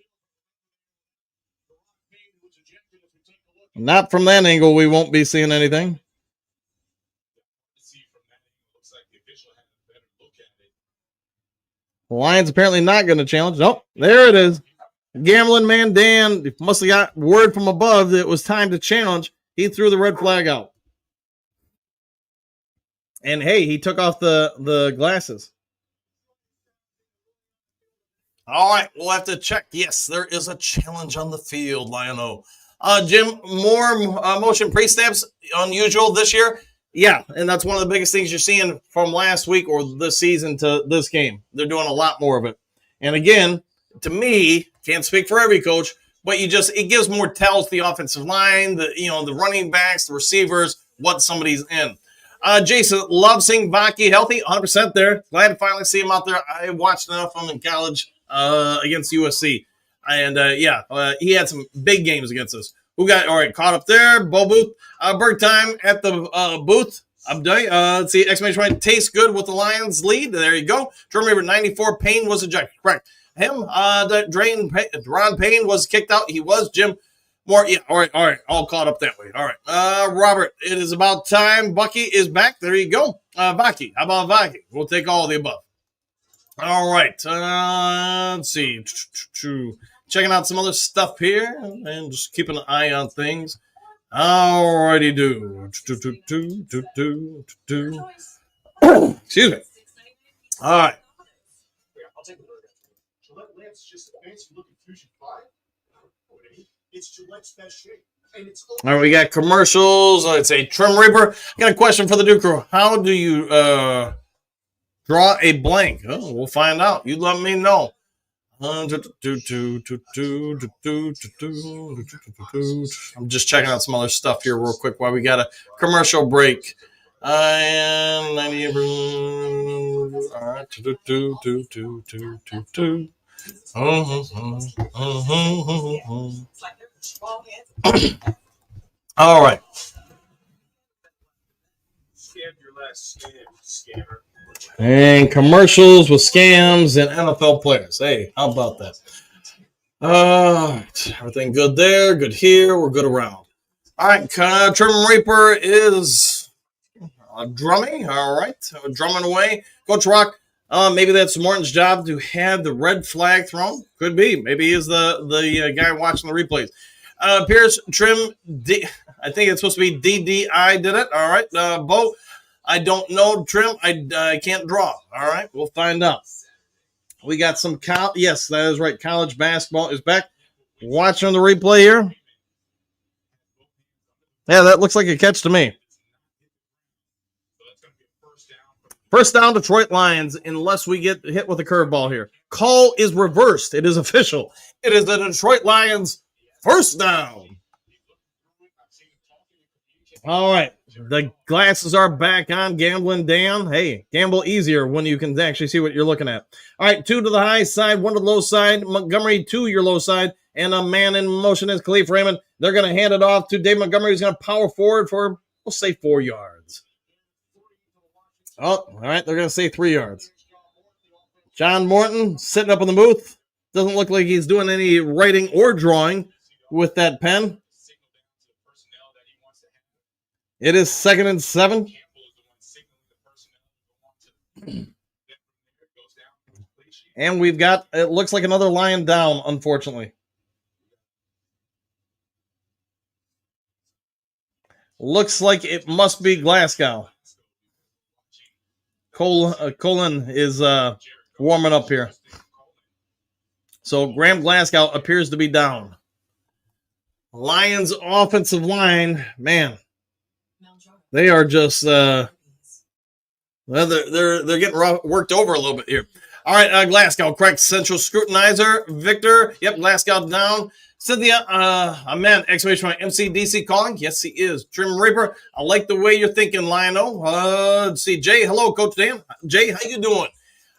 Speaker 7: Not from that angle, we won't be seeing anything. The Lions apparently not going to challenge. Nope, there it is. Gambling man Dan must have got word from above that it was time to challenge. He threw the red flag out. And hey, he took off the glasses. All right, we'll have to check. Yes, there is a challenge on the field, Lion-O. Jim, more motion pre-snaps, unusual this year. Yeah, and that's one of the biggest things you're seeing from last week or this season to this game. They're doing a lot more of it. And again, to me, can't speak for every coach, but it gives more tells to the offensive line, the running backs, the receivers, what somebody's in. Jason, love seeing Vaki healthy, 100% there. Glad to finally see him out there. I watched enough of him in college against USC. And he had some big games against us. Who got caught up there? Bo Booth. Break time at the booth. Let's see. Exclamation point. Tastes good with the Lions lead. There you go. Terminator 94. Payne was ejected. Correct. Him. Ron Payne was kicked out. He was. Jim Moore. Yeah. All right. All caught up that way. All right. Robert. It is about time. Bucky is back. There you go. Vaki. How about Vaki? We'll take all of the above. All right. Let's see. Checking out some other stuff here and just keeping an eye on things. Alrighty do. Excuse me. All right.
Speaker 10: I'll take a look. Gillette Lamp's just a fancy looking Fusion 5. It's Gillette's best shape.
Speaker 7: All right, we got commercials. Let's say Trim Reaper. I got a question for the Duke Crew. How do you draw a blank? Oh, we'll find out. You let me know. I'm just checking out some other stuff here real quick while we got a commercial break. And 90. All right. All right.
Speaker 10: Scam your last scammer.
Speaker 7: And commercials with scams and NFL players. Hey, how about that? Everything good there, good here, we're good around. All right, Trim Reaper is drumming. All right, drumming away. Coach Rock, maybe that's Morton's job to have the red flag thrown. Could be. Maybe he is the guy watching the replays. Pierce, Trim, I think it's supposed to be DDI did it. All right, Bo. I don't know, Trim. I can't draw. All right, we'll find out. We got some yes, that is right. College basketball is back. Watching the replay here. Yeah, that looks like a catch to me. First down, Detroit Lions, unless we get hit with a curveball here. Call is reversed. It is official. It is the Detroit Lions first down. All right. The glasses are back on. Gambling Dan. Hey, gamble easier when you can actually see what you're looking at. All right, 2 to the high side, 1 to the low side. Montgomery to your low side. And a man in motion is Khalif Raymond. They're going to hand it off to Dave Montgomery. He's going to power forward for, we'll say, 4 yards. Oh, all right. They're going to say 3 yards. John Morton sitting up in the booth. Doesn't look like he's doing any writing or drawing with that pen. It is 2nd and 7. And we've got, it looks like another Lion down, unfortunately. Looks like it must be Glasgow. Colin is warming up here. So Graham Glasgow appears to be down. Lions offensive line, man. They are just they're getting worked over a little bit here. All right, Glasgow, correct. Central scrutinizer, Victor. Yep, Glasgow down. Cynthia, man, exclamation point. MCDC calling. Yes, he is. Trim Reaper, I like the way you're thinking, Lionel. Let's see, Jay. Hello, Coach Dan. Jay, how you doing?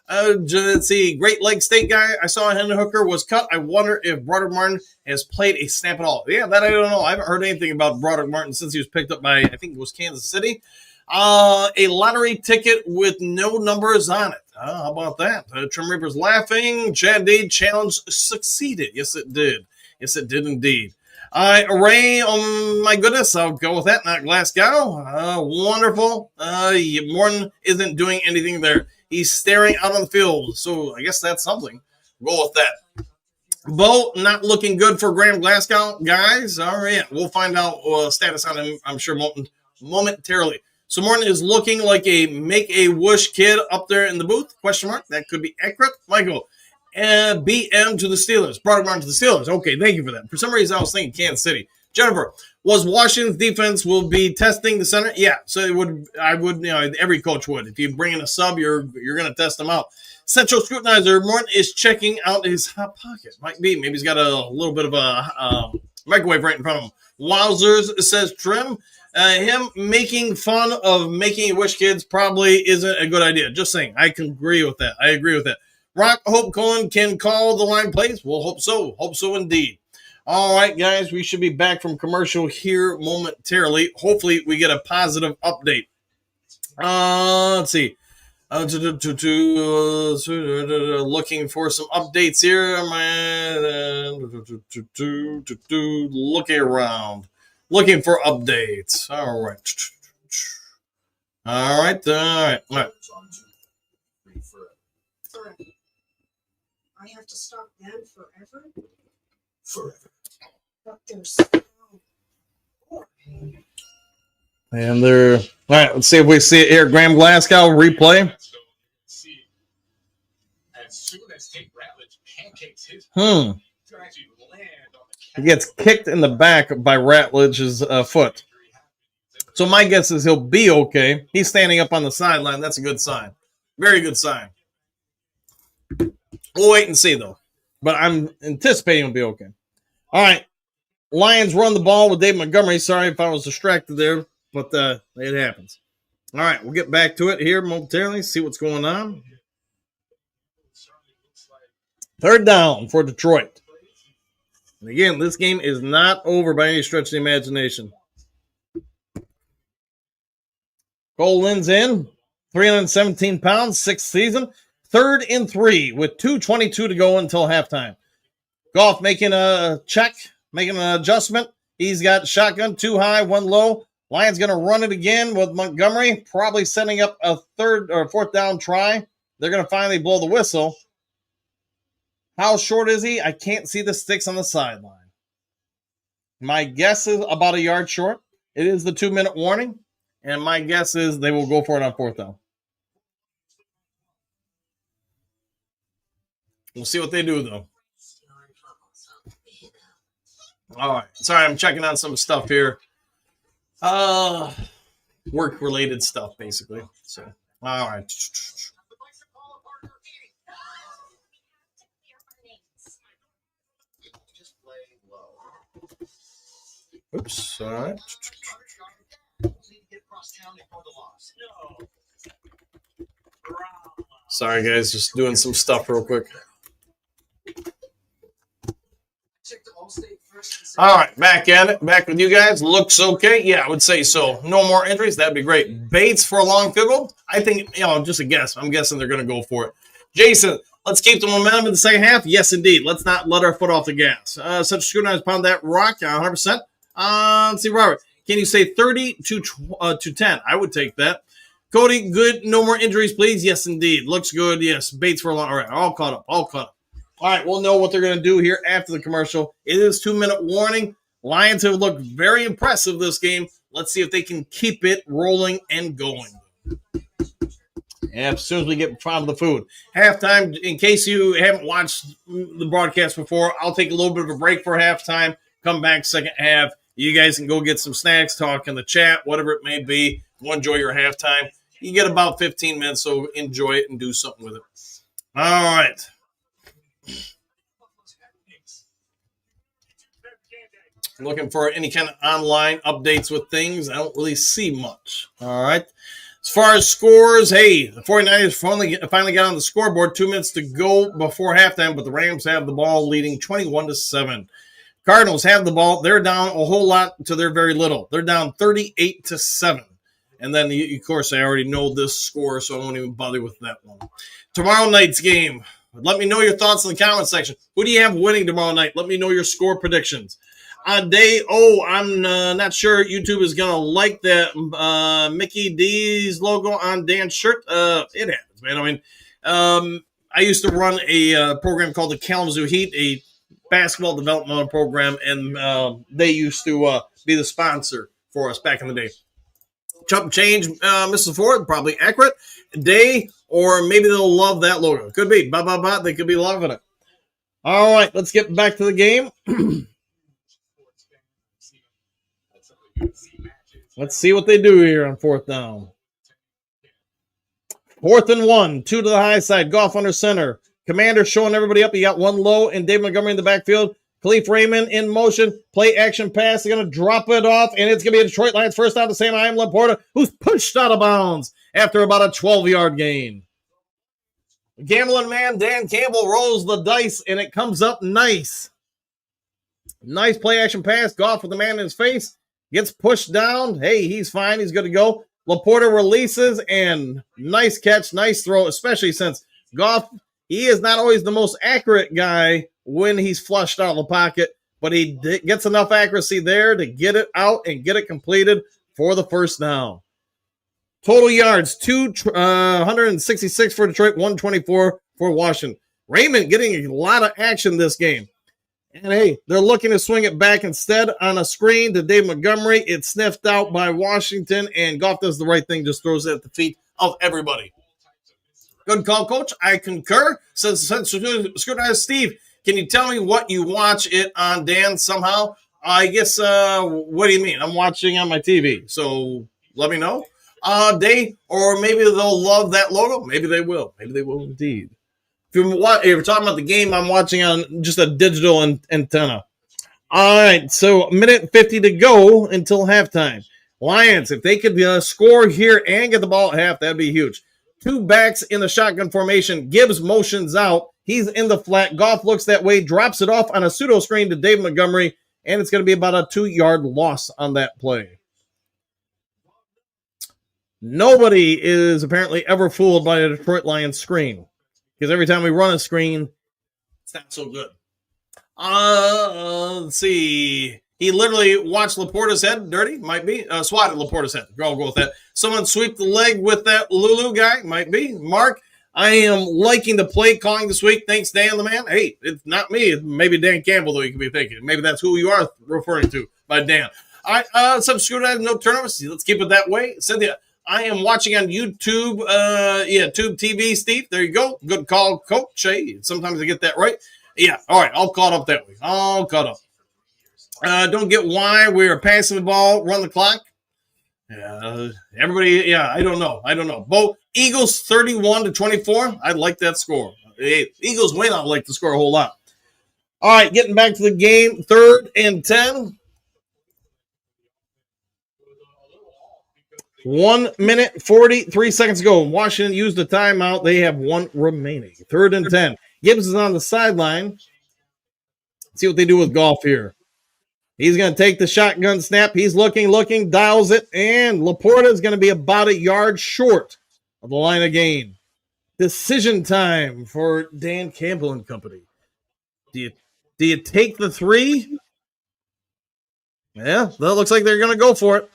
Speaker 7: Let's see, Great Lakes State guy. I saw Henry Hooker was cut. I wonder if Broderick Martin has played a snap at all. Yeah, that I don't know. I haven't heard anything about Broderick Martin since he was picked up by, I think it was Kansas City. A lottery ticket with no numbers on it. How about that? Trim Reaper's laughing. Chad Deed challenge succeeded. Yes, it did. Yes, it did indeed. Ray, oh my goodness, I'll go with that. Not Glasgow. Wonderful. Morton isn't doing anything there. He's staring out on the field, so I guess that's something. Roll with that. Bo, not looking good for Graham Glasgow, guys. All right, we'll find out status on him, I'm sure, momentarily. So Morton is looking like a make-a-wish kid up there in the booth, question mark. That could be accurate. Michael, BM to the Steelers. Broderick Martin to the Steelers. Okay, thank you for that. For some reason, I was thinking Kansas City. Jennifer, was Washington's defense will be testing the center? Yeah, so it would. I would. Every coach would. If you bring in a sub, you're going to test them out. Central Scrutinizer Morton is checking out his hot pocket. Might be. Maybe he's got a little bit of a microwave right in front of him. Wowzers says Trim. Him making fun of Make-A-Wish kids probably isn't a good idea. Just saying. I can agree with that. I agree with that. Rock, hope Cohen can call the line plays. We'll hope so. Hope so indeed. All right, guys. We should be back from commercial here momentarily. Hopefully, we get a positive update. Let's see. Looking for some updates here. Looking around. Looking for updates. All right. All right.
Speaker 9: Forever. I have to stop them forever? Forever. But there's
Speaker 7: and they're all right. Let's see if we see it here. Graham Glasgow replay.
Speaker 10: As soon as Tate Ratledge pancakes his
Speaker 7: He gets kicked in the back by Ratledge's foot. So my guess is he'll be okay. He's standing up on the sideline. That's a good sign. Very good sign. We'll wait and see, though. But I'm anticipating he'll be okay. All right. Lions run the ball with Dave Montgomery. Sorry if I was distracted there, but it happens. All right. We'll get back to it here momentarily, see what's going on. Third down for Detroit. And again, this game is not over by any stretch of the imagination. Cole Lynn's in, 317 pounds, sixth season, 3rd and 3 with 2:22 to go until halftime. Goff making a check, making an adjustment. He's got shotgun, 2 high, 1 low. Lions going to run it again with Montgomery, probably setting up a 3rd or 4th down try. They're going to finally blow the whistle. How short is he? I can't see the sticks on the sideline. My guess is about a yard short. It is the 2-minute warning. And my guess is they will go for it on 4th down. We'll see what they do, though. All right. Sorry, I'm checking on some stuff here. Work-related stuff, basically. So, all right. Oops. All right. Sorry, guys. Just doing some stuff real quick. All right, back at it. Back with you guys. Looks okay. Yeah, I would say so. No more injuries. That'd be great. Bates for a long field goal. I think, just a guess. I'm guessing they're going to go for it. Jason, let's keep the momentum in the second half. Yes, indeed. Let's not let our foot off the gas. Such scrutinize pound that rock. 100%. Let's see, Robert. Can you say 30 to 10? I would take that. Cody, good. No more injuries, please. Yes, indeed. Looks good. Yes. Bates for a long. All right. All caught up. All right. We'll know what they're going to do here after the commercial. It is 2-minute warning. Lions have looked very impressive this game. Let's see if they can keep it rolling and going. And as soon as we get from the food. Halftime, in case you haven't watched the broadcast before, I'll take a little bit of a break for halftime. Come back second half. You guys can go get some snacks, talk in the chat, whatever it may be. Go enjoy your halftime. You get about 15 minutes, so enjoy it and do something with it. All right. Looking for any kind of online updates with things. I don't really see much. All right. As far as scores, hey, the 49ers finally got on the scoreboard. 2 minutes to go before halftime, but the Rams have the ball leading 21-7. Cardinals have the ball. They're down a whole lot to their very little. They're down 38-7. And then, of course, I already know this score, so I won't even bother with that one. Tomorrow night's game. Let me know your thoughts in the comment section. Who do you have winning tomorrow night? Let me know your score predictions. I'm not sure YouTube is going to like that Mickey D's logo on Dan's shirt. It happens, man. I mean, I used to run a program called the Kalamazoo Heat, a basketball developmental program, and they used to be the sponsor for us back in the day. Chump change, Mrs. Ford, probably accurate. Day, or maybe they'll love that logo. Could be. They could be loving it. All right, let's get back to the game. Let's see what they do here on 4th down. 4th and 1, 2 to the high side. Goff under center. Commander showing everybody up. He got one low and David Montgomery in the backfield. Khalif Raymond in motion. Play action pass. They're going to drop it off, and it's going to be a Detroit Lions first down to Sam Laporta, who's pushed out of bounds after about a 12-yard gain. Gambling man Dan Campbell rolls the dice, and it comes up nice. Nice play action pass. Goff with the man in his face. Gets pushed down. Hey, he's fine. He's good to go. Laporta releases, and nice catch, nice throw, especially since Goff, he is not always the most accurate guy when he's flushed out of the pocket, but he gets enough accuracy there to get it out and get it completed for the first down. Total yards, 266 for Detroit, 124 for Washington. Raymond getting a lot of action this game. And hey, they're looking to swing it back instead on a screen to Dave Montgomery. It's sniffed out by Washington, and Goff does the right thing, just throws it at the feet of everybody. Good call, Coach. I concur. Says Scrutinizer Steve, can you tell me what you watch it on, Dan, somehow? I guess, what do you mean? I'm watching on my TV, so let me know. Or maybe they'll love that logo. Maybe they will. Maybe they will indeed. If you're talking about the game, I'm watching on just a digital antenna. All right, so a minute and 50 to go until halftime. Lions, if they could score here and get the ball at half, that'd be huge. 2 backs in the shotgun formation. Gibbs motions out. He's in the flat. Goff looks that way, drops it off on a pseudo screen to Dave Montgomery, and it's going to be about a 2-yard loss on that play. Nobody is apparently ever fooled by a Detroit Lions screen, because every time we run a screen, it's not so good. Let's see. He literally watched Laporta's head dirty. Might be. Swatted Laporta's head. I'll go with that. Someone sweep the leg with that Lulu guy. Might be. Mark, I am liking the play calling this week. Thanks, Dan the man. Hey, it's not me. It's maybe Dan Campbell, though, you could be thinking. Maybe that's who you are referring to by Dan. All right, subscribe, no turnovers. Let's keep it that way. Cynthia, I am watching on YouTube, Tube TV, Steve. There you go. Good call, Coach. Hey, sometimes I get that right. Yeah, all right, all caught up that way. All caught up. Don't get why we're passing the ball, run the clock. Everybody, I don't know. Bo, Eagles 31-24. I like that score. Hey, Eagles win. I like to score a whole lot. All right, getting back to the game. 3rd and 10. 1 minute, 43 seconds ago. Washington used the timeout. They have 1 remaining. 3rd and 10. Gibbs is on the sideline. Let's see what they do with Goff here. He's going to take the shotgun snap. He's looking, dials it, and Laporta is going to be about a yard short of the line of gain. Decision time for Dan Campbell and company. Do you take the 3? Yeah, that looks like they're going to go for it.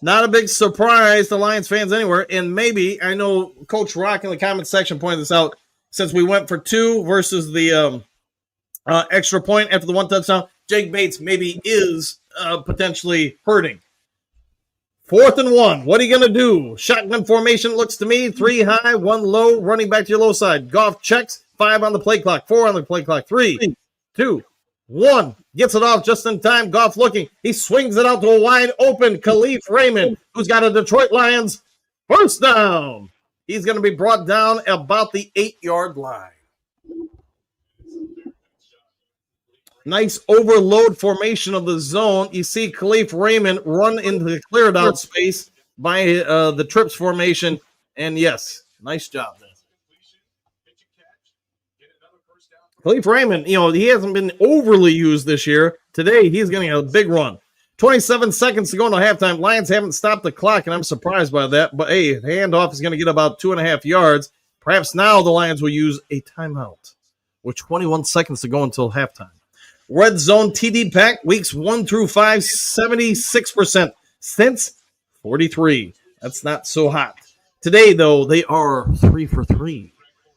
Speaker 7: Not a big surprise to Lions fans anywhere, and maybe, I know Coach Rock in the comment section pointed this out, since we went for 2 versus the extra point after the 1 touchdown, Jake Bates maybe is potentially hurting. 4th and 1. What are you going to do? Shotgun formation looks to me. 3 high, 1 low, running back to your low side. Goff checks. 5 on the play clock. 4 on the play clock. 3, 2, 1. Gets it off just in time. Goff looking. He swings it out to a wide open Khalif Raymond, who's got a Detroit Lions first down. He's going to be brought down about the 8-yard line. Nice overload formation of the zone. You see Khalif Raymond run into the cleared out space by the trips formation. And yes, nice job there. Khalif Raymond, he hasn't been overly used this year. Today, he's getting a big run. 27 seconds to go into halftime. Lions haven't stopped the clock, and I'm surprised by that. But, hey, the handoff is going to get about 2.5 yards. Perhaps now the Lions will use a timeout with 21 seconds to go until halftime. Red Zone TD pack, weeks 1 through 5, 76% since 43. That's not so hot. Today, though, they are 3 for 3.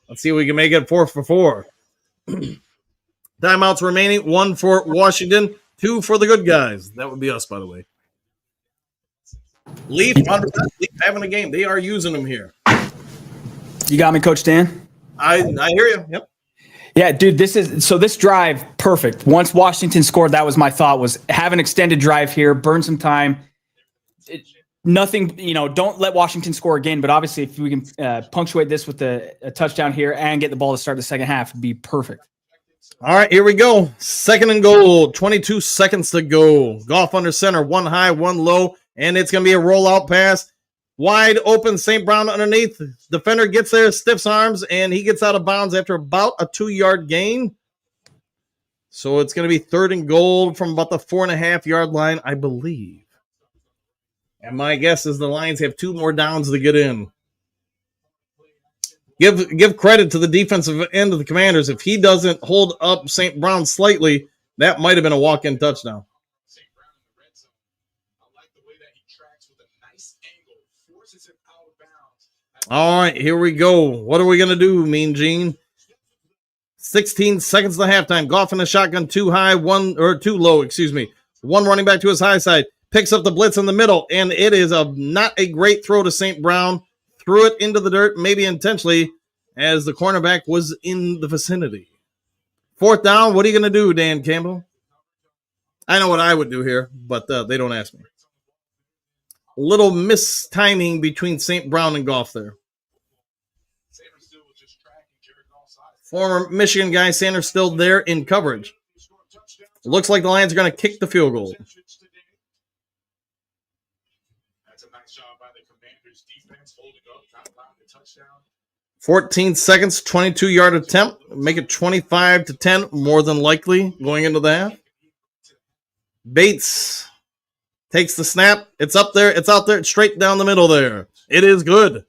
Speaker 7: Let's see if we can make it 4 for 4. Timeouts remaining, 1 for Washington, 2 for the good guys. That would be us, by the way. Leaf having a game. They are using them here.
Speaker 8: You got me, Coach Dan?
Speaker 7: I hear you. Yep.
Speaker 8: Yeah, dude, this drive, perfect. Once Washington scored, that was my thought, was have an extended drive here, burn some time. Nothing, don't let Washington score again, but obviously if we can punctuate this with a touchdown here and get the ball to start the second half, it'd be perfect.
Speaker 7: All right, here we go. 2nd and goal, 22 seconds to go. Goff under center, one high, one low, and it's going to be a rollout pass. Wide open, St. Brown underneath. Defender gets there, stiffs arms, and he gets out of bounds after about a 2-yard gain. So it's going to be 3rd and goal from about the 4.5-yard line, I believe. And my guess is the Lions have 2 more downs to get in. Give credit to the defensive end of the Commanders. If he doesn't hold up St. Brown slightly, that might have been a walk-in touchdown. All right, here we go. What are we going to do, Mean Gene? 16 seconds to halftime. Goff in the shotgun, too low. One running back to his high side. Picks up the blitz in the middle, and it is not a great throw to St. Brown. Threw it into the dirt, maybe intentionally, as the cornerback was in the vicinity. 4th down, what are you going to do, Dan Campbell? I know what I would do here, but they don't ask me. A little mistiming between St. Brown and Goff there. Former Michigan guy, Sanders still there in coverage. Looks like the Lions are going to kick the field goal. 14 seconds, 22-yard attempt. Make it 25-10, more than likely, going into that. Bates takes the snap. It's up there. It's out there. Straight down the middle there. It is good.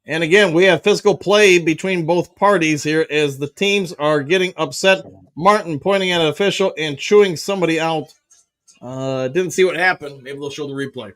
Speaker 7: And again, we have physical play between both parties here as the teams are getting upset. Martin pointing at an official and chewing somebody out. Didn't see what happened. Maybe they'll show the replay.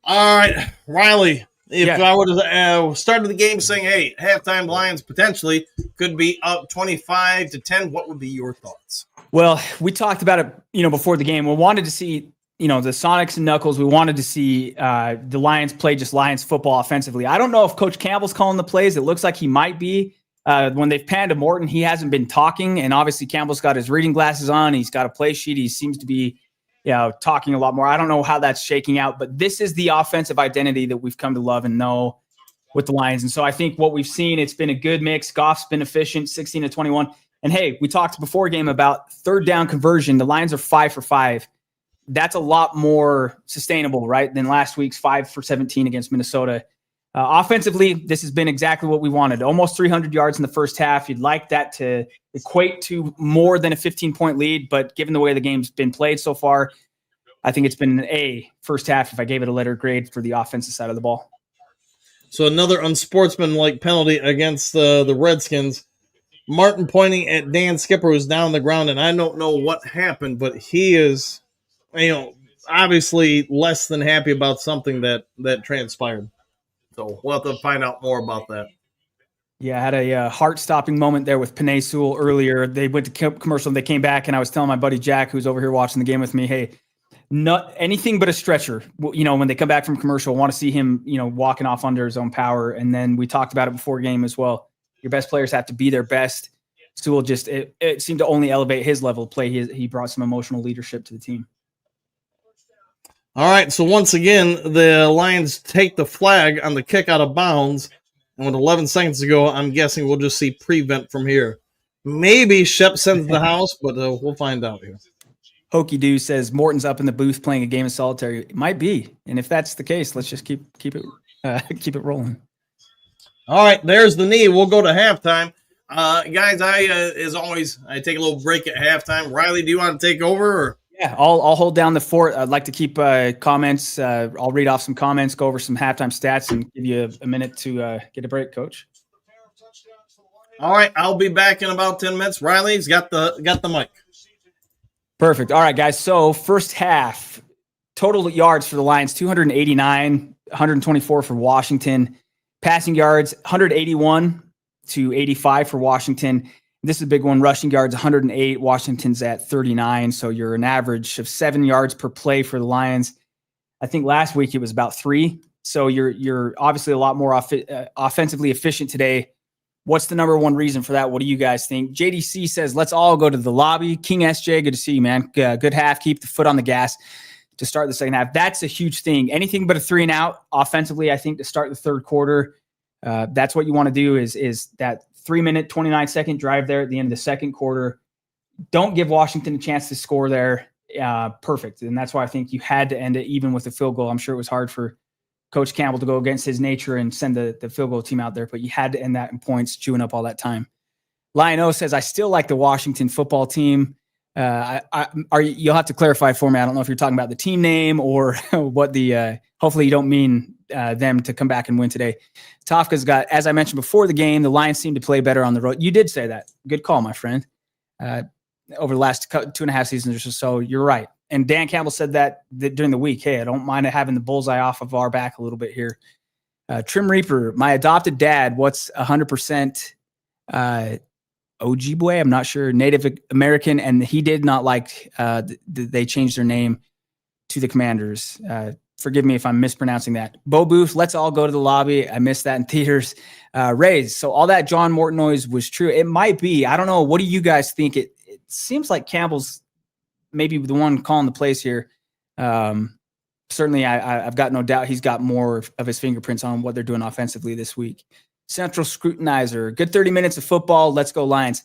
Speaker 7: All right, Riley. If I would have started the game saying, hey, halftime Lions potentially could be up 25-10, what would be your thoughts?
Speaker 8: Well, we talked about it, before the game. We wanted to see, the Sonics and Knuckles. We wanted to see the Lions play just Lions football offensively. I don't know if Coach Campbell's calling the plays. It looks like he might be. When they've panned to Morton, he hasn't been talking, and obviously Campbell's got his reading glasses on. He's got a play sheet. He seems to be talking a lot more. I don't know how that's shaking out, but this is the offensive identity that we've come to love and know with the Lions. And so I think what we've seen, it's been a good mix. Goff's been efficient, 16-21. And hey, we talked before game about 3rd down conversion. The Lions are 5 for 5. That's a lot more sustainable, right, than last week's 5 for 17 against Minnesota. Offensively, this has been exactly what we wanted. Almost 300 yards in the first half. You'd like that to equate to more than a 15-point lead, but given the way the game's been played so far, I think it's been an A first half if I gave it a letter grade for the offensive side of the ball.
Speaker 7: So another unsportsmanlike penalty against the Redskins. Martin pointing at Dan Skipper, who's down on the ground, and I don't know what happened, but he is, obviously less than happy about something that transpired. So we'll have to find out more about that.
Speaker 8: Yeah, I had a heart-stopping moment there with Panay Sewell earlier. They went to commercial and they came back, and I was telling my buddy Jack, who's over here watching the game with me, hey, not anything but a stretcher. When they come back from commercial, I want to see him, walking off under his own power. And then we talked about it before game as well. Your best players have to be their best. Sewell it seemed to only elevate his level of play. He brought some emotional leadership to the team.
Speaker 7: All right, so once again, the Lions take the flag on the kick out of bounds. And with 11 seconds to go, I'm guessing we'll just see prevent from here. Maybe Shep sends the house, but we'll find out here.
Speaker 8: Hokey Doo says Morton's up in the booth playing a game of solitaire. It might be, and if that's the case, let's just keep it rolling.
Speaker 7: All right, there's the knee. We'll go to halftime, guys. As always, I take a little break at halftime. Riley, do you want to take over? Or?
Speaker 8: Yeah, I'll hold down the fort. I'd like to keep comments. I'll read off some comments, go over some halftime stats, and give you a minute to get a break, Coach.
Speaker 7: All right, I'll be back in about 10 minutes. Riley's got the mic.
Speaker 8: Perfect. All right, guys. So first half, total yards for the Lions, 289, 124 for Washington. Passing yards, 181 to 85 for Washington. This is a big one. Rushing yards, 108. Washington's at 39. So you're an average of 7 yards per play for the Lions. I think last week it was about 3. So you're obviously a lot more offensively efficient today. What's the number one reason for that? What do you guys think? JDC says, let's all go to the lobby. King SJ, good to see you, man. Good half. Keep the foot on the gas to start the second half. That's a huge thing. Anything but a 3 and out offensively, I think, to start the third quarter. That's what you want to do is that 3-minute, 29-second drive there at the end of the second quarter. Don't give Washington a chance to score there. Perfect. And that's why I think you had to end it even with the field goal. I'm sure it was hard for Coach Campbell to go against his nature and send the field goal team out there, but you had to end that in points, chewing up all that time. Lion O says, I still like the Washington football team. You'll have to clarify for me. I don't know if you're talking about the team name or what hopefully you don't mean them to come back and win today. Tofka's got, as I mentioned before the game, the Lions seem to play better on the road. You did say that. Good call, my friend. Over the last 2.5 seasons or so, you're right. And Dan Campbell said that during the week. Hey, I don't mind having the bullseye off of our back a little bit here. Trim Reaper, my adopted dad, what's 100% Ojibwe? I'm not sure. Native American, and he did not like they changed their name to the Commanders. Forgive me if I'm mispronouncing that. Bo Booth, let's all go to the lobby. I missed that in theaters. Rays, so all that John Morton noise was true. It might be. I don't know. What do you guys think? It seems like Campbell's maybe the one calling the plays here. Certainly, I've got no doubt he's got more of his fingerprints on what they're doing offensively this week. Central Scrutinizer, good 30 minutes of football. Let's go Lions.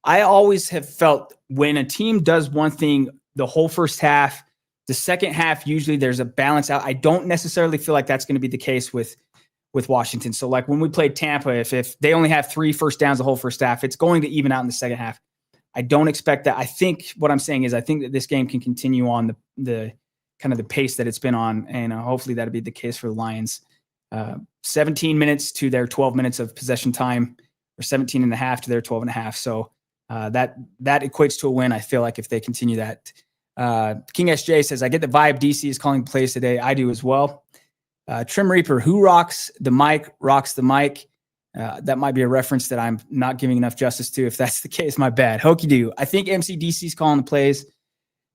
Speaker 8: I always have felt when a team does one thing the whole first half, the second half, usually there's a balance out. I don't necessarily feel like that's going to be the case with Washington. So like when we played Tampa, if they only have 3 first downs the whole first half, it's going to even out in the second half. I don't expect that. I think what I'm saying is I think that this game can continue on the kind of the pace that it's been on, and hopefully that'll be the case for the Lions. 17 minutes to their 12 minutes of possession time, or 17 and a half to their 12 and a half. So that equates to a win, I feel like, if they continue that. King SJ says, I get the vibe DC is calling plays today. I do as well. Trim Reaper, who rocks the mic, rocks the mic. That might be a reference that I'm not giving enough justice to. If that's the case, my bad. Hokey do. I think MCDC is calling the plays.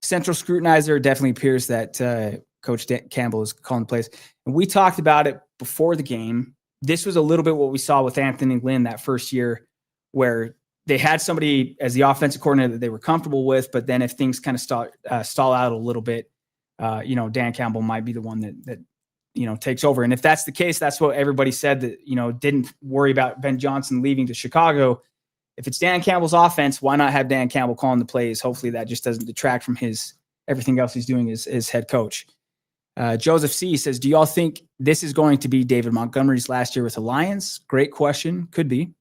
Speaker 8: Central Scrutinizer definitely appears that Coach Campbell is calling the plays. And we talked about it before the game. This was a little bit what we saw with Anthony Lynn that first year, where they had somebody as the offensive coordinator that they were comfortable with, but then if things kind of stall out a little bit, Dan Campbell might be the one that takes over. And if that's the case, that's what everybody said, that, didn't worry about Ben Johnson leaving to Chicago. If it's Dan Campbell's offense, why not have Dan Campbell calling the plays? Hopefully that just doesn't detract from everything else he's doing as head coach. Joseph C says, do y'all think this is going to be David Montgomery's last year with the Lions? Great question. Could be.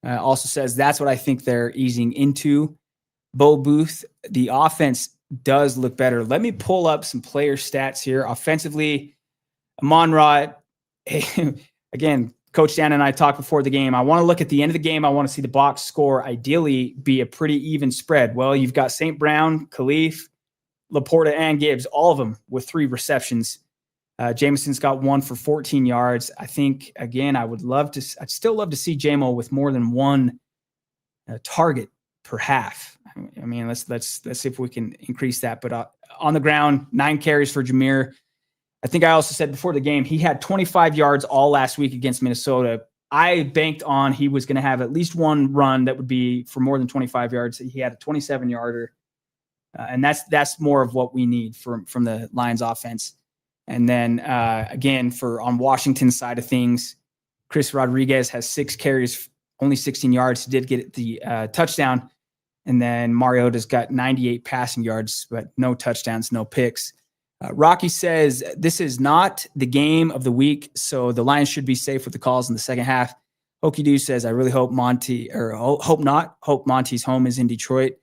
Speaker 8: Also says, that's what I think they're easing into. Bo Booth, the offense does look better. Let me pull up some player stats here. Offensively, Amon-Ra, again, Coach Dan and I talked before the game. I want to look at the end of the game. I want to see the box score ideally be a pretty even spread. Well, you've got St. Brown, Khalif, Laporta, and Gibbs, all of them with 3 receptions. Jameson's got 1 for 14 yards. I think, again, I'd still love to see JMO with more than 1 target per half. I mean, let's see if we can increase that. But on the ground, 9 carries for Jameer. I think I also said before the game, he had 25 yards all last week against Minnesota. I banked on he was going to have at least 1 run that would be for more than 25 yards. He had a 27-yarder. And that's more of what we need from the Lions offense. And then, again, on Washington's side of things, Chris Rodriguez has 6 carries, only 16 yards. He did get the touchdown. And then Mariota's got 98 passing yards, but no touchdowns, no picks. Rocky says, this is not the game of the week, so the Lions should be safe with the calls in the second half. Hokey Doo says, I really hope hope not. Hope Monty's home is in Detroit.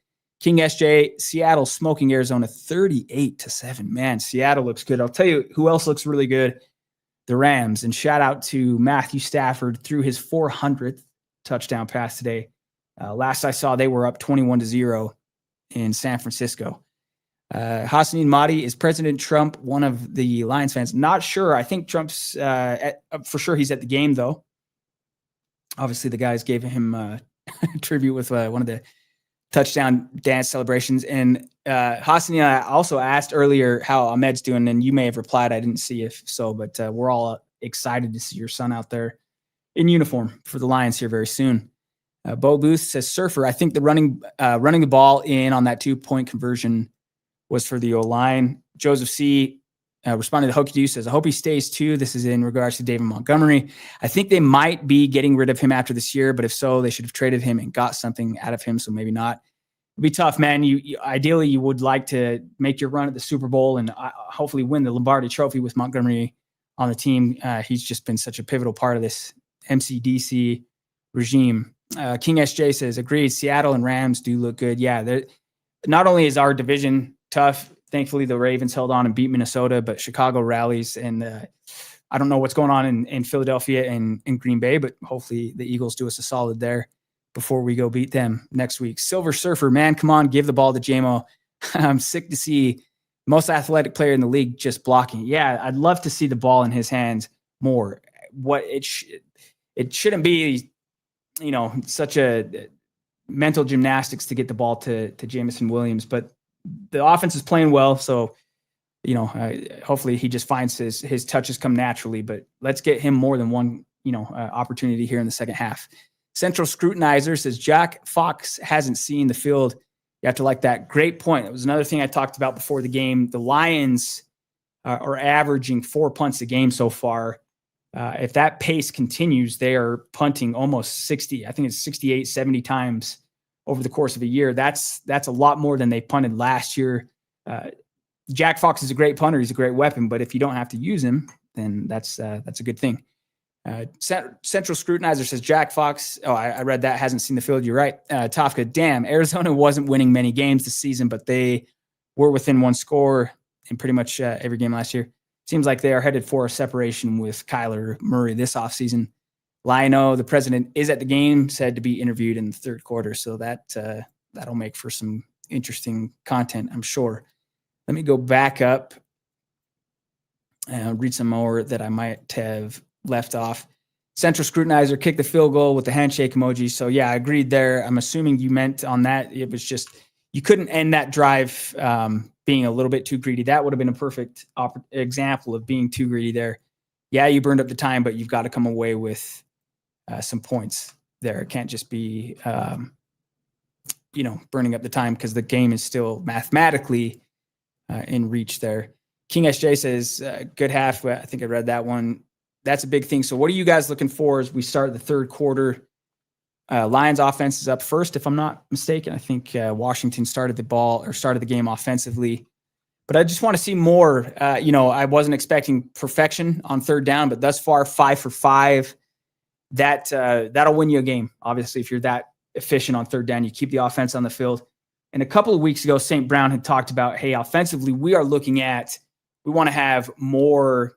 Speaker 8: King SJ, Seattle smoking Arizona 38-7. Man, Seattle looks good. I'll tell you who else looks really good. The Rams. And shout out to Matthew Stafford through his 400th touchdown pass today. Last I saw, they were up 21-0 in San Francisco. Hassanin Mahdi, is President Trump one of the Lions fans? Not sure. I think Trump's for sure he's at the game, though. Obviously, the guys gave him tribute with one of the touchdown dance celebrations. And Hassanin, I also asked earlier how Ahmed's doing, and you may have replied. I didn't see if so, but we're all excited to see your son out there in uniform for the Lions here very soon. Bo Booth says, Surfer, I think the running the ball in on that 2-point conversion was for the O-line. Joseph C. Responding to Hokey Doo says, I hope he stays too. This is in regards to David Montgomery. I think they might be getting rid of him after this year, but if so, they should have traded him and got something out of him. So maybe not. It'd be tough, man. You ideally you would like to make your run at the Super Bowl and hopefully win the Lombardi Trophy with Montgomery on the team. He's just been such a pivotal part of this MCDC regime. King SJ says, agreed. Seattle and Rams do look good. Yeah, not only is our division tough, thankfully the Ravens held on and beat Minnesota, but Chicago rallies, and I don't know what's going on in Philadelphia and in Green Bay, but hopefully the Eagles do us a solid there before we go beat them next week. Silver Surfer, man, come on, give the ball to JMO. I'm sick to see most athletic player in the league just blocking. Yeah, I'd love to see the ball in his hands more. What it shouldn't be, such a mental gymnastics to get the ball to Jameson Williams, but the offense is playing well. So, hopefully he just finds his touches come naturally, but let's get him more than one, opportunity here in the second half. Central Scrutinizer says, Jack Fox hasn't seen the field. You have to like that. Great point. It was another thing I talked about before the game. The Lions are averaging 4 punts a game so far. If that pace continues, they are punting almost 60. I think it's 68, 70 times over the course of a year. That's a lot more than they punted last year. Jack Fox is a great punter. He's a great weapon, but if you don't have to use him, then that's a good thing. Central Scrutinizer says, Jack Fox. Oh, I read that. Hasn't seen the field. You're right. Tafka, damn, Arizona wasn't winning many games this season, but they were within one score in pretty much every game last year. Seems like they are headed for a separation with Kyler Murray this offseason. Lionel, the president, is at the game, said to be interviewed in the third quarter. So that'll make for some interesting content, I'm sure. Let me go back up and read some more that I might have left off. Central Scrutinizer kicked the field goal with the handshake emoji. So, yeah, I agreed there. I'm assuming you meant on that. It was just you couldn't end that drive being a little bit too greedy. That would have been a perfect example of being too greedy there. Yeah, you burned up the time, but you've got to come away with some points there. It can't just be, burning up the time because the game is still mathematically in reach there. King SJ says, good half. I think I read that one. That's a big thing. So what are you guys looking for as we start the third quarter? Lions offense is up first, if I'm not mistaken. I think Washington started the game offensively. But I just want to see more. I wasn't expecting perfection on third down, but thus far, 5 for 5. That'll win you a game. Obviously, if you're that efficient on third down, you keep the offense on the field. And a couple of weeks ago, St. Brown had talked about, hey, offensively, we want to have more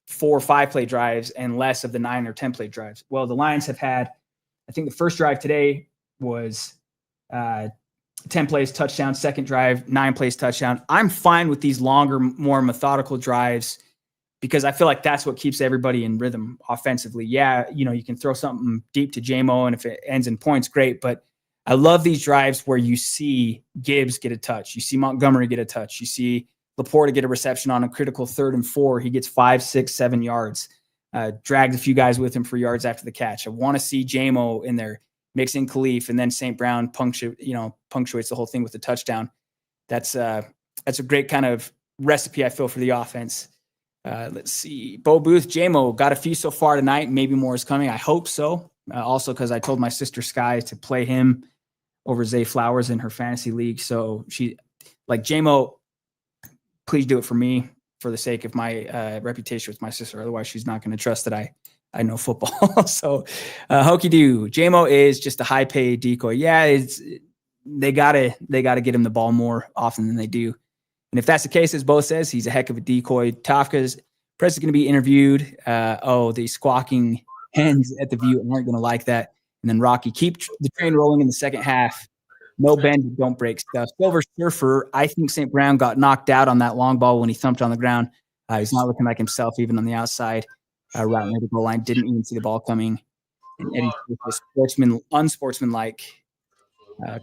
Speaker 8: 4 or 5 play drives and less of the 9 or 10 play drives. Well, the Lions have had, I think the first drive today was 10 plays, touchdown. Second drive, 9 plays, touchdown. I'm fine with these longer, more methodical drives because I feel like that's what keeps everybody in rhythm offensively. Yeah, you can throw something deep to JMO, and if it ends in points, great. But I love these drives where you see Gibbs get a touch. You see Montgomery get a touch. You see Laporta get a reception on a critical 3rd and 4. He gets 5, 6, 7 yards. Dragged a few guys with him for yards after the catch. I want to see JMO in there, mix in Khalif, and then St. Brown punctuates the whole thing with a touchdown. That's a great kind of recipe, I feel, for the offense. Let's see. Bo Booth, JMO got a few so far tonight. Maybe more is coming. I hope so. Also, because I told my sister Sky to play him over Zay Flowers in her fantasy league. So she, like, JMO, please do it for me, for the sake of my reputation with my sister. Otherwise, she's not going to trust that I know football. So, Hokey Doo, JMO is just a high paid decoy. Yeah, they gotta get him the ball more often than they do. And if that's the case, as Bo says, he's a heck of a decoy. Tafka's press is going to be interviewed. The squawking hens at the View aren't going to like that. And then Rocky, keep the train rolling in the second half. No bend, don't break stuff. Silver Surfer, I think St. Brown got knocked out on that long ball when he thumped on the ground. He's not looking like himself, even on the outside. Right near the goal line, didn't even see the ball coming. And Eddie unsportsmanlike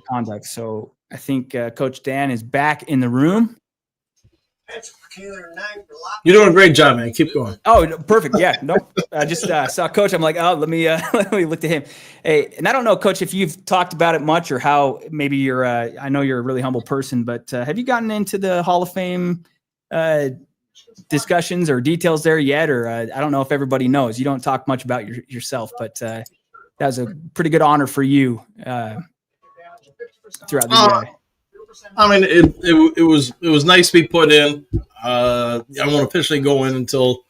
Speaker 8: conduct. So I think Coach Dan is back in the room.
Speaker 7: You're doing a great job, man. Keep going.
Speaker 8: Oh, perfect. Yeah. Nope. I just saw Coach. I'm like, oh, let me look to him. Hey, and I don't know, Coach, if you've talked about it much or how maybe you're. I know you're a really humble person, but have you gotten into the Hall of Fame discussions or details there yet? Or I don't know if everybody knows. You don't talk much about yourself, but that was a pretty good honor for you throughout the year.
Speaker 7: I mean, it was nice to be put in. I won't officially go in until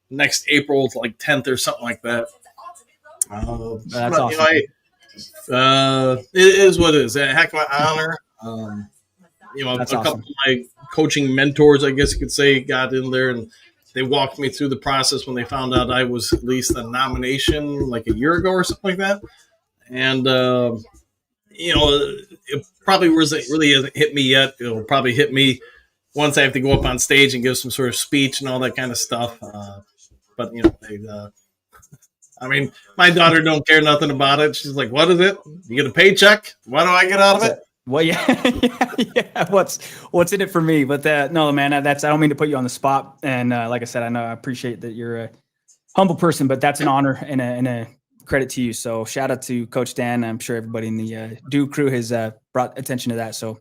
Speaker 7: next April, like 10th or something like that.
Speaker 8: That's awesome.
Speaker 7: It is what it is. A heck of an honor.
Speaker 8: That's
Speaker 7: a couple
Speaker 8: awesome.
Speaker 7: of my coaching mentors, I guess you could say, got in there and they walked me through the process when they found out I was at least a nomination like a year ago or something like that. And it probably really hasn't hit me yet. It'll probably hit me once I have to go up on stage and give some sort of speech and all that kind of stuff. But I mean, my daughter don't care nothing about it. She's like, "What is it? You get a paycheck? What do I get out of it?"
Speaker 8: Well, yeah. What's in it for me? But no, man, I don't mean to put you on the spot. And like I said, I appreciate that you're a humble person, but that's an honor and a credit to you. So shout out to Coach Dan. I'm sure everybody in the Duke crew has brought attention to that. So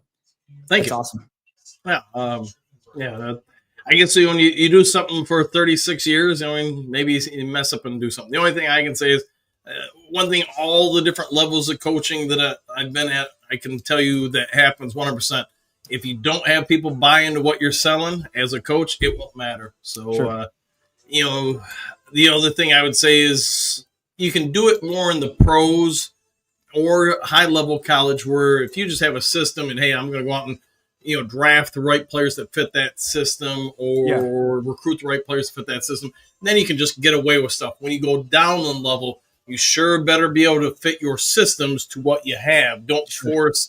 Speaker 7: thank you.
Speaker 8: Awesome.
Speaker 7: Yeah. I guess when you do something for 36 years, maybe you mess up and do something. The only thing I can say is one thing, all the different levels of coaching that I've been at, I can tell you that happens 100%. If you don't have people buy into what you're selling as a coach, it won't matter. So,
Speaker 8: sure.
Speaker 7: The other thing I would say is you can do it more in the pros or high-level college where if you just have a system and, hey, I'm going to go out and, draft the right players that fit that system or recruit the right players to fit that system, then you can just get away with stuff. When you go down one level, you sure better be able to fit your systems to what you have. Don't force,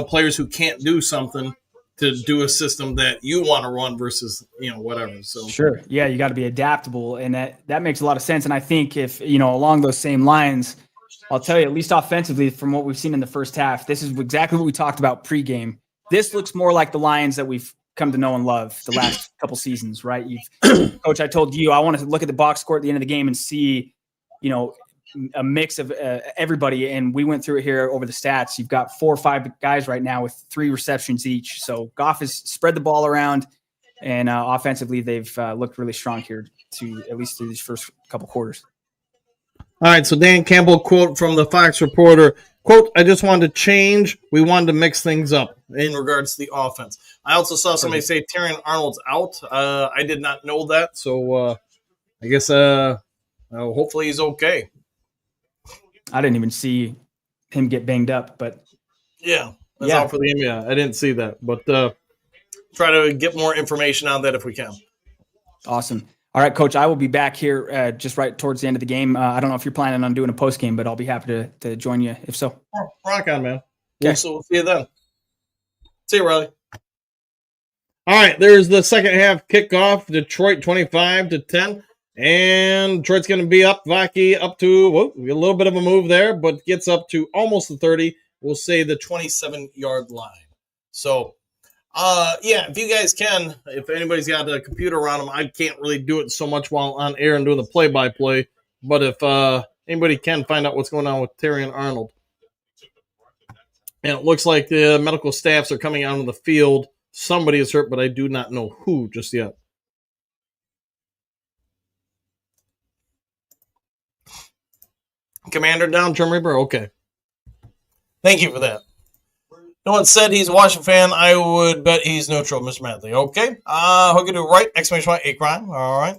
Speaker 7: players who can't do something to do a system that you want to run versus, whatever. So
Speaker 8: sure. Yeah. You got to be adaptable. And that makes a lot of sense. And I think if, along those same lines, I'll tell you, at least offensively from what we've seen in the first half, this is exactly what we talked about pregame. This looks more like the Lions that we've come to know and love the last couple seasons, right? Coach, I told you, I want to look at the box score at the end of the game and see, a mix of everybody. And we went through it here over the stats. You've got 4 or 5 guys right now with 3 receptions each. So Goff has spread the ball around, and offensively, they've looked really strong here at least through these first couple quarters.
Speaker 7: All right, so Dan Campbell quote from the Fox reporter, quote, "I just wanted to change. We wanted to mix things up in regards to the offense." I also saw somebody say Terrion Arnold's out. I did not know that, so I guess hopefully he's okay.
Speaker 8: I didn't even see him get banged up, but
Speaker 7: that's out for the game. Yeah, I didn't see that, but try to get more information on that if we can.
Speaker 8: Awesome. All right, Coach, I will be back here just right towards the end of the game. I don't know if you're planning on doing a post game, but I'll be happy to join you if so.
Speaker 7: Oh, rock on, man.
Speaker 8: Okay.
Speaker 7: We'll see you then. See you, Riley. All right, there's the second half kickoff. Detroit 25-10. And Detroit's going to be up. Vaki up to a little bit of a move there, but gets up to almost the 30. We'll say the 27-yard line. So, if you guys can, if anybody's got a computer around them, I can't really do it so much while on air and doing the play-by-play. But if anybody can find out what's going on with Terrion Arnold. And it looks like the medical staffs are coming out on the field. Somebody is hurt, but I do not know who just yet. Commander down, Trim Reaper? Okay. Thank you for that. No one said he's a Washington fan. I would bet he's neutral, Mr. Madley. Okay. Hook it to right, exclamation point, a crime. All right.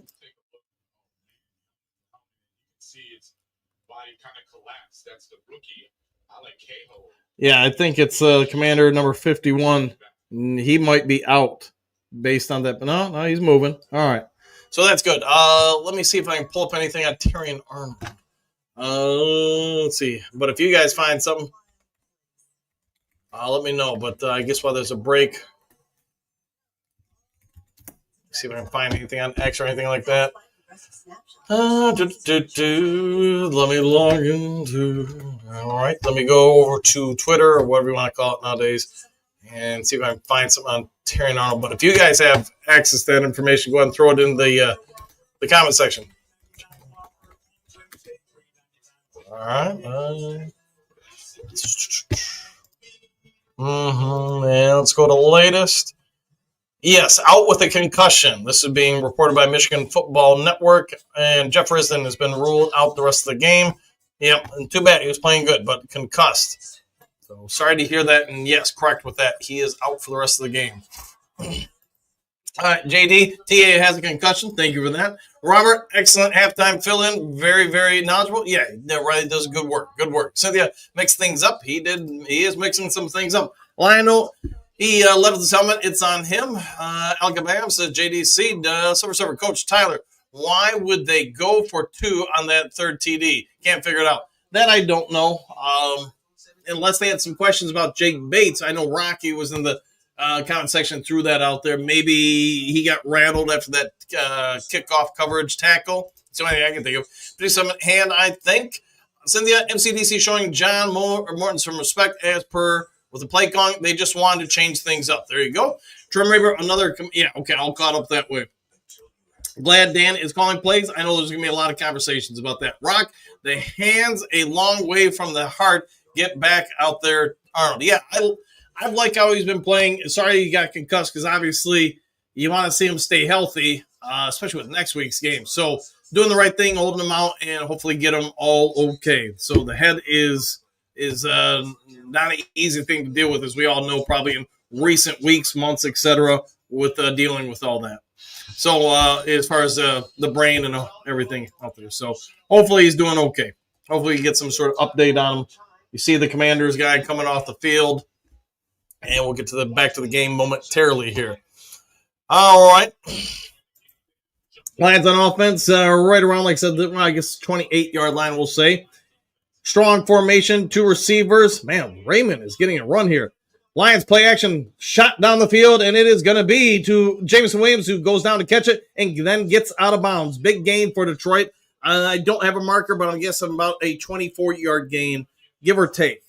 Speaker 10: See his body kind of collapse. That's the rookie, Alec Cahill.
Speaker 7: Yeah, I think it's Commander number 51. He might be out based on that. But no, he's moving. All right. So that's good. Let me see if I can pull up anything on Terrion Arnold. Let's see. But if you guys find something, let me know. But I guess while there's a break, see if I can find anything on X or anything like that. Let me log into. All right. Let me go over to Twitter or whatever you want to call it nowadays and see if I can find something on tearing on them. But if you guys have access to that information, go ahead and throw it in the comment section. All right. And let's go to the latest. Yes, out with a concussion. This is being reported by Michigan Football Network, and Jefferson has been ruled out the rest of the game. Yep, and too bad. He was playing good, but concussed. So sorry to hear that, and yes, correct with that. He is out for the rest of the game. All right, JD, TA has a concussion. Thank you for that. Robert, excellent halftime fill-in. Very, very knowledgeable. Yeah, Riley does good work. Good work. Cynthia mixed things up. He is mixing some things up. Lionel, he left his helmet. It's on him. Al Gabam says, JDC, server coach Tyler, why would they go for 2 on that third TD? Can't figure it out. That I don't know. Unless they had some questions about Jake Bates. I know Rocky was in the comment section, threw that out there. Maybe he got rattled after that kickoff coverage tackle. It's the only thing I can think of. Do some hand, I think. Cynthia, MCDC showing John Morton some respect as per with the play calling. They just wanted to change things up. There you go. Trim Raver, another. Yeah, okay, I'll caught up that way. Glad Dan is calling plays. I know there's going to be a lot of conversations about that. Rock, the hands a long way from the heart. Get back out there, Arnold. Yeah, I like how he's been playing. Sorry he got concussed because obviously you want to see him stay healthy, especially with next week's game. So doing the right thing, holding him out, and hopefully get him all okay. So the head is not an easy thing to deal with, as we all know, probably in recent weeks, months, etc., with dealing with all that. So as far as the brain and everything out there. So hopefully he's doing okay. Hopefully you get some sort of update on him. You see the Commanders guy coming off the field. And we'll get to back to the game momentarily here. All right. Lions on offense, right around, like I said, I guess 28-yard line, we'll say. Strong formation, 2 receivers. Man, Raymond is getting a run here. Lions play action, shot down the field, and it is going to be to Jameson Williams, who goes down to catch it and then gets out of bounds. Big gain for Detroit. I don't have a marker, but I guess about a 24-yard gain, give or take.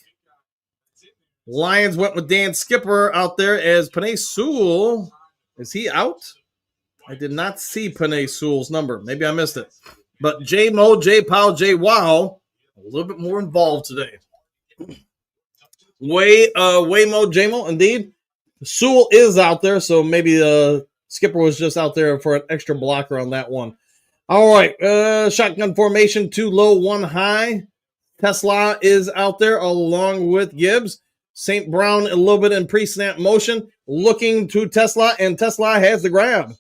Speaker 7: Lions went with Dan Skipper out there as Penei Sewell. Is he out? I did not see Penei Sewell's number. Maybe I missed it. But J-Mo, J-Pow, J-Wow, a little bit more involved today. Waymo, J-Mo, indeed. Sewell is out there, so maybe Skipper was just out there for an extra blocker on that one. All right, shotgun formation, 2 low, 1 high. Tesla is out there along with Gibbs. St. Brown a little bit in pre-snap motion, looking to Tesla, and Tesla has the grab.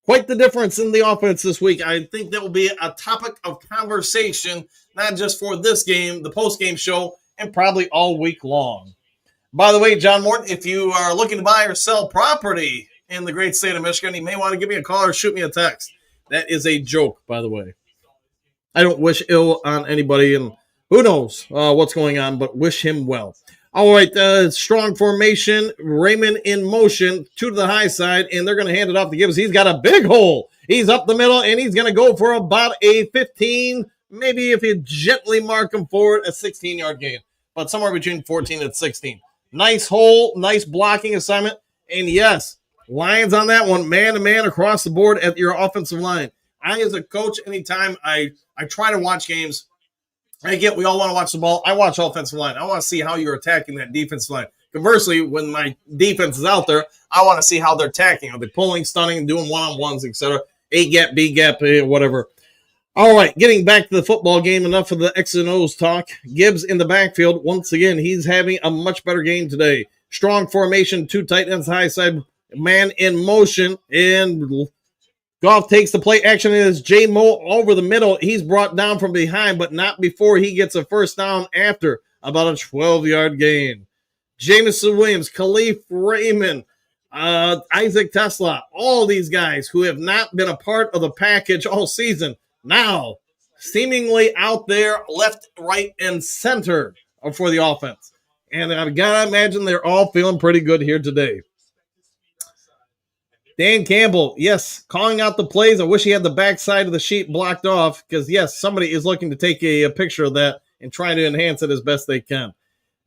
Speaker 7: Quite the difference in the offense this week. I think that will be a topic of conversation, not just for this game, the post-game show, and probably all week long. By the way, John Morton, if you are looking to buy or sell property in the great state of Michigan, you may want to give me a call or shoot me a text. That is a joke, by the way. I don't wish ill on anybody, and who knows what's going on, but wish him well. All right, strong formation, Raymond in motion, 2 to the high side, and they're going to hand it off to Gibbs. He's got a big hole. He's up the middle, and he's going to go for about a 15, maybe if you gently mark him forward, a 16-yard gain, but somewhere between 14 and 16. Nice hole, nice blocking assignment, and yes, Lions on that one, man-to-man across the board at your offensive line. I, as a coach, anytime I try to watch games, we all want to watch the ball. I watch offensive line. I want to see how you're attacking that defensive line. Conversely, when my defense is out there, I want to see how they're attacking. Are they pulling, stunning, doing one-on-ones, etc.? A-gap, B-gap, whatever. All right, getting back to the football game, enough of the X and O's talk. Gibbs in the backfield. Once again, he's having a much better game today. Strong formation, 2 tight ends, high side, man in motion, and Goff takes the play action as J-Mo over the middle. He's brought down from behind, but not before he gets a first down after about a 12-yard gain. Jameson Williams, Khalif Raymond, Isaac Tesla, all these guys who have not been a part of the package all season, now seemingly out there left, right, and center for the offense. And I've got to imagine they're all feeling pretty good here today. Dan Campbell, yes, calling out the plays. I wish he had the backside of the sheet blocked off because, yes, somebody is looking to take a picture of that and trying to enhance it as best they can.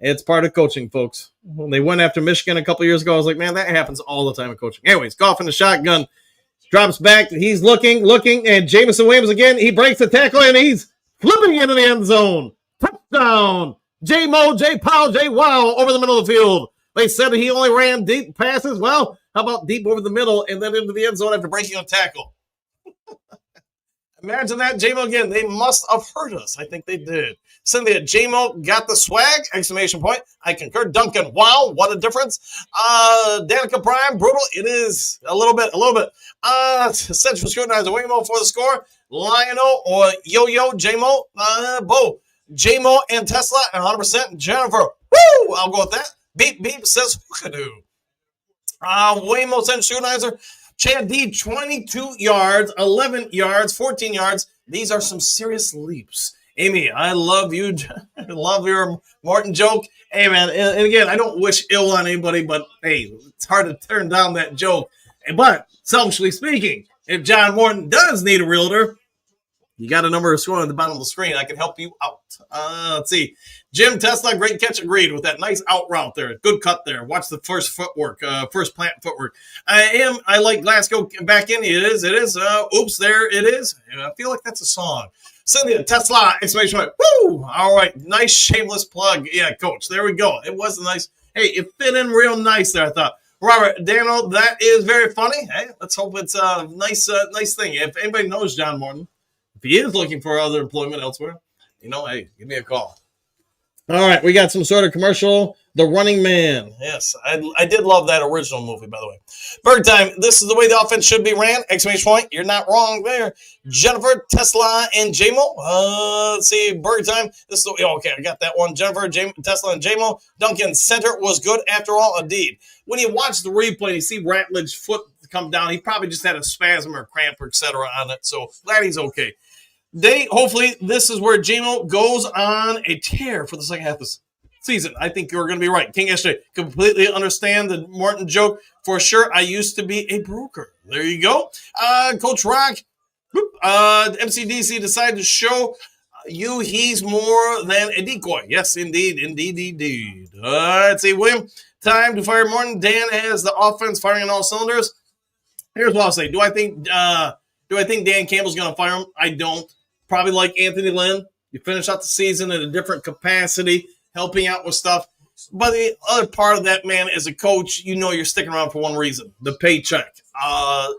Speaker 7: It's part of coaching, folks. When they went after Michigan a couple years ago, I was like, man, that happens all the time in coaching. Anyways, Goff in the shotgun. Drops back. He's looking, and Jameson Williams again. He breaks the tackle, and he's flipping into the end zone. Touchdown. J-Mo, J-Pow, J-Wow over the middle of the field. They said he only ran deep passes. Well, how about deep over the middle and then into the end zone after breaking a tackle? Imagine that, J-Mo again. They must have heard us. I think they did. Cynthia, J-Mo got the swag, exclamation point. I concur. Duncan, wow, what a difference. Danica Prime, brutal. It is a little bit. Central Scrutinizer, Waymo for the score. Lionel or Yo-Yo, J-Mo, Bo. J-Mo and Tesla, 100%. Jennifer, woo, I'll go with that. Beep, beep, says Hookadoo. Waymo Central Scrutinizer. Chad D, 22 yards, 11 yards, 14 yards. These are some serious leaps. Amy, I love you. I love your Martin joke. Hey, man, and again, I don't wish ill on anybody, but, hey, it's hard to turn down that joke. But, selfishly speaking, if John Morton does need a realtor, you got a number scrolling at the bottom of the screen. I can help you out. Let's see. Jim Tesla, great catch, agreed with that nice out route there. Good cut there. Watch the first footwork, first plant footwork. I like Glasgow back in. It is. Oops, there it is. I feel like that's a song. Cynthia, Tesla, exclamation point. Woo! All right, nice shameless plug. Yeah, coach, there we go. It was nice. Hey, it fit in real nice there, I thought. Robert, Daniel, that is very funny. Hey, let's hope it's a nice thing. If anybody knows John Morton, if he is looking for other employment elsewhere, hey, give me a call. All right, we got some sort of commercial. The Running Man. Yes, I did love that original movie, by the way. Bird time. This is the way the offense should be ran. Exclamation point. You're not wrong there. Jennifer, Tesla, and J-Mo. Let's see. Bird time. This is okay, I got that one. Jennifer, Tesla, and J-Mo. Duncan, center was good after all, indeed. When you watch the replay and you see Ratledge's foot come down, he probably just had a spasm or cramp or et cetera on it. So glad he's okay. Hopefully, this is where J-Mo goes on a tear for the second half of the season. I think you're going to be right. King yesterday, completely understand the Morton joke. For sure, I used to be a broker. There you go. Coach Rock, MCDC decided to show you he's more than a decoy. Yes, indeed. Let's see, William. Time to fire Morton. Dan has the offense firing on all cylinders. Here's what I'll say. Do I think Dan Campbell's going to fire him? I don't. Probably like Anthony Lynn. You finish out the season in a different capacity, helping out with stuff. But the other part of that, man, as a coach, you're sticking around for one reason, the paycheck.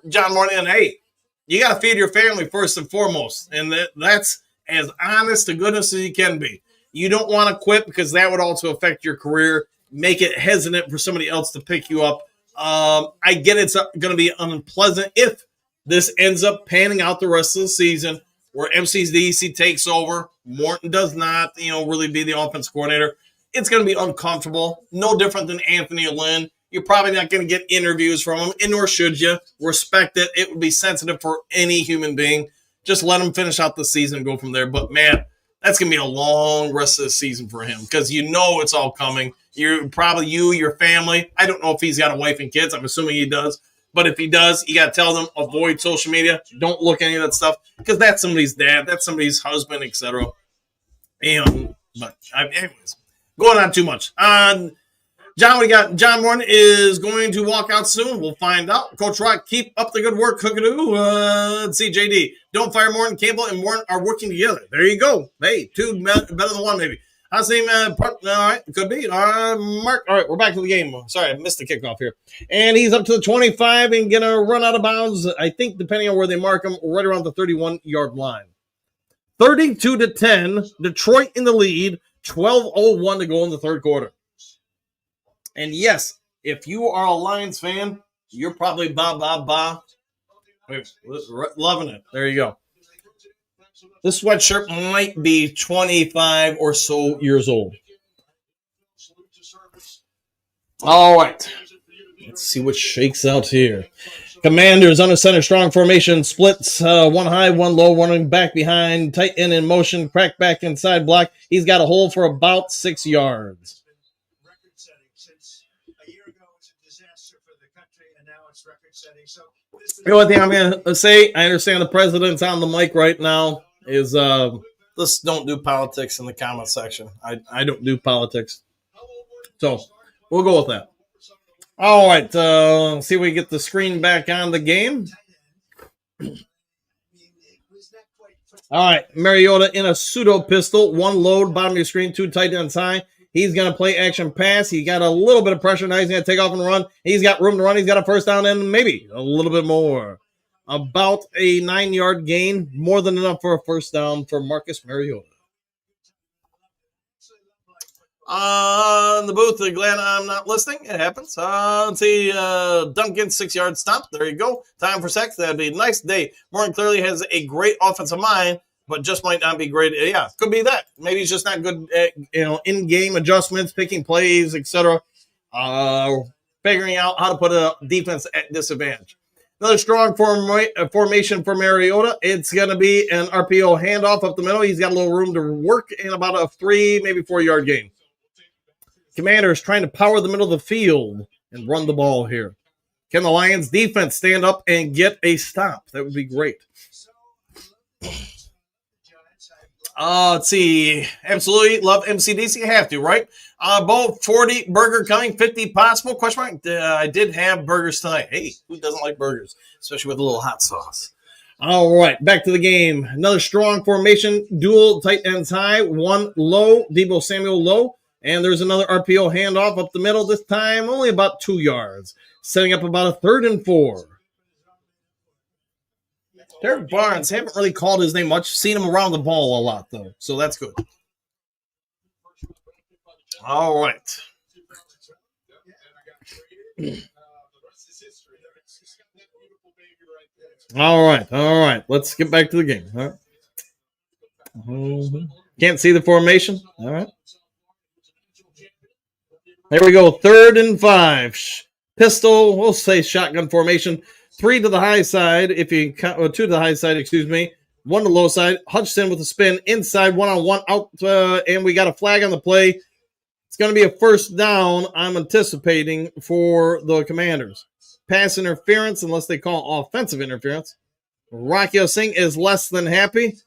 Speaker 7: John Morton, hey, you got to feed your family first and foremost. And that's as honest to goodness as you can be. You don't want to quit because that would also affect your career, make it hesitant for somebody else to pick you up. I get it's going to be unpleasant if this ends up panning out the rest of the season where MCDC takes over. Morton does not, really be the offense coordinator. It's going to be uncomfortable. No different than Anthony Lynn. You're probably not going to get interviews from him, and nor should you. Respect it. It would be sensitive for any human being. Just let him finish out the season and go from there. But, man, that's going to be a long rest of the season for him because it's all coming. You're probably your family. I don't know if he's got a wife and kids. I'm assuming he does. But if he does, you got to tell them, avoid social media. Don't look at any of that stuff because that's somebody's dad. That's somebody's husband, etc. But anyways, going on too much. John, we got John Morton is going to walk out soon. We'll find out. Coach Rock, keep up the good work. Cookadoo. Let's see, JD. Don't fire Morton. Campbell and Morton are working together. There you go. Hey, two better than one, maybe. How's the name? All right, could be. Mark. All right, we're back to the game. Sorry, I missed the kickoff here. And he's up to the 25 and going to run out of bounds, I think, depending on where they mark him, right around the 31-yard line. 32-10, Detroit in the lead, 12:01 to go in the third quarter. And yes, if you are a Lions fan, you're probably loving it. There you go. This sweatshirt might be 25 or so years old. All right. Let's see what shakes out here. Commanders under center, strong formation, splits, one high, one low, running back behind, tight end in motion, crack back inside block. He's got a hole for about 6 yards. The only thing I'm going to say, I understand the president's on the mic right now, is let's don't do politics in the comment section. I don't do politics. So we'll go with that. All right. See if we get the screen back on the game. All right. Mariota in a pseudo pistol. One load, bottom of your screen, 2 tight ends high. He's going to play action pass. He got a little bit of pressure. Now he's going to take off and run. He's got room to run. He's got a first down and maybe a little bit more. About a 9-yard gain. More than enough for a first down for Marcus Mariota. In the booth, glad I'm not listening. It happens. Let's see. Duncan, 6-yard stop. There you go. Time for sex. That'd be a nice day. Morgan clearly has a great offensive mind, but just might not be great. Yeah, could be that. Maybe he's just not good at, in-game adjustments, picking plays, etc. Figuring out how to put a defense at disadvantage. Another strong formation for Mariota. It's going to be an RPO handoff up the middle. He's got a little room to work in about a 3, maybe 4-yard gain. Commanders trying to power the middle of the field and run the ball here. Can the Lions defense stand up and get a stop? That would be great. Let's see. Absolutely love MCDC. You have to, right? Both 40 burger coming, 50 possible. Question mark. I did have burgers tonight. Hey, who doesn't like burgers? Especially with a little hot sauce. All right, back to the game. Another strong formation. Dual tight ends high. One low. Deebo Samuel low. And there's another RPO handoff up the middle. This time only about 2 yards. Setting up about a 3rd and 4. Derek Barnes, haven't really called his name much. Seen him around the ball a lot, though. So that's good. All right. All right. Let's get back to the game. All right. Can't see the formation. All right. There we go. 3rd and 5. Pistol, we'll say shotgun formation. 3 to the high side, if you count, 2 to the high side, 1 to the low side. Hutchinson with a spin inside, 1-on-1 out, and we got a flag on the play. It's going to be a first down, I'm anticipating, for the Commanders. Pass interference, unless they call offensive interference. Rocky Singh is less than happy,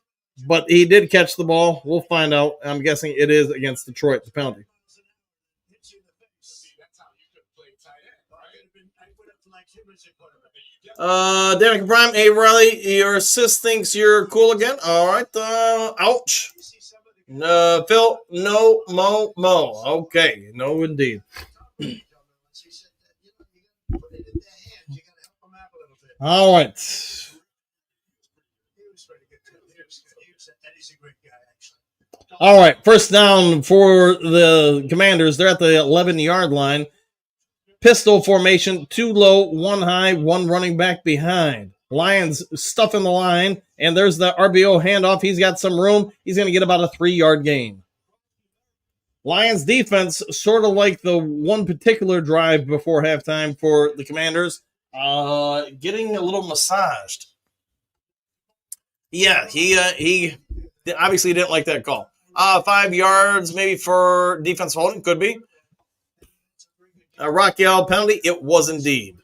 Speaker 7: but he did catch the ball. We'll find out. I'm guessing it is against Detroit, the penalty. Danica Prime, hey Riley, your sis thinks you're cool again. All right, ouch. Phil, no, Mo. Okay, no indeed. All right. All right, first down for the Commanders. They're at the 11-yard line. Pistol formation, 2 low, 1 high, 1 running back behind. Lions stuffing the line, and there's the RBO handoff. He's got some room. He's going to get about a 3-yard gain. Lions defense, sort of like the one particular drive before halftime for the Commanders, getting a little massaged. Yeah, he obviously didn't like that call. 5 yards maybe for defensive holding, could be. Raquel penalty, it was indeed.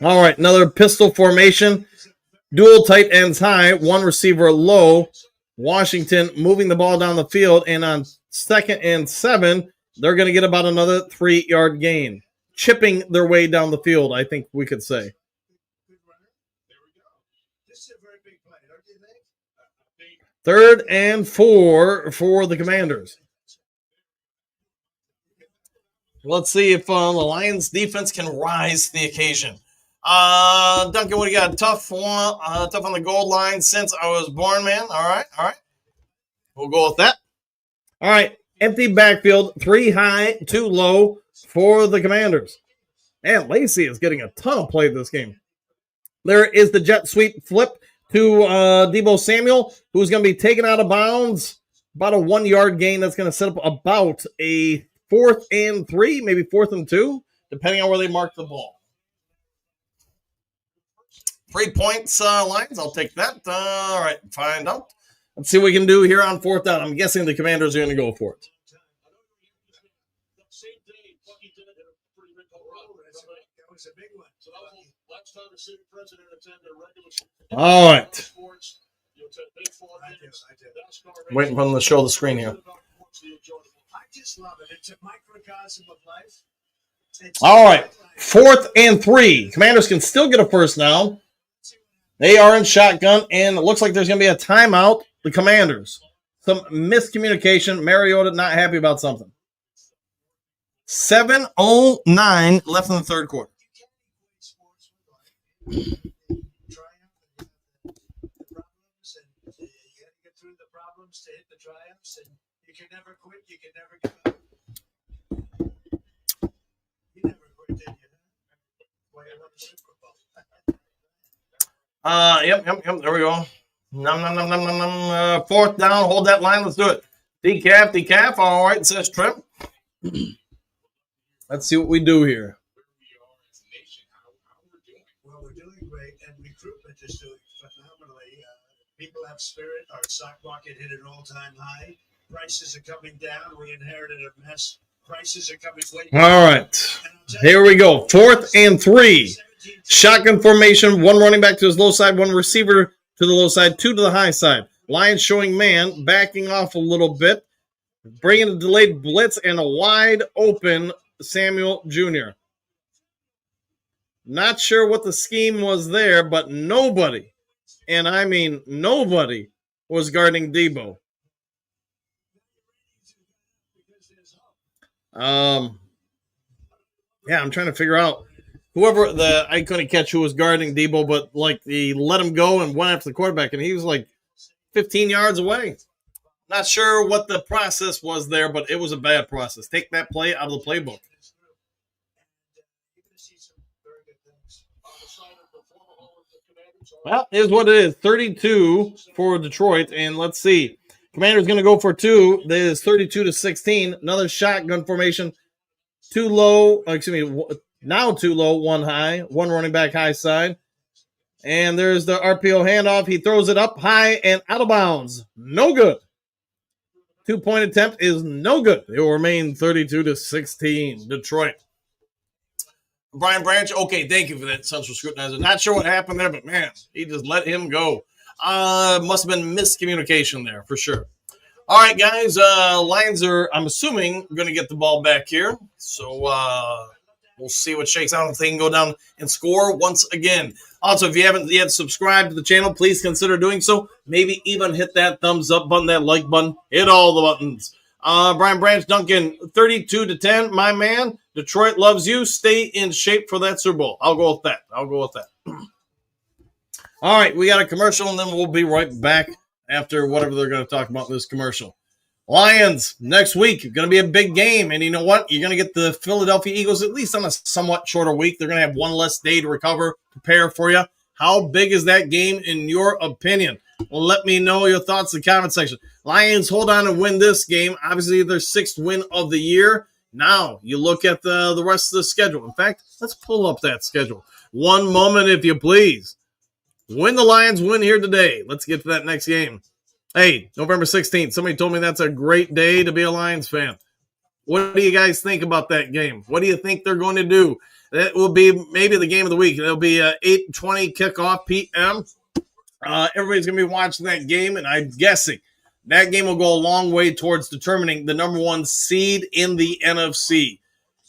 Speaker 7: All right, another pistol formation. Dual tight ends high, 1 receiver low. Washington moving the ball down the field, and on 2nd and 7, they're going to get about another 3-yard gain. Chipping their way down the field, I think we could say. 3rd and 4 for the Commanders. Let's see if the Lions defense can rise to the occasion. Duncan, what do you got? Tough on the goal line since I was born, man. All right. We'll go with that. All right, empty backfield, 3 high, 2 low for the Commanders. And Lacey is getting a ton of play this game. There is the jet sweep flip to Deebo Samuel, who's going to be taken out of bounds. About a 1-yard gain. That's going to set up about a 4th and 3, maybe 4th and 2, depending on where they mark the ball. 3 points, Lions. I'll take that. All right, find out. Let's see what we can do here on 4th down. I'm guessing the Commanders are going to go for it. All right. Waiting for them to show the screen here.
Speaker 10: I just love it. It's a microcosm of life.
Speaker 7: All right, 4th and 3. Commanders can still get a first down. They are in shotgun, and it looks like there's going to be a timeout. The Commanders. Some miscommunication. Mariota not happy about something. 7:09 left in the third quarter.
Speaker 10: To hit the triumphs, and you can never quit, you can never give up. You never quit, did you? Why you won the Super Bowl?
Speaker 7: Yep. There we go. 4th down. Hold that line. Let's do it. Decaf. All right, says Trent. Let's see what we do here.
Speaker 10: Well, we're doing great, and recruitment is doing phenomenally. People have spirit. Our stock market hit an all-time high. Prices are coming down. We inherited a mess. Prices are coming way down.
Speaker 7: All right. Here we go. 4th and 3. Shotgun formation. One running back to his low side. One receiver to the low side. Two to the high side. Lions showing man. Backing off a little bit. Bringing a delayed blitz and a wide open Samuel Jr. Not sure what the scheme was there, but nobody, and I mean nobody, was guarding Debo. Yeah, I'm trying to figure out I couldn't catch who was guarding Debo, but like he let him go and went after the quarterback, and he was like 15 yards away. Not sure what the process was there, but it was a bad process. Take that play out of the playbook. Well, here's what it is. 32 for Detroit, and let's see. Commander's going to go for 2. That is 32-16. Another shotgun formation. Now 2 low, 1 high. One running back high side. And there's the RPO handoff. He throws it up high and out of bounds. No good. 2-point attempt is no good. It will remain 32-16. Detroit. Brian Branch, okay, thank you for that central scrutinizer. Not sure what happened there, but man, he just let him go. Must have been miscommunication there for sure. All right, guys, Lions are, I'm assuming, going to get the ball back here. So we'll see what shakes out if they can go down and score once again. Also, if you haven't yet subscribed to the channel, please consider doing so. Maybe even hit that thumbs up button, that like button. Hit all the buttons. Brian Branch Duncan, 32-10, my man. Detroit loves you. Stay in shape for that Super Bowl. I'll go with that. All right, we got a commercial, and then we'll be right back after whatever they're going to talk about in this commercial. Lions, next week, going to be a big game. And you know what? You're going to get the Philadelphia Eagles at least on a somewhat shorter week. They're going to have one less day to recover, prepare for you. How big is that game in your opinion? Well, let me know your thoughts in the comment section. Lions hold on and win this game. Obviously, their 6th win of the year. Now, you look at the rest of the schedule. In fact, let's pull up that schedule. One moment, if you please. When the Lions win here today, let's get to that next game. Hey, November 16th. Somebody told me that's a great day to be a Lions fan. What do you guys think about that game? What do you think they're going to do? That will be maybe the game of the week. It'll be 8:20 kickoff p.m. Everybody's going to be watching that game, and I'm guessing that game will go a long way towards determining the number 1 seed in the NFC.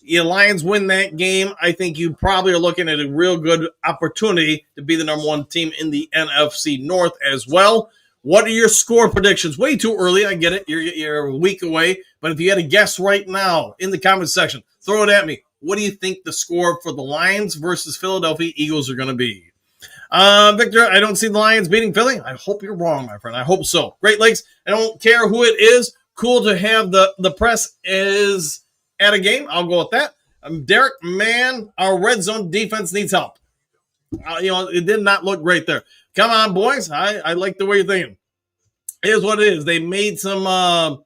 Speaker 7: The Lions win that game, I think you probably are looking at a real good opportunity to be the number 1 team in the NFC North as well. What are your score predictions? Way too early, I get it. You're a week away. But if you had to guess right now in the comment section, throw it at me. What do you think the score for the Lions versus Philadelphia Eagles are going to be? Victor, I don't see the Lions beating Philly. I hope you're wrong, my friend. I hope so. Great Lakes, I don't care who it is. Cool to have the press is at a game. I'll go with that. Derek, man, our red zone defense needs help. It did not look great there. Come on, boys. I like the way you're thinking. Here's what it is. They made some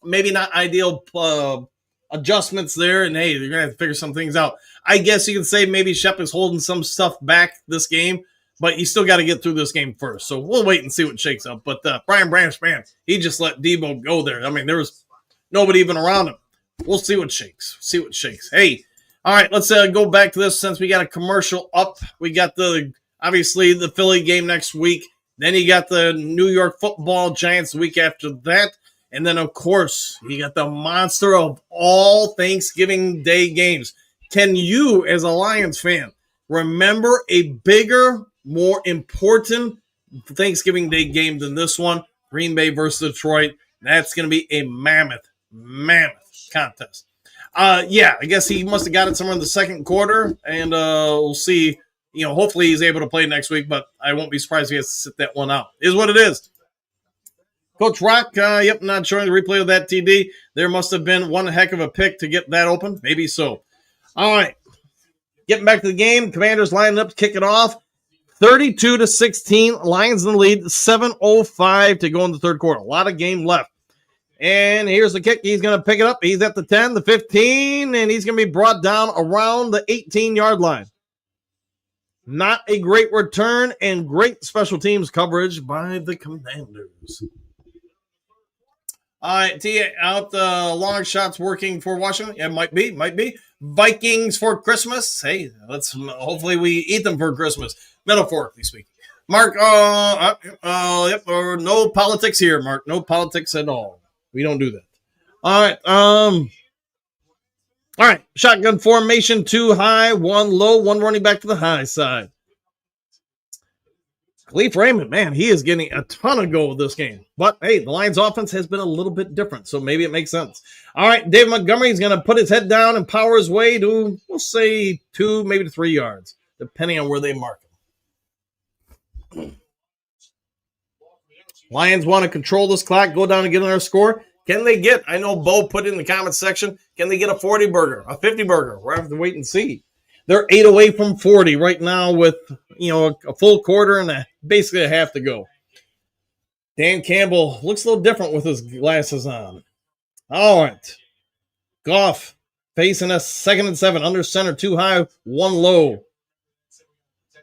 Speaker 7: maybe not ideal adjustments there, and hey, they're going to have to figure some things out. I guess you can say maybe Shep is holding some stuff back this game, but you still got to get through this game first. So we'll wait and see what shakes up. But Brian Branch, man, he just let Debo go there. I mean, there was nobody even around him. We'll see what shakes. Hey, all right, let's go back to this since we got a commercial up. We got obviously the Philly game next week. Then you got the New York Football Giants the week after that. And then, of course, you got the monster of all Thanksgiving Day games. Can you, as a Lions fan, remember a bigger, more important Thanksgiving Day game than this one? Green Bay versus Detroit. That's going to be a mammoth contest. Yeah, I guess he must have got it somewhere in the second quarter, and we'll see. Hopefully he's able to play next week, but I won't be surprised if he has to sit that one out. Is what it is. Coach Rock, not showing the replay of that TD. There must have been one heck of a pick to get that open. Maybe so. All right. Getting back to the game. Commanders lining up to kick it off. 32-16. Lions in the lead. 7:05 to go in the third quarter. A lot of game left. And here's the kick. He's going to pick it up. He's at the 10, the 15, and he's going to be brought down around the 18-yard line. Not a great return and great special teams coverage by the Commanders. All right, T out the long shots working for Washington. Yeah, might be. Vikings for Christmas. Hey, hopefully we eat them for Christmas. Metaphorically speaking. Mark, yep, or no politics here, Mark. No politics at all. We don't do that. All right. Shotgun formation, 2 high, 1 low, 1 running back to the high side. Khalif Raymond, man, he is getting a ton of go with this game. But, hey, the Lions offense has been a little bit different, so maybe it makes sense. All right, David Montgomery is going to put his head down and power his way to, we'll say, 2, maybe 3 yards, depending on where they mark him. Lions want to control this clock, go down and get another score. Can they get, I know Bo put it in the comments section, can they get a 40 burger, a 50 burger? We'll have to wait and see. They're 8 away from 40 right now with, a full quarter and basically a half to go. Dan Campbell looks a little different with his glasses on. All right. Goff facing us 2nd and 7. Under center, 2 high, 1 low.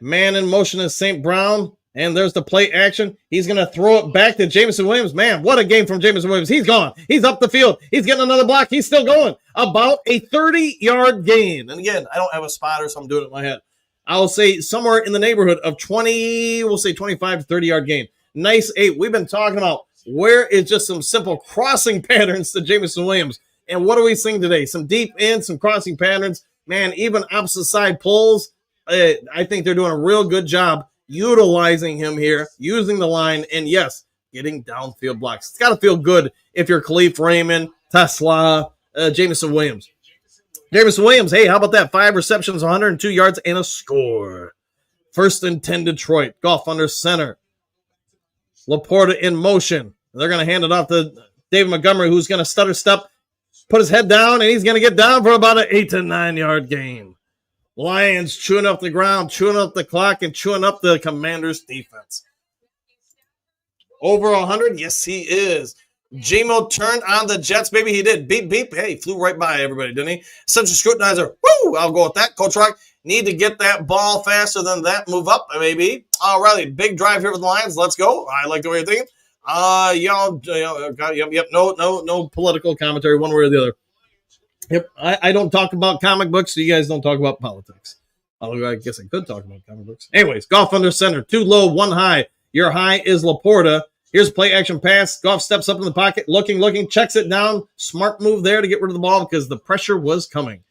Speaker 7: Man in motion is St. Brown. And there's the play action. He's going to throw it back to Jameson Williams. Man, what a game from Jameson Williams. He's gone. He's up the field. He's getting another block. He's still going. About a 30-yard gain. And again, I don't have a spotter, so I'm doing it in my head. I'll say somewhere in the neighborhood of 20, we'll say 25 to 30-yard gain. Nice 8. We've been talking about where is just some simple crossing patterns to Jameson Williams. And what are we seeing today? Some deep in, some crossing patterns. Man, even opposite side pulls. I think they're doing a real good job utilizing him here, using the line, and yes, getting downfield blocks. It's got to feel good if you're Khalif Raymond, Tesla, Jameson Williams. Jameson Williams, hey, how about that? 5 receptions, 102 yards, and a score. 1st and 10 Detroit. Goff under center. Laporta in motion. They're going to hand it off to David Montgomery, who's going to stutter step, put his head down, and he's going to get down for about an 8 to 9 yard gain. Lions chewing up the ground, chewing up the clock, and chewing up the Commanders' defense. Over 100? Yes, he is. J-Mo turned on the Jets. Maybe he did. Beep, beep. Hey, flew right by everybody, didn't he? Central scrutinizer. Woo! I'll go with that. Coach Rock, need to get that ball faster than that. Move up, maybe. Alrighty, big drive here for the Lions. Let's go. I like the way you're thinking. Yep. No political commentary one way or the other. Yep, I don't talk about comic books, so you guys don't talk about politics. Although I guess I could talk about comic books. Anyways, Goff under center, 2 low, 1 high. Your high is Laporta. Here's a play action pass. Goff steps up in the pocket, looking, checks it down. Smart move there to get rid of the ball because the pressure was coming.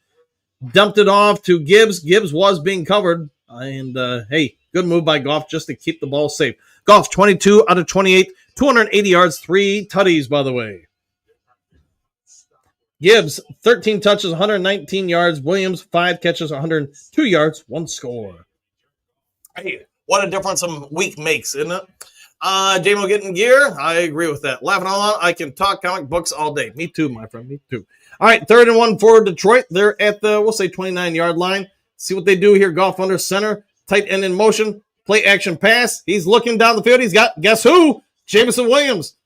Speaker 7: Dumped it off to Gibbs. Gibbs was being covered. And, hey, good move by Goff just to keep the ball safe. Goff, 22 out of 28, 280 yards, 3 tutties, by the way. Gibbs, 13 touches, 119 yards. Williams, 5 catches, 102 yards, 1 score. Hey, what a difference a week makes, isn't it? J-Mo getting gear. I agree with that. Laughing all out. I can talk comic books all day. Me too, my friend. Me too. All right, 3rd and 1 for Detroit. They're at the, we'll say, 29-yard line. See what they do here. Goff under center. Tight end in motion. Play action pass. He's looking down the field. He's got, guess who? Jameson Williams.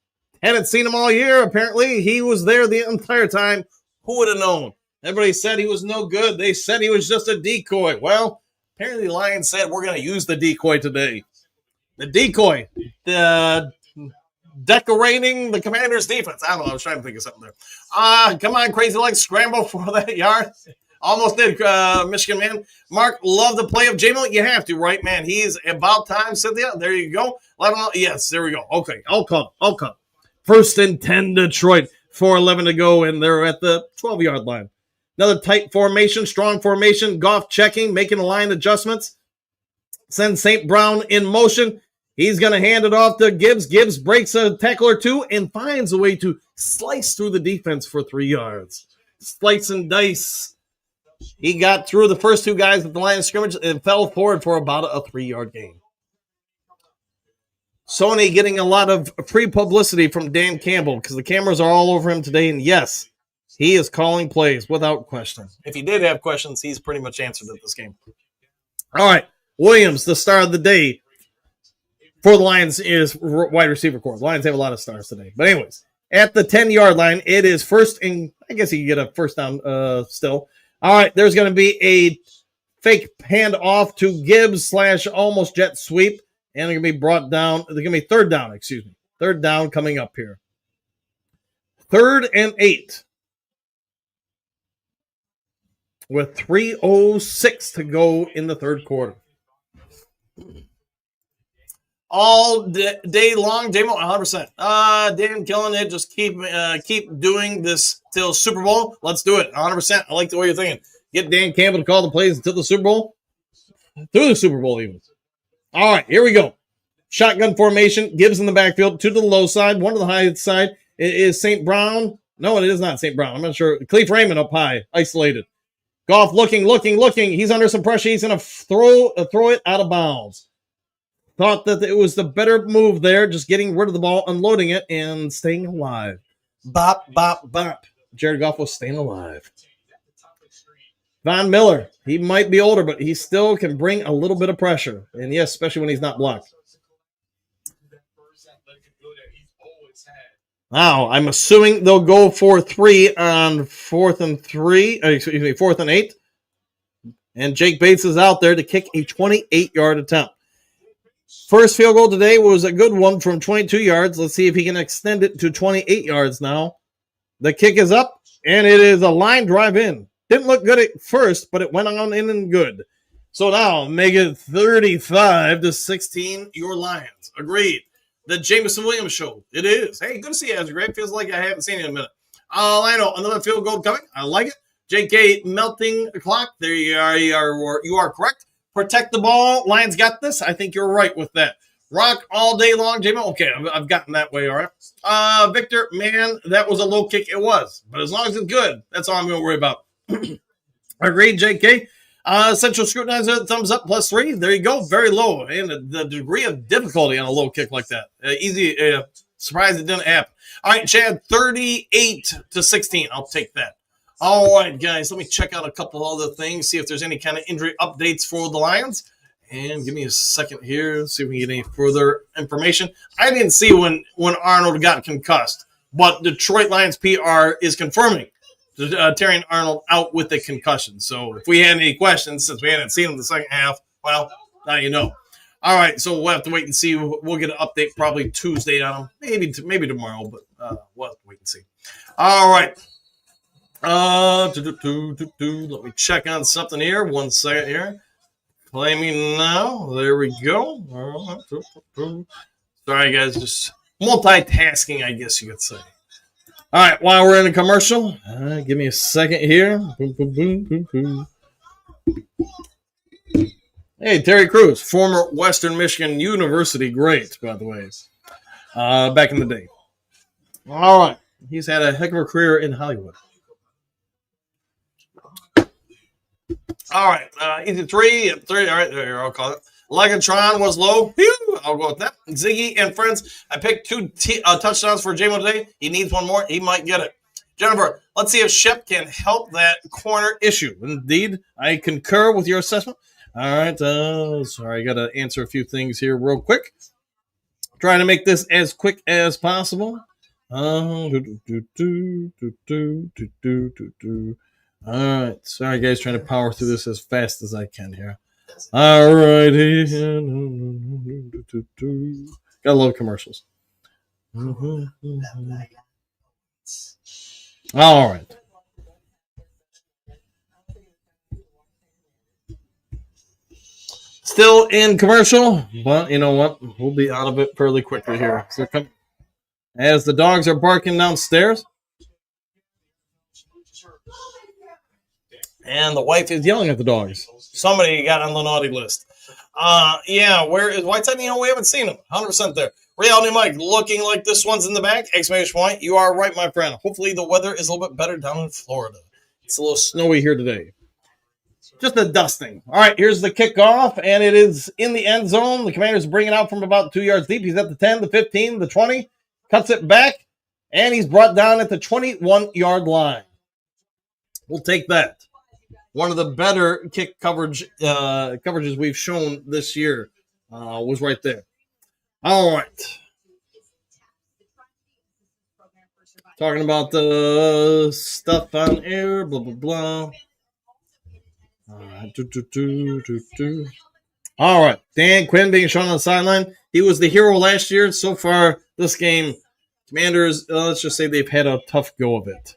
Speaker 7: Hadn't seen him all year, apparently. He was there the entire time. Who would have known? Everybody said he was no good. They said he was just a decoy. Well, apparently the Lions said we're going to use the decoy today. The decoy. Decorating the Commanders' defense. I don't know. I was trying to think of something there. Come on, crazy legs. Scramble for that yard. Almost did, Michigan man. Mark, love the play of J-Mo. You have to, right, man? He's about time, Cynthia. There you go. Yes, there we go. Okay, I'll come. 1st and 10, Detroit. 4:11 to go, and they're at the 12-yard line. Another tight formation, strong formation. Goff checking, making line adjustments. Sends St. Brown in motion. He's going to hand it off to Gibbs. Gibbs breaks a tackle or two and finds a way to slice through the defense for 3 yards. Slice and dice. He got through the first 2 guys at the line of scrimmage and fell forward for about a 3-yard gain. Sony getting a lot of free publicity from Dan Campbell because the cameras are all over him today. And yes, he is calling plays without question. If he did have questions, he's pretty much answered at this game. All right. Williams, the star of the day for the Lions is wide receiver core. The Lions have a lot of stars today. But anyways, at the 10-yard line, it is 1st and I guess you can get a first down still. All right, there's going to be a fake handoff to Gibbs / almost jet sweep. And they're going to be brought down. They're going to be 3rd down, excuse me. 3rd down coming up here. 3rd and 8. With 3:06 to go in the 3rd quarter. All day long, J-Mo, 100%. Dan killing it. Just keep doing this till Super Bowl. Let's do it, 100%. I like the way you're thinking. Get Dan Campbell to call the plays until the Super Bowl. Through the Super Bowl, even. All right, here we go. Shotgun formation. Gibbs in the backfield. 2 to the low side. 1 to the high side. It is St. Brown. No, it is not St. Brown. I'm not sure. Cleve Raymond up high, isolated. Goff looking. He's under some pressure. He's going to throw it out of bounds. Thought that it was the better move there, just getting rid of the ball, unloading it, and staying alive. Bop, bop, bop. Jared Goff was staying alive. Von Miller, he might be older, but he still can bring a little bit of pressure. And yes, especially when he's not blocked. Now, I'm assuming they'll go for 3 on 4th and 3. Excuse me, 4th and 8. And Jake Bates is out there to kick a 28-yard attempt. First field goal today was a good one from 22 yards. Let's see if he can extend it to 28 yards now. The kick is up, and it is a line drive in. Didn't look good at first, but it went on in and good. So now, make it 35-16, your Lions. Agreed. The Jameson Williams Show. It is. Hey, good to see you, Ezra Gray. Feels like I haven't seen you in a minute. Lionel, another field goal coming. I like it. JK melting the clock. There you are. You are correct. Protect the ball. Lions got this. I think you're right with that. Rock all day long, J-Mo. Okay, I've gotten that way, all right. Victor, man, that was a low kick. It was. But as long as it's good, that's all I'm going to worry about. Agreed, JK. Central Scrutinizer, thumbs up, +3. There you go. Very low. And the degree of difficulty on a low kick like that. Easy. Surprised it didn't happen. All right, Chad, 38-16. I'll take that. All right, guys, let me check out a couple other things, see if there's any kind of injury updates for the Lions. And give me a second here, see if we can get any further information. I didn't see when Arnold got concussed, but Detroit Lions PR is confirming Terrion Arnold out with a concussion. So if we had any questions, since we hadn't seen him in the second half, well, now you know. All right, so we'll have to wait and see. We'll get an update probably Tuesday on him, maybe tomorrow, but we'll have to wait and see. All right. Let me check on something here. 1 second here. Play me now. There we go. Sorry, guys. Just multitasking, I guess you could say. All right. While we're in a commercial, give me a second here. Boom, boom, boom, boom, boom. Hey, Terry Crews, former Western Michigan University great, by the way, back in the day. All right. He's had a heck of a career in Hollywood. All right, easy 3. All right, there, I'll call it. Legatron was low. Whew, I'll go with that. Ziggy and friends. I picked 2 touchdowns for J-Mo today. He needs 1 more. He might get it. Jennifer, let's see if Shep can help that corner issue. Indeed, I concur with your assessment. All right, sorry, I got to answer a few things here real quick. Trying to make this as quick as possible. All right. Sorry, guys. Trying to power through this as fast as I can here. All righty. Gotta love commercials. All right. Still in commercial, but you know what? We'll be out of it fairly quickly here. So as the dogs are barking downstairs. And the wife is yelling at the dogs. Somebody got on the naughty list. Yeah, where is Whiteside? You know, we haven't seen him. 100% there. Reality Mike, looking like this one's in the back. Exclamation point. You are right, my friend. Hopefully the weather is a little bit better down in Florida. It's a little snowy here today. Just a dusting. All right, here's the kickoff, and it is in the end zone. The Commanders bring it out from about 2 yards deep. He's at the 10, the 15, the 20. Cuts it back, and he's brought down at the 21-yard line. We'll take that. One of the better kick coverages we've shown this year was right there. All right. Talking about the stuff on air, blah, blah, blah. All right. Dan Quinn being shown on the sideline. He was the hero last year. So far, this game, Commanders, let's just say they've had a tough go of it.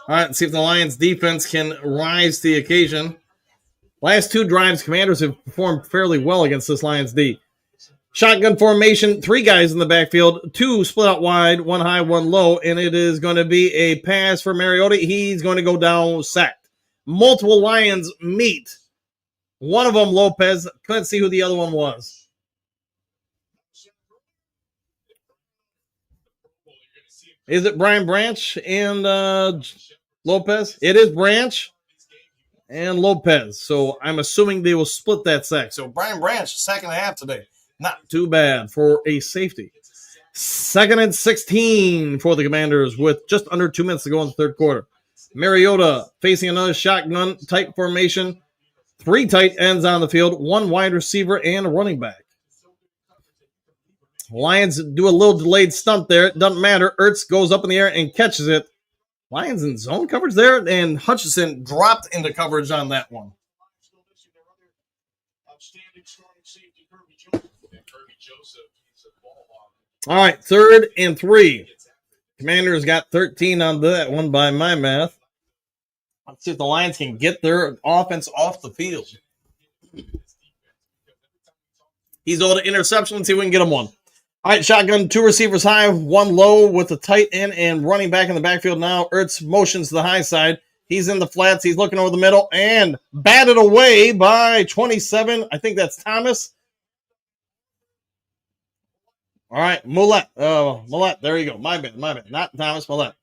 Speaker 7: All right, let's see if the Lions defense can rise to the occasion. Last 2 drives, Commanders have performed fairly well against this Lions D. Shotgun formation, 3 guys in the backfield, 2 split out wide, 1 high, 1 low, and it is going to be a pass for Mariota. He's going to go down sacked. Multiple Lions meet. One of them, Lopez. Couldn't see who the other one was. Is it Brian Branch and Lopez? It is Branch and Lopez. So I'm assuming they will split that sack. So Brian Branch, 2.5 today. Not too bad for a safety. 2nd and 16 for the Commanders with just under 2 minutes to go in the third quarter. Mariota facing another shotgun type formation. 3 tight ends on the field, 1 wide receiver and a running back. Lions do a little delayed stunt there. It doesn't matter. Ertz goes up in the air and catches it. Lions in zone coverage there, and Hutchinson dropped into coverage on that one. All right, 3rd and 3. Commanders got 13 on that one by my math. Let's see if the Lions can get their offense off the field. He's owed an interception. Let's see if we can get him one. All right, shotgun, 2 receivers high, 1 low with a tight end and running back in the backfield now. Ertz motions to the high side. He's in the flats. He's looking over the middle and batted away by 27. I think that's Thomas. All right, Millette. Millette, there you go. My bad. Not Thomas, Millette.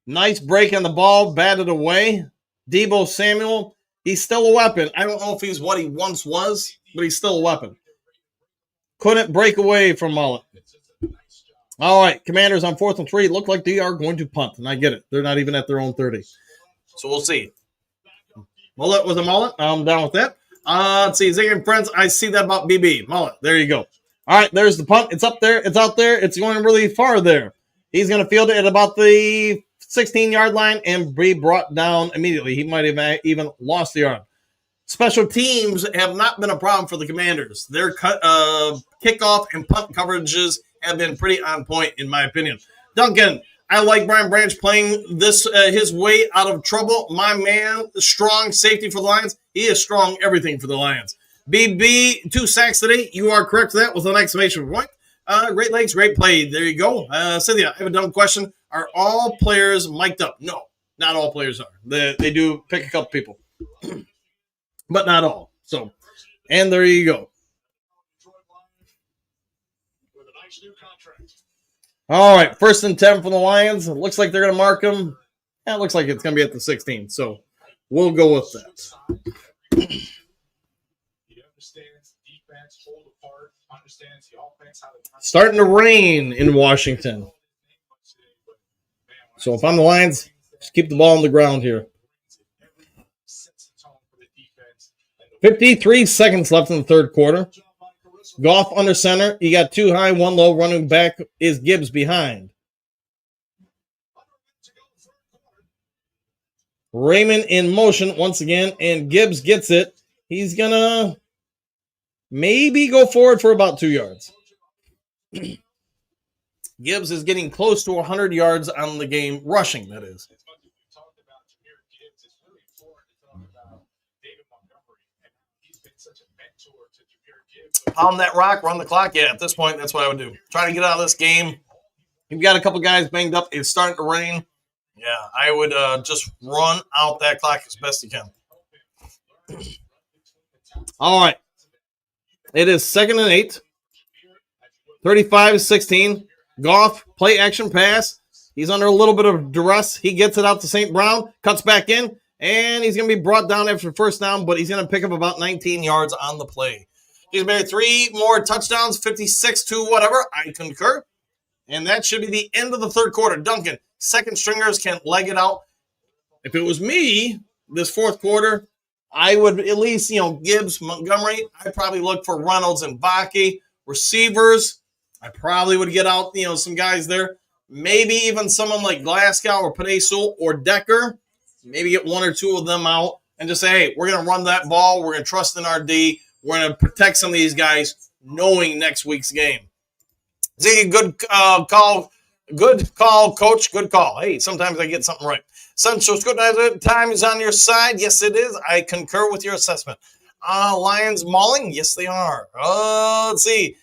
Speaker 7: Nice break on the ball, batted away. Deebo Samuel, he's still a weapon. I don't know if he's what he once was, but he's still a weapon. Couldn't break away from Mullet. All right, Commanders on 4th and 3. Look like they are going to punt, and I get it. They're not even at their own 30. So we'll see. Mullet was a mullet. I'm down with that. Let's see. Zig and friends, I see that about BB. Mullet. There you go. All right, there's the punt. It's up there. It's out there. It's going really far there. He's going to field it at about the 16-yard line and be brought down immediately. He might have even lost the yard. Special teams have not been a problem for the Commanders. Their kickoff and punt coverages have been pretty on point, in my opinion. Duncan, I like Brian Branch playing this his way out of trouble. My man, strong safety for the Lions. He is strong everything for the Lions. BB, 2 sacks today. You are correct for that with an exclamation point. Great legs, great play. There you go. Cynthia, I have a dumb question. Are all players mic'd up? No, not all players are. They do pick a couple people. But not all. So, and there you go. All right, 1st and 10 for the Lions. It looks like they're going to mark them. Yeah, it looks like it's going to be at the 16. So, we'll go with that. Starting to rain in Washington. So, if I'm the Lions, just keep the ball on the ground here. 53 seconds left in the third quarter. Goff under center. You got 2 high, 1 low. Running back is Gibbs behind. Raymond in motion once again, and Gibbs gets it. He's going to maybe go forward for about 2 yards. Gibbs is getting close to 100 yards on the game, rushing, that is. Pound that rock, run the clock. Yeah, at this point, that's what I would do. Try to get out of this game. You've got a couple guys banged up. It's starting to rain. Yeah, I would just run out that clock as best you can. All right. It is 2nd and 8. 35-16. Goff, play action pass. He's under a little bit of duress. He gets it out to St. Brown, cuts back in, and he's going to be brought down after first down, but he's going to pick up about 19 yards on the play. He's made 3 more touchdowns, 56 to whatever. I concur. And that should be the end of the third quarter. Duncan, second stringers can leg it out. If it was me, this fourth quarter, I would at least, Gibbs, Montgomery. I'd probably look for Reynolds and Bakke. Receivers, I probably would get out, some guys there. Maybe even someone like Glasgow or Panesul or Decker. Maybe get 1 or 2 of them out and just say, hey, we're going to run that ball. We're going to trust in our D. We're going to protect some of these guys knowing next week's game. See, good call. Good call, coach. Good call. Hey, sometimes I get something right. Central time is on your side. Yes, it is. I concur with your assessment. Lions mauling? Yes, they are. Let's see.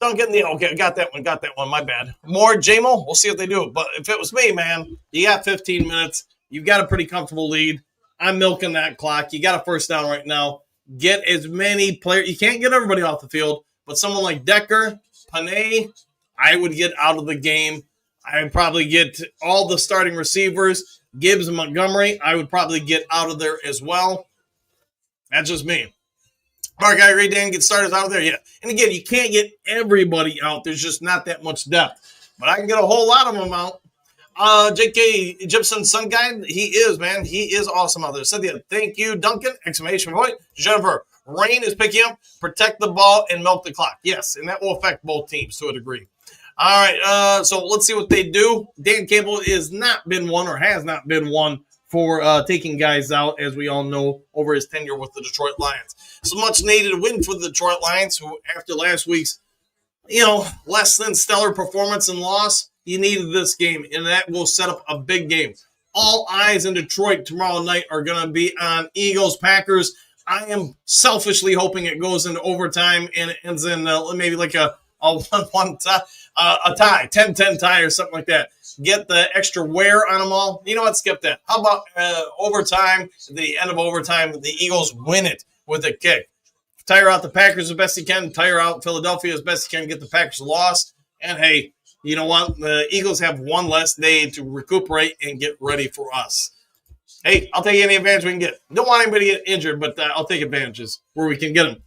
Speaker 7: Duncan, okay, got that one. My bad. More JMO? We'll see what they do. But if it was me, man, you got 15 minutes. You've got a pretty comfortable lead. I'm milking that clock. You got a first down right now. Get as many players. You can't get everybody off the field, but someone like Decker, Panay, I would get out of the game. I would probably get all the starting receivers. Gibbs and Montgomery, I would probably get out of there as well. That's just me. Mark, I agree, Dan, get starters out of there. Yeah. And again, you can't get everybody out. There's just not that much depth. But I can get a whole lot of them out. J.K. Egyptian Sun Guy, he is, man. He is awesome out there. Cynthia, thank you. Duncan, exclamation point. Jennifer, rain is picking up. Protect the ball and milk the clock. Yes, and that will affect both teams to a degree. All right, so let's see what they do. Dan Campbell has not been one for taking guys out, as we all know, over his tenure with the Detroit Lions. So much needed win for the Detroit Lions, who after last week's, less than stellar performance and loss, you needed this game, and that will set up a big game. All eyes in Detroit tomorrow night are going to be on Eagles-Packers. I am selfishly hoping it goes into overtime and it ends in maybe like a 1-1 tie, a tie, 10-10 tie or something like that. Get the extra wear on them all. You know what? Skip that. How about overtime? At the end of overtime, the Eagles win it with a kick. Tire out the Packers as best you can. Tire out Philadelphia as best you can. Get the Packers lost. And, hey, you know what? The Eagles have one less day to recuperate and get ready for us. Hey, I'll take any advantage we can get. Don't want anybody to get injured, but I'll take advantages where we can get them.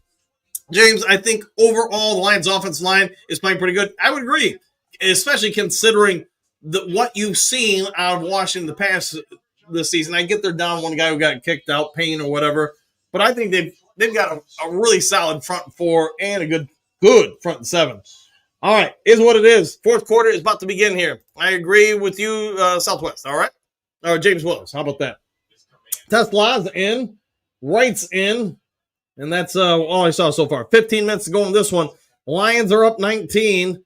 Speaker 7: James, I think overall the Lions' offensive line is playing pretty good. I would agree, especially considering what you've seen out of Washington the past this season. I get they're down one guy who got kicked out, Payne or whatever, but I think they've got a really solid front four and a good front seven. All right, is what it is. Fourth quarter is about to begin here. I agree with you, Southwest, all right? Or James Willis, how about that? Tesla's in, Wright's in, and that's all I saw so far. 15 minutes to go in this one. Lions are up 19.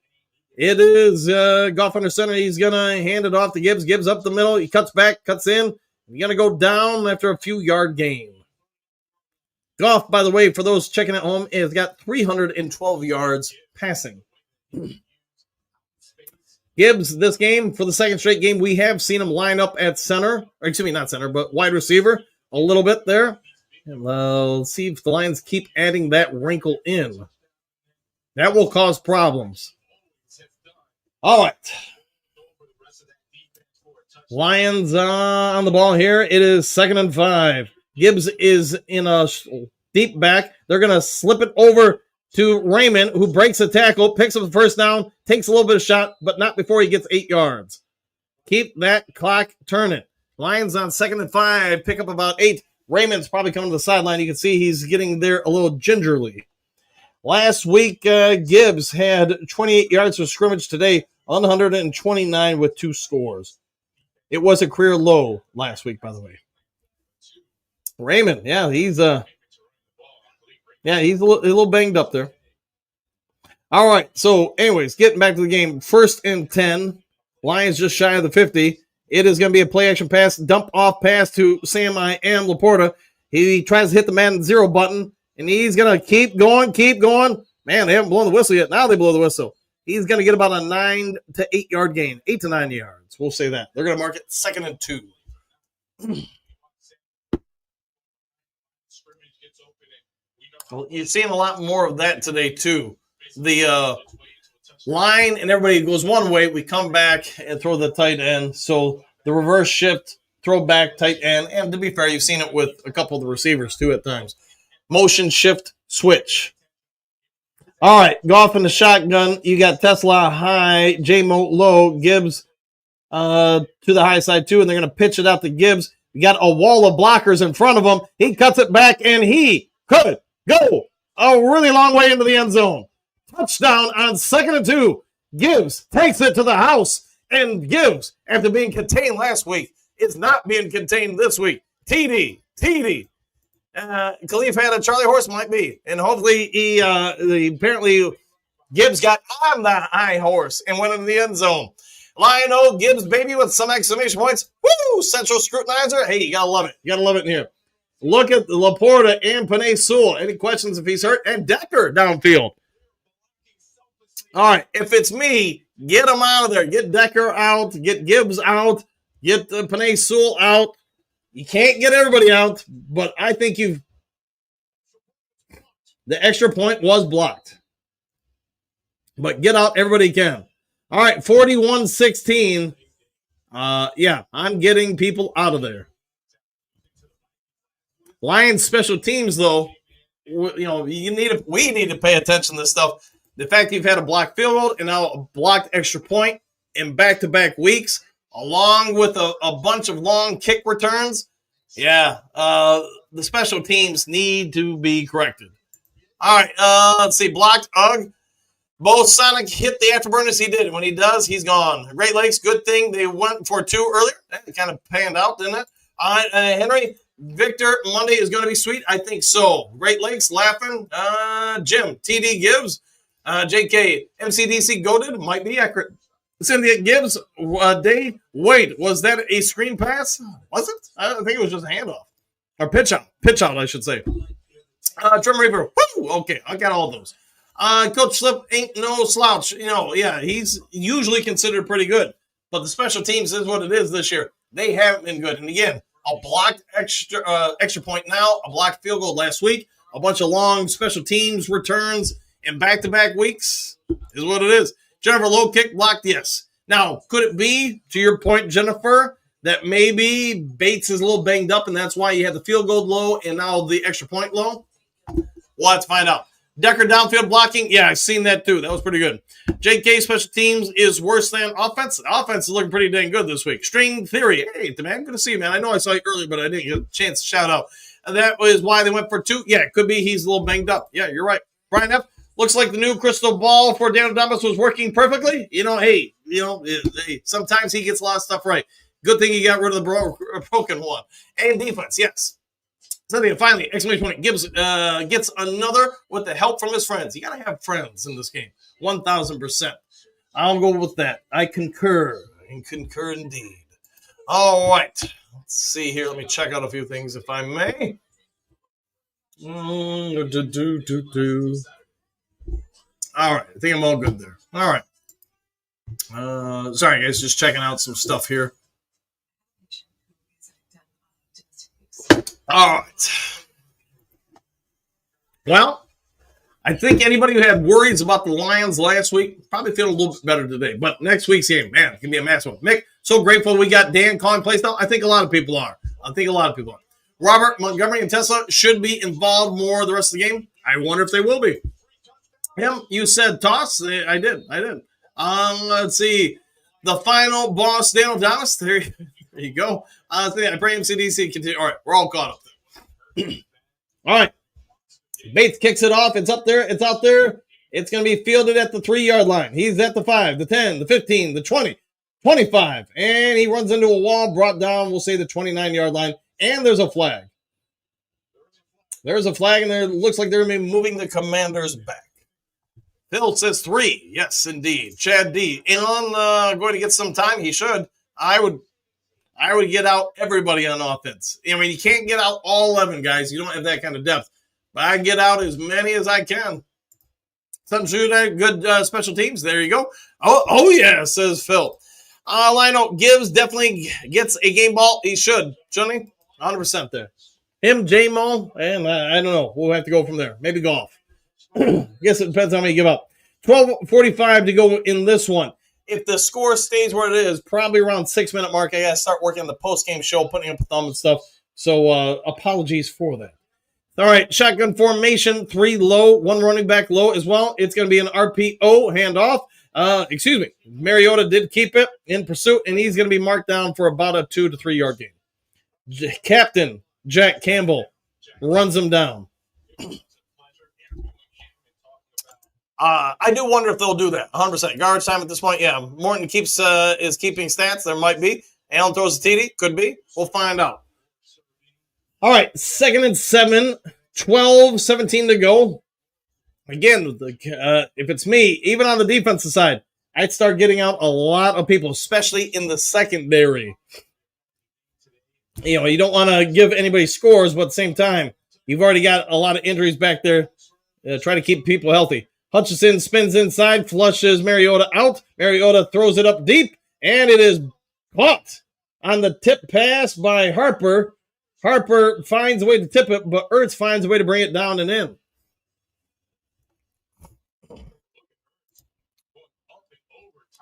Speaker 7: It is Goff under center. He's going to hand it off to Gibbs. Gibbs up the middle. He cuts back, cuts in. He's going to go down after a few-yard gain. Goff, by the way, for those checking at home, has got 312 yards passing. Gibbs, this game, for the second straight game, we have seen him line up at center. Or excuse me, not center, but wide receiver a little bit there. And let's see if the Lions keep adding that wrinkle in. That will cause problems. All right. Lions on the ball here. It is 2nd and 5. Gibbs is in a deep back. They're going to slip it over to Raymond, who breaks a tackle, picks up the first down, takes a little bit of shot, but not before he gets 8 yards. Keep that clock turning. Lions on 2nd and 5, pick up about 8. Raymond's probably coming to the sideline. You can see he's getting there a little gingerly. Last week, Gibbs had 28 yards for scrimmage. Today, 129 with 2 scores. It was a career low last week, by the way. Raymond, yeah, he's a little banged up there. All right, so anyways, getting back to the game. 1st and 10. Lions just shy of the 50. It is going to be a play-action pass, dump-off pass to Sam I Am Laporta. He tries to hit the man 0 button, and he's going to keep going. Man, they haven't blown the whistle yet. Now they blow the whistle. He's going to get about a 9 to 8 yard gain, 8 to 9 yards. We'll say that. They're going to mark it 2nd and 2. Well, you're seeing a lot more of that today, too. The line and everybody goes one way. We come back and throw the tight end. So the reverse shift, throw back, tight end. And to be fair, you've seen it with a couple of the receivers, too, at times. Motion, shift, switch. All right, go off in the shotgun. You got Tesla high, J-Mo low, Gibbs to the high side, too, and they're going to pitch it out to Gibbs. You got a wall of blockers in front of him. He cuts it back, and he could go a really long way into the end zone. Touchdown on 2nd and 2. Gibbs takes it to the house, and Gibbs, after being contained last week, is not being contained this week. TD. Khalif had a Charlie horse, might be, and hopefully he apparently Gibbs got on the high horse and went into the end zone. Lion-O, Gibbs, baby, with some exclamation points. Woo! Central scrutinizer. Hey, you gotta love it. You gotta love it in here. Look at Laporta and Panay Sewell. Any questions if he's hurt? And Decker downfield. All right, if it's me, get him out of there. Get Decker out. Get Gibbs out. Get Panay Sewell out. You can't get everybody out, but I think the extra point was blocked. But get out everybody you can. All right, 41-16. Yeah, I'm getting people out of there. Lions special teams, though, we need to pay attention to this stuff. The fact that you've had a blocked field goal and now a blocked extra point in back-to-back weeks, along with a bunch of long kick returns, the special teams need to be corrected. All right, let's see. Blocked, Bo Sonic hit the afterburners. He did. When he does, he's gone. Great Lakes, good thing they went for 2 earlier. That kind of panned out, didn't it? All right, Henry, Victor, Monday is going to be sweet. I think so. Great Lakes, laughing. Jim, TD Gibbs, JK, MCDC goated, might be accurate. Cynthia Gibbs, Dave, wait, was that a screen pass? Was it? I think it was just a handoff. Or pitch out, I should say. Trim Reaper, woo! Okay, I got all those. Coach Slip ain't no slouch. He's usually considered pretty good. But the special teams is what it is this year. They haven't been good. And again, a blocked extra point now, a blocked field goal last week, a bunch of long special teams returns in back-to-back weeks is what it is. Jennifer, low kick blocked, yes. Now, could it be, to your point, Jennifer, that maybe Bates is a little banged up and that's why you had the field goal low and now the extra point low? We'll have to find out. Decker downfield blocking, yeah, I've seen that too. That was pretty good. JK special teams is worse than offense. Offense is looking pretty dang good this week. String theory, hey, man, good to see you, man. I know I saw you earlier, but I didn't get a chance to shout out. And that was why they went for 2. Yeah, it could be he's a little banged up. Yeah, you're right. Brian F., looks like the new crystal ball for Dan Adamas was working perfectly. Hey, sometimes he gets a lot of stuff right. Good thing he got rid of the broken one. And defense, yes. So finally, exclamation point, Gibbs gets another with the help from his friends. You got to have friends in this game, 1,000%. I'll go with that. I concur, and concur indeed. All right. Let's see here. Let me check out a few things, if I may. All right. I think I'm all good there. All right. Sorry, guys. Just checking out some stuff here. All right. Well, I think anybody who had worries about the Lions last week probably feel a little bit better today. But next week's game, man, it can be a massive one. Mick, so grateful we got Dan calling plays now. I think a lot of people are. Robert, Montgomery, and Tesla should be involved more the rest of the game. I wonder if they will be. You said toss. I did. Let's see. The final boss, Dan O'Donis. There you go. I pray MCDC continue. All right, we're all caught up there. All right. Bates kicks it off. It's up there. It's out there. It's going to be fielded at the 3-yard line. He's at the 5, the 10, the 15, the 20, 25. And he runs into a wall, brought down, we'll say the 29-yard line. And there's a flag. There's a flag, and there looks like they're going to be moving the Commanders back. Phil says 3. Yes, indeed. Chad D. Going to get some time. He should. I would get out everybody on offense. I mean, you can't get out all 11 guys. You don't have that kind of depth. But I can get out as many as I can. Something shooter, good special teams. There you go. Oh yeah, says Phil. Lionel Gibbs definitely gets a game ball. He shouldn't he? 100% there. Him, J-Mo, and I don't know. We'll have to go from there. Maybe golf. Guess it depends on how many give up. 12:45 to go in this one. If the score stays where it is, probably around 6-minute mark, I got to start working on the post-game show, putting up a thumb and stuff. So apologies for that. All right, shotgun formation, 3 low, 1 running back low as well. It's going to be an RPO handoff. Excuse me. Mariota did keep it in pursuit, and he's going to be marked down for about a 2 to 3 yard gain. Captain Jack Campbell runs him down. I do wonder if they'll do that. 100% garbage time at this point. Yeah, Morton is keeping stats. There might be. Allen throws a TD. Could be. We'll find out. All right, 2nd and 7, 12-17 to go. Again, if it's me, even on the defensive side, I'd start getting out a lot of people, especially in the secondary. You don't want to give anybody scores, but at the same time, you've already got a lot of injuries back there. Try to keep people healthy. Hutchinson spins inside, flushes Mariota out. Mariota throws it up deep, and it is caught on the tip pass by Harper. Harper finds a way to tip it, but Ertz finds a way to bring it down and in.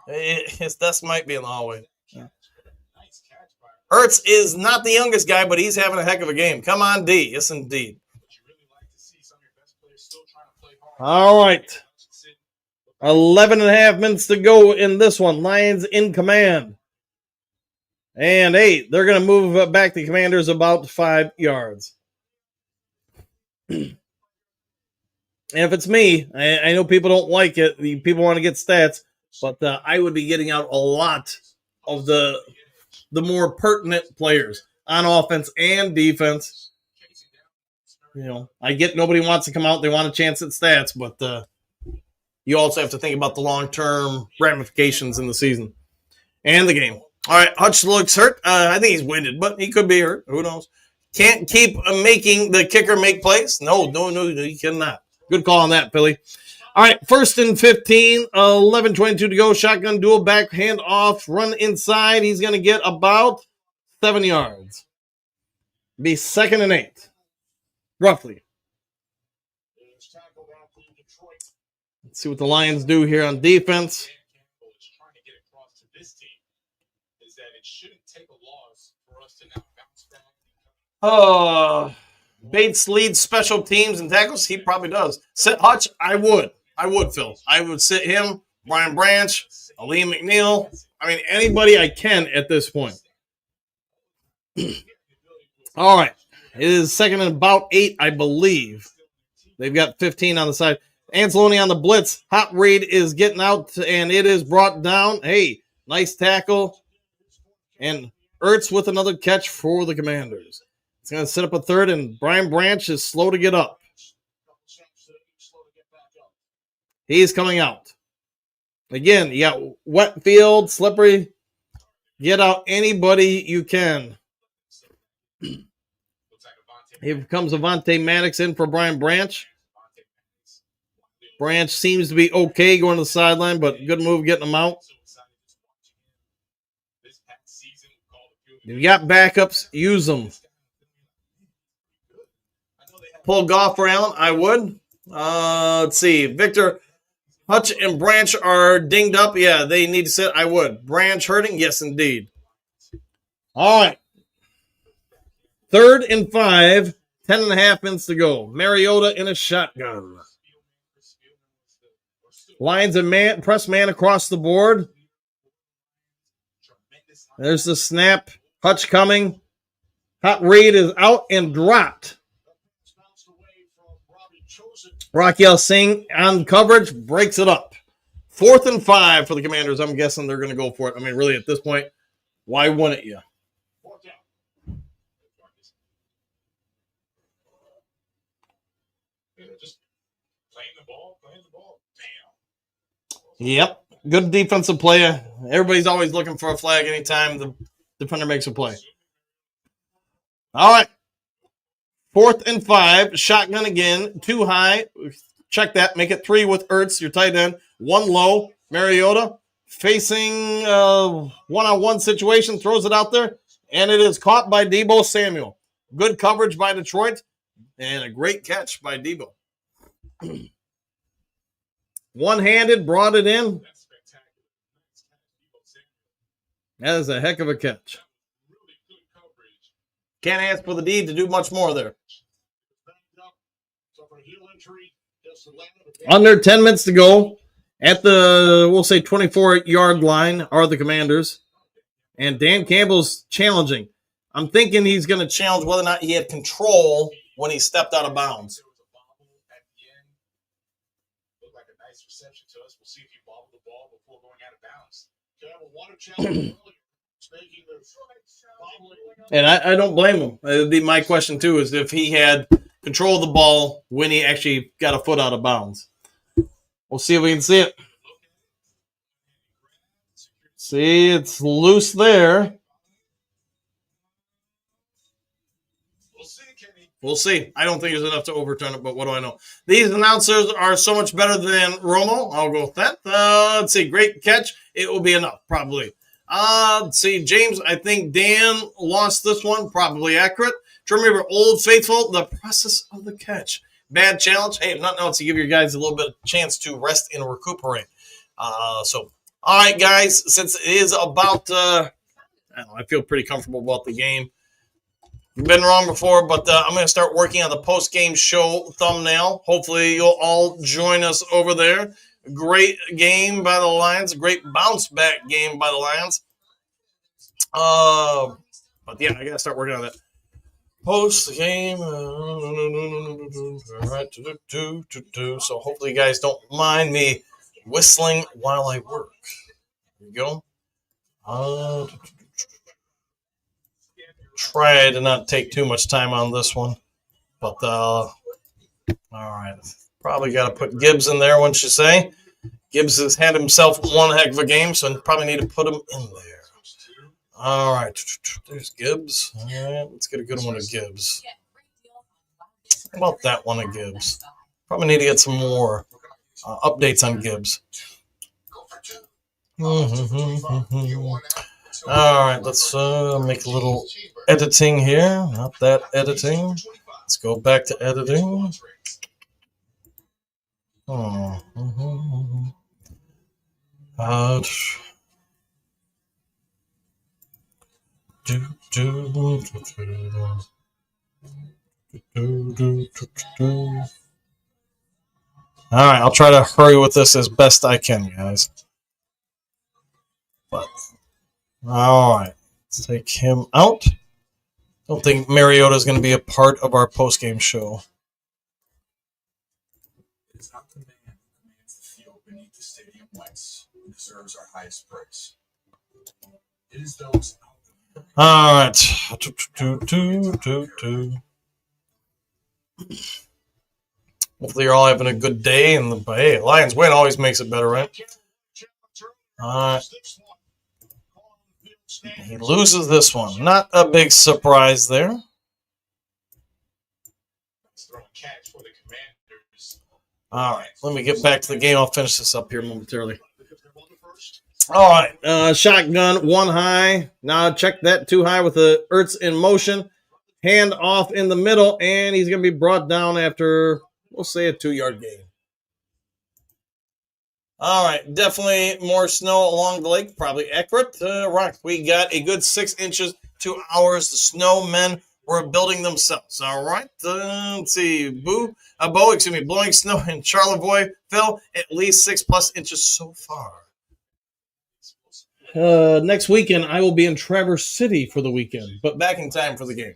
Speaker 7: His desk might be in the hallway. Ertz is not the youngest guy, but he's having a heck of a game. Come on, D. Yes, indeed. All right. 11.5 minutes to go in this one. Lions in command. And, hey, they're going to move back the Commanders about 5 yards. And if it's me, I know people don't like it. People want to get stats. But I would be getting out a lot of the more pertinent players on offense and defense. I get nobody wants to come out. They want a chance at stats. But you also have to think about the long-term ramifications in the season and the game. All right, Hutch looks hurt. I think he's winded, but he could be hurt. Who knows? Can't keep making the kicker make plays. No, you cannot. Good call on that, Philly. All right, 1st and 15, 11:22 to go. Shotgun dual back hand off, run inside. He's going to get about 7 yards. Be 2nd and 8, roughly. Let's see what the Lions do here on defense. Bates leads special teams and tackles. He probably does. Sit Hutch, I would, Phil. I would sit him, Brian Branch, Aleem McNeil. I mean, anybody I can at this point. All right. It is 2nd and about 8, I believe. They've got 15 on the side. Anzalone on the blitz. Hot read is getting out, and it is brought down. Hey, nice tackle. And Ertz with another catch for the Commanders. It's going to set up a 3rd, and Brian Branch is slow to get up. He's coming out. Again, you got wet field, slippery. Get out anybody you can. Here comes Avonte Maddox in for Brian Branch. Branch seems to be okay going to the sideline, but good move getting him out. You got backups, use them. Pull golf for Allen, I would. Let's see. Victor, Hutch, and Branch are dinged up. Yeah, they need to sit. I would. Branch hurting? Yes, indeed. All right. 3rd and 5, 10.5 minutes to go. Mariota in a shotgun. Lions and press man across the board. There's the snap. Hutch coming. Hot read is out and dropped. Raquel Singh on coverage, breaks it up. 4th and 5 for the Commanders. I'm guessing they're going to go for it. I mean, really, at this point, why wouldn't you? Yep. Good defensive play. Everybody's always looking for a flag anytime the defender makes a play. All right. 4th and 5. Shotgun again. Too high. check that. Make it 3 with Ertz, your tight end. 1 low. Mariota facing one-on-one situation, throws it out there, and it is caught by Deebo Samuel. Good coverage by Detroit, and a great catch by Deebo. One-handed, brought it in. That is a heck of a catch. Can't ask for the D to do much more there. Under 10 minutes to go. At the, we'll say, 24-yard line are the Commanders. And Dan Campbell's challenging. I'm thinking he's going to challenge whether or not he had control when he stepped out of bounds. And I don't blame him. It would be my question, too, is if he had control of the ball when he actually got a foot out of bounds. We'll see if we can see it. See, it's loose there. We'll see. I don't think there's enough to overturn it, but what do I know? These announcers are so much better than Romo. I'll go with that. Let's see. Great catch. It will be enough, probably. Let's see. James, I think Dan lost this one. Probably accurate. Remember, Old Faithful, the process of the catch. Bad challenge. Hey, if nothing else, you give your guys a little bit of chance to rest and recuperate. All right, guys, since it is about, I feel pretty comfortable about the game. Been wrong before, but I'm going to start working on the post-game show thumbnail. Hopefully, you'll all join us over there. Great game by the Lions. Great bounce-back game by the Lions. But, yeah, I got to start working on that. Post the game. All right. So hopefully you guys don't mind me whistling while I work. There you go. Try to not take too much time on this one. But, all right. Probably got to put Gibbs in there, wouldn't you say? Gibbs has had himself one heck of a game, so probably need to put him in there. All right, there's Gibbs. All right, let's get a good one of Gibbs. How about that one of Gibbs? Probably need to get some more updates on Gibbs. All right, let's make a little editing here. Not that editing. Let's go back to editing. All right, I'll try to hurry with this as best I can, guys. But all right, let's take him out. Don't think Mariota is going to be a part of our post-game show.
Speaker 2: It's not the man who commands the field beneath the stadium lights who deserves our highest praise. It is those.
Speaker 7: All right. Hopefully you're all having a good day. And hey, Lions win always makes it better, right? All right. He loses this one. Not a big surprise there. All right. Let me get back to the game. I'll finish this up here momentarily. All right, shotgun, one high. Now check that, 2 high with the Ertz in motion. Hand off in the middle, and he's going to be brought down after, we'll say, a 2-yard gain. All right, definitely more snow along the lake, probably accurate. Rock, we got a good 6 inches to ours. The snowmen were building themselves. All right, let's see. Blowing snow in Charlevoix, Phil, at least 6+ inches so far. Next weekend, I will be in Traverse City for the weekend, but back in time for the game.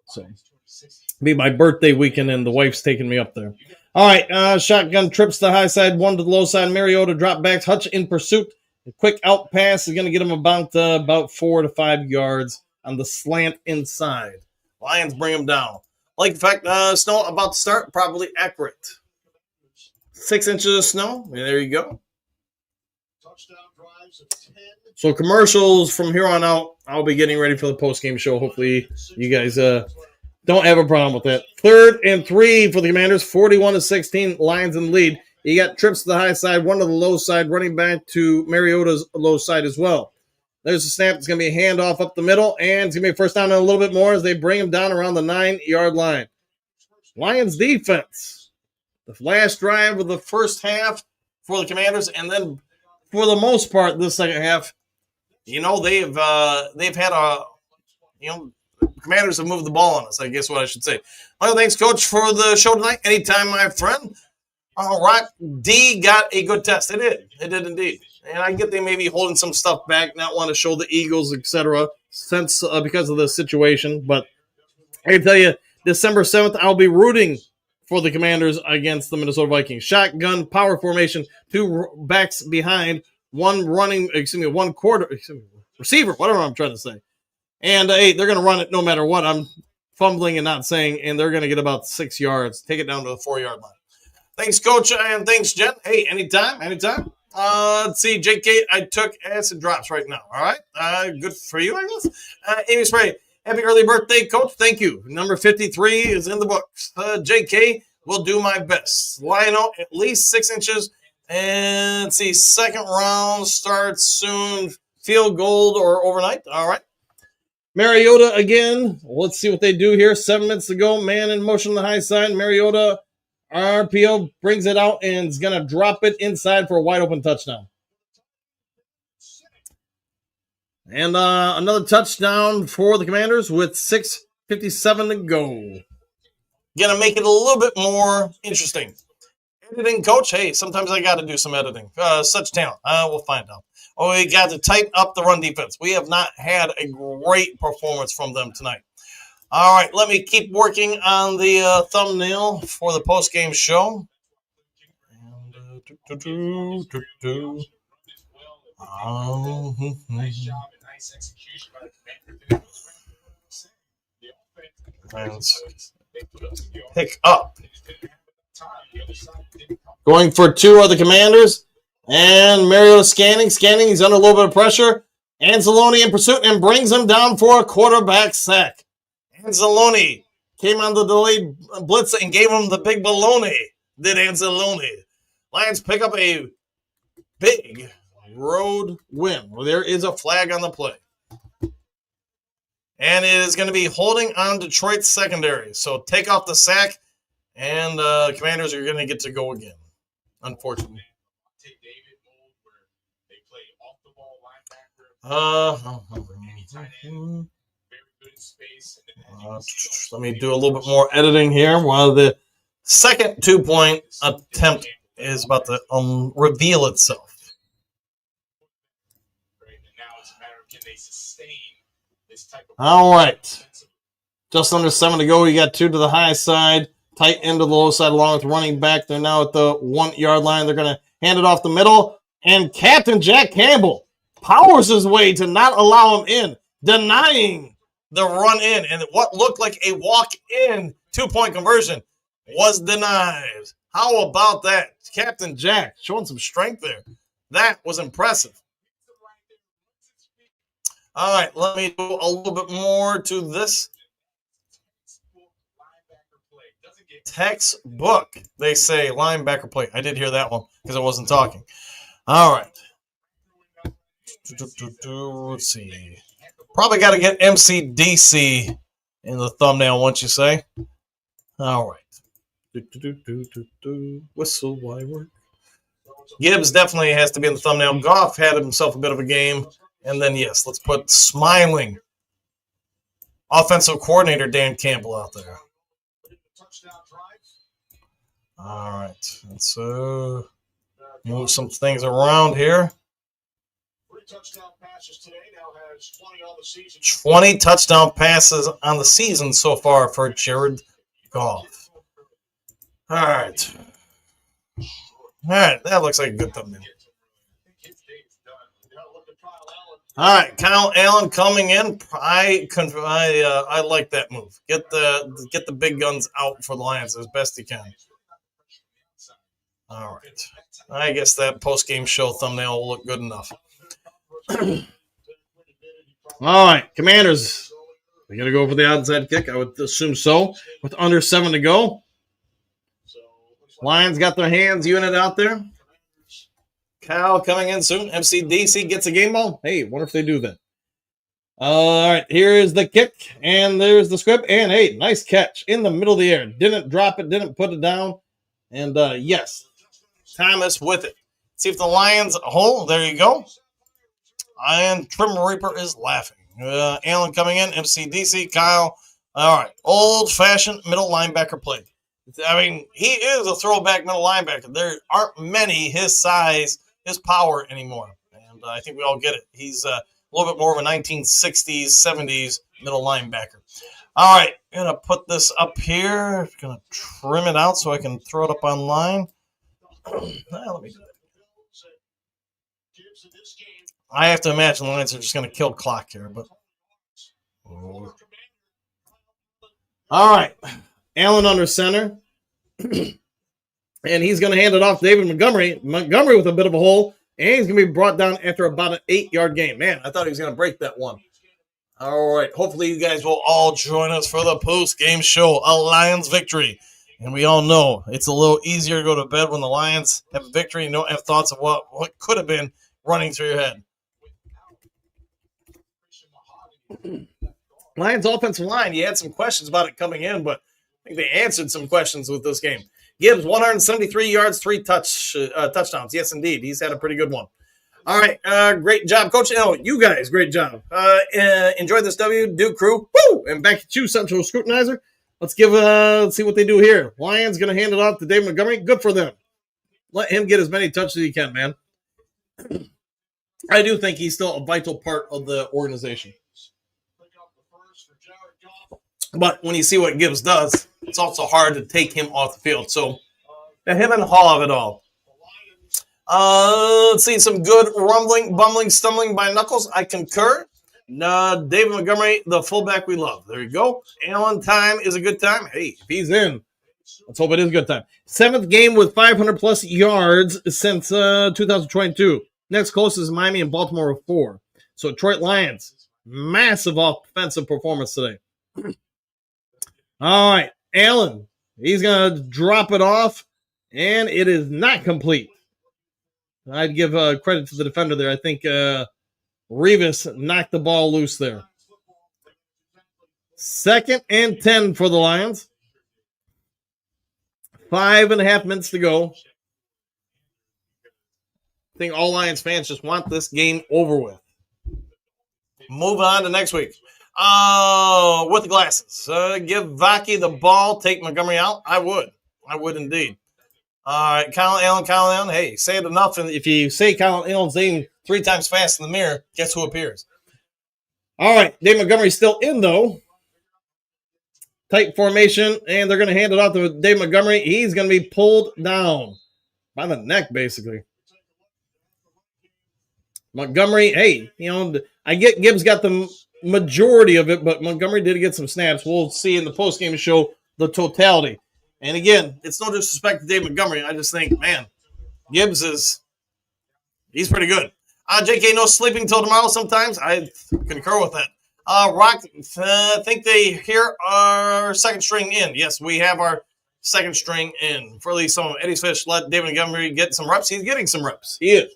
Speaker 7: So, it'll be my birthday weekend, and the wife's taking me up there. All right, shotgun trips to the high side, 1 to the low side. Mariota drop back, Hutch in pursuit. A quick out pass is going to get him about 4 to 5 yards on the slant inside. Lions bring him down. Like the fact, snow about to start, probably accurate. 6 inches of snow. There you go. So commercials from here on out, I'll be getting ready for the post-game show. Hopefully you guys don't Don't have a problem with that. 3rd and 3 for the Commanders, 41-16, Lions in the lead. You got trips to the high side, one to the low side, running back to Mariota's low side as well. There's a snap. It's going to be a handoff up the middle, and it's going to be a first down and a little bit more as they bring him down around the 9-yard line. Lions defense, the last drive of the first half for the Commanders, and then for the most part, the second half, they've had a, Commanders have moved the ball on us, I guess what I should say. Well, thanks, Coach, for the show tonight. Anytime, my friend. All right, D got a good test. It did. It did indeed. And I get they may be holding some stuff back, not want to show the Eagles, etc., since because of the situation. But I can tell you, December 7th, I'll be rooting for the Commanders against the Minnesota Vikings. Shotgun, power formation, 2 backs behind, one quarter, receiver, whatever I'm trying to say. And hey, they're going to run it no matter what. I'm fumbling and not saying, and they're going to get about 6 yards. Take it down to the 4-yard line. Thanks, Coach, and thanks, Jen. Hey, anytime. Let's see, JK, I took acid drops right now. All right, good for you, I guess. Amy Spray, happy early birthday, Coach. Thank you. Number 53 is in the books. JK, will do my best. Lionel, at least 6 inches. And let's see, second round starts soon. Field goal or overnight. All right. Mariota again. Let's see what they do here. 7 minutes to go. Man in motion on the high side. Mariota, RPO, brings it out and is going to drop it inside for a wide open touchdown. And another touchdown for the Commanders with 6:57 to go. Going to make it a little bit more interesting. Editing, Coach. Hey, sometimes I got to do some editing. Such talent. We'll find out. Oh, we got to tighten up the run defense. We have not had a great performance from them tonight. All right, let me keep working on the thumbnail for the post-game show. Pick up. Going for 2 are the Commanders. And Mariota scanning. He's under a little bit of pressure. Anzalone in pursuit and brings him down for a quarterback sack. Anzalone came on the delayed blitz and gave him the big baloney. Did Anzalone. Lions pick up a big road win. Well, there is a flag on the play. And it is going to be holding on Detroit's secondary. So take off the sack, and Commanders are going to get to go again, unfortunately. Let me do a little bit more editing here while the second 2-point attempt is about to reveal itself. All right. Just under 7 to go. You got 2 to the high side, tight end to the low side along with running back. They're now at the 1-yard line. They're going to hand it off the middle. And Captain Jack Campbell powers his way to not allow him in, denying the run in. And what looked like a walk-in 2-point conversion was denied. How about that? Captain Jack showing some strength there. That was impressive. All right, let me do a little bit more to this. Textbook, they say, linebacker play. I did hear that one because I wasn't talking. All right. Let's see. Probably got to get MCDC in the thumbnail, won't you say? All right. Whistle, why work? Gibbs definitely has to be in the thumbnail. Goff had himself a bit of a game. And then, yes, let's put smiling offensive coordinator Dan Campbell out there. All right. Let's move some things around here. 20 touchdown passes on the season so far for Jared Goff. All right. All right. That looks like a good thumbnail. All right, Kyle Allen coming in. I like that move. Get the big guns out for the Lions as best he can. All right. I guess that post-game show thumbnail will look good enough. All right, Commanders We're going to go for the onside kick. I would assume so. With under 7 to go. Lions got their hands unit out there. Kyle coming in soon. MCDC gets a game ball. Hey, wonder if they do that. All right, here is the kick, and there's the script, and hey, nice catch in the middle of the air. Didn't drop it, didn't put it down, and yes, Thomas with it. See if the Lions hold. There you go. And Trim Reaper is laughing. Allen coming in, MCDC, Kyle. All right, old-fashioned middle linebacker play. I mean, he is a throwback middle linebacker. There aren't many his size, his power anymore, and I think we all get it. He's a little bit more of a 1960s, 70s middle linebacker. All right, I'm going to put this up here. Going to trim it out so I can throw it up online. Let me do that. I have to imagine the Lions are just going to kill clock here. But all right, Allen under center. And he's going to hand it off to David Montgomery. Montgomery with a bit of a hole. And he's going to be brought down after about an 8-yard gain. Man, I thought he was going to break that one. All right. Hopefully you guys will all join us for the post-game show. A Lions victory. And we all know it's a little easier to go to bed when the Lions have a victory and don't have thoughts of what could have been running through your head. Lions offensive line, you had some questions about it coming in, but I think they answered some questions with this game. Gibbs, 173 yards, 3 touchdowns. Yes, indeed. He's had a pretty good one. All right. Great job, Coach. Oh, you guys, great job. Enjoy this W. Duke crew. Woo! And back at you, Central Scrutinizer. Let's see what they do here. Lions going to hand it off to Dave Montgomery. Good for them. Let him get as many touches as he can, man. I do think he's still a vital part of the organization. But when you see what Gibbs does, it's also hard to take him off the field. So, him and Hall of it all. Let's see, some good rumbling, bumbling, stumbling by Knuckles. I concur. David Montgomery, the fullback we love. There you go. Allen time is a good time. Hey, if he's in, let's hope it is a good time. 7th game with 500-plus yards since 2022. Next closest is Miami and Baltimore with 4. So, Detroit Lions, massive offensive performance today. All right, Allen, he's going to drop it off, and it is not complete. I'd give credit to the defender there. I think Revis knocked the ball loose there. 2nd and 10 for the Lions. 5.5 minutes to go. I think all Lions fans just want this game over with. Move on to next week. With the glasses. Give Vaki the ball. Take Montgomery out. I would. I would indeed. All right, Kyle Allen. Hey, say it enough. And if you say Kyle Allen's name 3 times fast in the mirror, guess who appears? All right, Dave Montgomery's still in, though. Tight formation, and they're going to hand it off to Dave Montgomery. He's going to be pulled down by the neck, basically. Montgomery, hey, I get Gibbs got the majority of it, but Montgomery did get some snaps. We'll see in the postgame show the totality. And again, it's no disrespect to Dave Montgomery. I just think, man, Gibbs he's pretty good. JK, no sleeping till tomorrow sometimes. I concur with that. Rock, think they hear our second string in. Yes, we have our second string in. For at least some of Eddie's Fish, let David Montgomery get some reps. He's getting some reps. He is.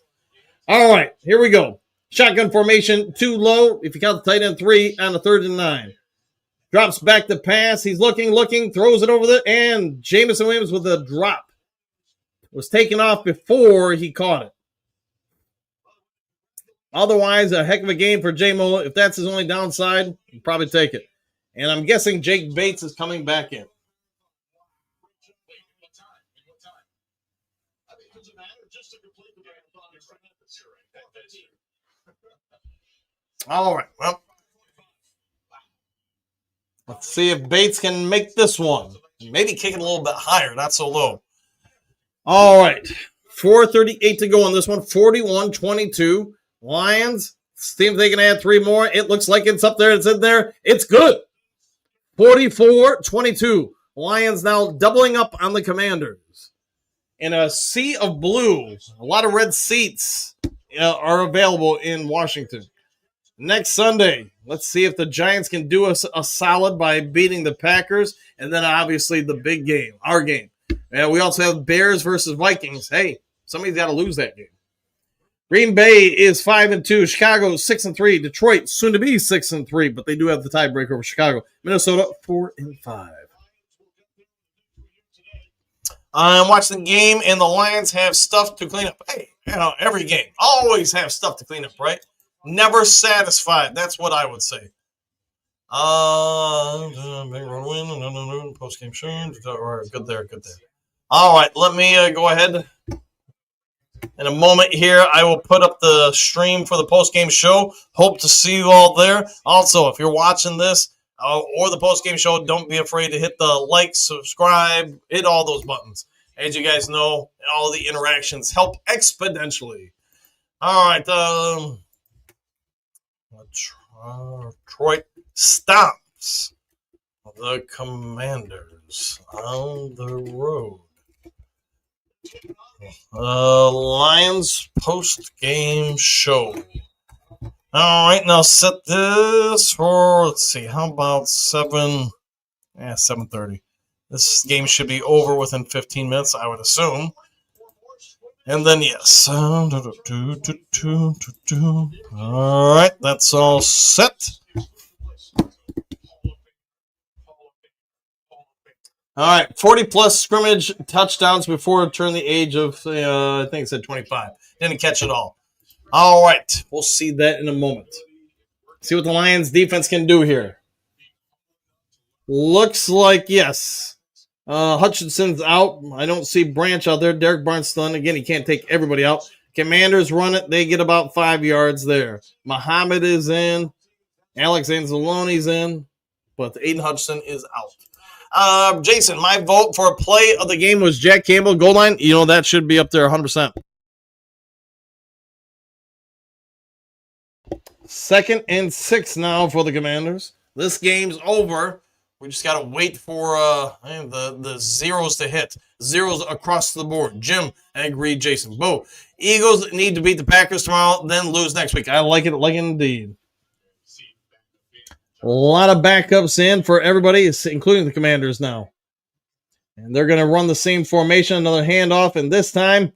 Speaker 7: All right, here we go. Shotgun formation, 2 low. If you count the tight end, 3 on the 3rd and 9. Drops back the pass. He's looking, throws it over there, and Jamison Williams with a drop. Was taken off before he caught it. Otherwise, a heck of a game for J-Mo. If that's his only downside, he'd probably take it. And I'm guessing Jake Bates is coming back in. All right, well, let's see if Bates can make this one. Maybe kick it a little bit higher, not so low. All right, 4:38 to go on this one, 41-22. Lions, see if they can add 3 more. It looks like it's up there. It's in there. It's good. 44-22. Lions now doubling up on the Commanders. In a sea of blue, a lot of red seats are available in Washington. Next Sunday, let's see if the Giants can do us a solid by beating the Packers, and then obviously the big game, our game. And we also have Bears versus Vikings. Hey, somebody's got to lose that game. Green Bay is 5-2. Chicago 6-3. Detroit soon to be 6-3, but they do have the tiebreaker over Chicago. Minnesota 4-5. I'm watching the game, and the Lions have stuff to clean up. Hey, every game always have stuff to clean up, right? Never satisfied. That's what I would say. Big run win. Post game show. Good there. All right, let me go ahead. In a moment here, I will put up the stream for the post game show. Hope to see you all there. Also, if you're watching this or the post game show, don't be afraid to hit the like, subscribe, hit all those buttons. As you guys know, all the interactions help exponentially. All right, Detroit stops the Commanders on the road. Lions post-game show. All right, now set this for, let's see, how about 7:30. This game should be over within 15 minutes, I would assume. And then, yes. All right, that's all set. All right, 40-plus scrimmage touchdowns before it turned the age of, I think it said 25. Didn't catch it all. All right, we'll see that in a moment. See what the Lions defense can do here. Looks like, yes. Hutchinson's out. I don't see Branch out there. Derek Barnes still in. Again, he can't take everybody out. Commanders run it. They get about 5 yards there. Muhammad is in. Alex Anzalone's in. But Aiden Hutchinson is out. Jason, my vote for a play of the game was Jack Campbell, goal line. You know, that should be up there 100%. 2nd and 6 now for the Commanders. This game's over. We just got to wait for the zeros to hit. Zeros across the board. Jim, I agree. Jason, Bo. Eagles need to beat the Packers tomorrow, then lose next week. I like it, like indeed. A lot of backups in for everybody, including the Commanders now. And they're going to run the same formation, another handoff, and this time,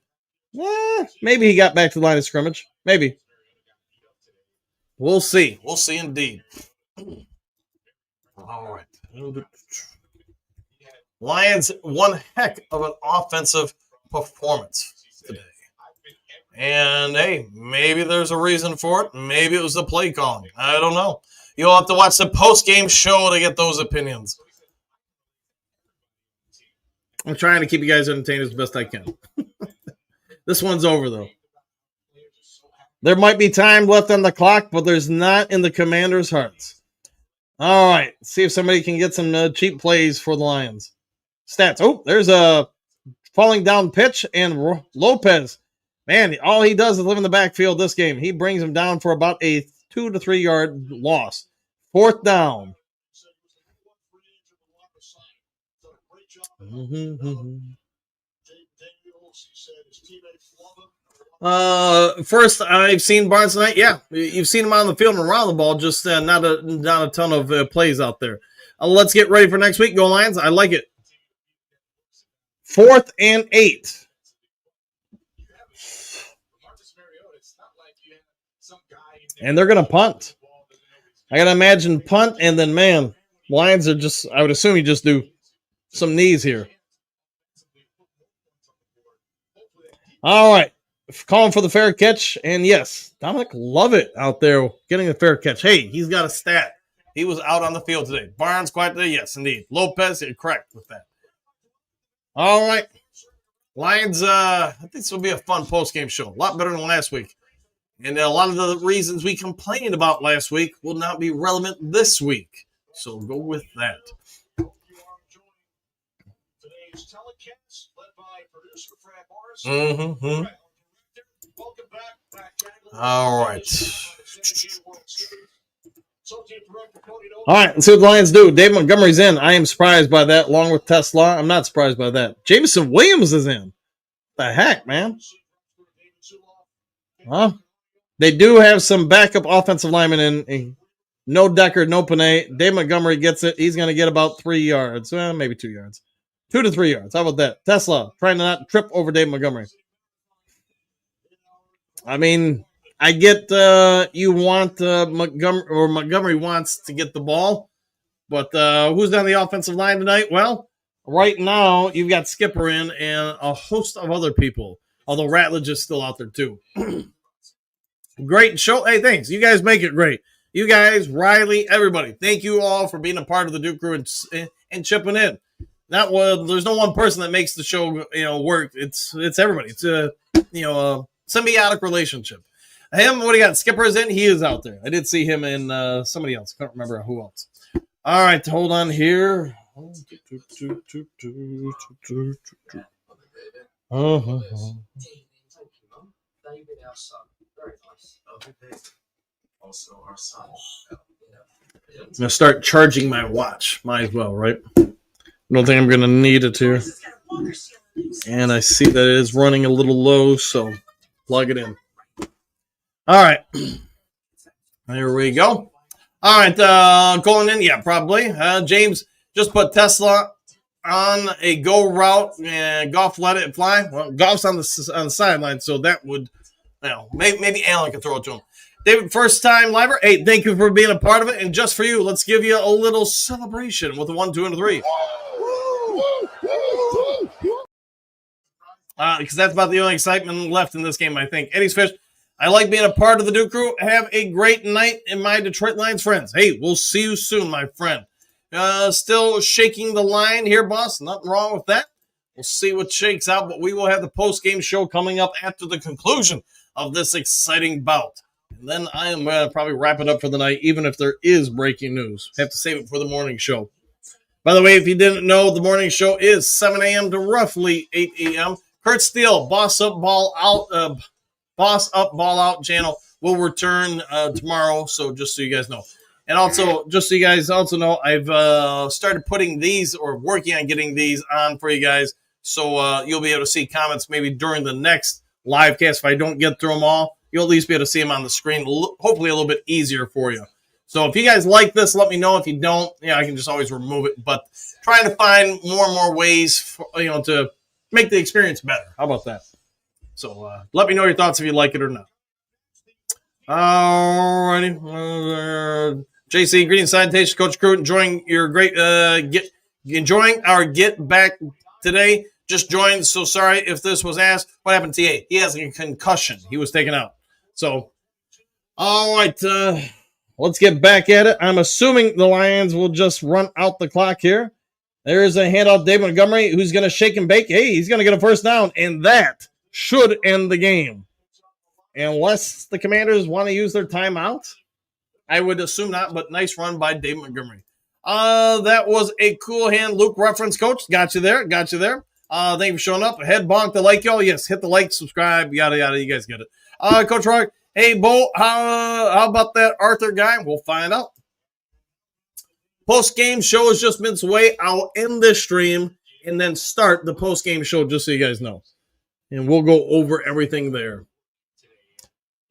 Speaker 7: maybe he got back to the line of scrimmage. Maybe. We'll see. We'll see indeed. All right. Lions, one heck of an offensive performance today. And, hey, maybe there's a reason for it. Maybe it was the play calling. I don't know. You'll have to watch the post-game show to get those opinions. I'm trying to keep you guys entertained as best I can. This one's over, though. There might be time left on the clock, but there's not in the Commanders' hearts. All right, see if somebody can get some cheap plays for the Lions. Stats. Oh, there's a falling down pitch, and Lopez. Man, all he does is live in the backfield this game. He brings him down for about a 2 to 3 yard loss. 4th down. First, I've seen Barnes tonight. Yeah, you've seen him on the field and around the ball, just not a ton of plays out there. Let's get ready for next week. Go Lions. I like it. 4th and 8. And they're going to punt. I got to imagine punt, and then, man, Lions are just, I would assume you just do some knees here. All right. Calling for the fair catch, and yes, Dominic Lovett out there getting a fair catch. Hey, he's got a stat. He was out on the field today. Barnes quite today, yes, indeed. Lopez, you're correct with that. All right. Lions, I think this will be a fun post-game show. A lot better than last week. And a lot of the reasons we complained about last week will not be relevant this week. So go with that. Mm-hmm. All right. All right, let's see what the Lions do. Dave Montgomery's in. I am surprised by that, along with Tesla. I'm not surprised by that. Jameson Williams is in. The heck, man? Huh? They do have some backup offensive linemen in. No Decker, no Panay. Dave Montgomery gets it. He's going to get about 3 yards. Maybe 2 yards. 2 to 3 yards. How about that? Tesla trying to not trip over Dave Montgomery. I mean, I get you want Montgomery wants to get the ball. But who's on the offensive line tonight? Well, right now, you've got Skipper in and a host of other people. Although Ratledge is still out there, too. Great show. Hey, thanks. You guys make it great. You guys, Riley, everybody, thank you all for being a part of the Duke crew and chipping in. There's no one person that makes the show, work. It's everybody. It's a symbiotic relationship. Him, what do you got? Skipper's in. He is out there. I did see him in somebody else. Can't remember who else. All right, hold on here.
Speaker 2: Also, our son.
Speaker 7: I'm going to start charging my watch. Might as well, right? I don't think I'm going to need it here. And I see that it is running a little low, so plug it in. All right. There we go. All right, going in, yeah, probably. James just put Tesla on a go route, and Goff let it fly. Well, Goff's on the sideline, so that would, maybe Allen can throw it to him. David, first time liver. Hey, thank you for being a part of it. And just for you, let's give you a little celebration with a 1, 2, and a 3. Because that's about the only excitement left in this game, I think. Eddie's Fish, I like being a part of the Duke crew. Have a great night in my Detroit Lions friends. Hey, we'll see you soon, my friend. Still shaking the line here, boss. Nothing wrong with that. We'll see what shakes out, but we will have the post-game show coming up after the conclusion of this exciting bout. And then I am going to probably wrap it up for the night, even if there is breaking news. Have to save it for the morning show. By the way, if you didn't know, the morning show is 7 a.m. to roughly 8 a.m. Kurt Steele, Boss Up Ball Out channel will return tomorrow, so just so you guys know. And also, just so you guys also know, I've started putting these or working on getting these on for you guys, so you'll be able to see comments maybe during the next live cast. If I don't get through them all, you'll at least be able to see them on the screen, hopefully a little bit easier for you. So if you guys like this, let me know. If you don't, I can just always remove it. But trying to find more and more ways for, to make the experience better. How about that? So let me know your thoughts if you like it or not. All righty. JC, greetings, sanitation, Coach Crew. Enjoying your great enjoying our get back today. Just joined, so sorry if this was asked. What happened to TA? He has a concussion. He was taken out. So, all right, let's get back at it. I'm assuming the Lions will just run out the clock here. There is a handoff, Dave Montgomery, who's going to shake and bake. Hey, he's going to get a first down, and that should end the game. Unless the Commanders want to use their timeout. I would assume not, but nice run by Dave Montgomery. That was a cool hand. Luke reference, Coach. Got you there. Thank you for showing up. Head bonk the like, y'all. Yes, hit the like, subscribe, yada, yada. You guys get it. Coach Rock, hey, Bo, how about that Arthur guy? We'll find out. Post-game show has just been away. I'll end this stream and then start the post-game show just so you guys know. And we'll go over everything there.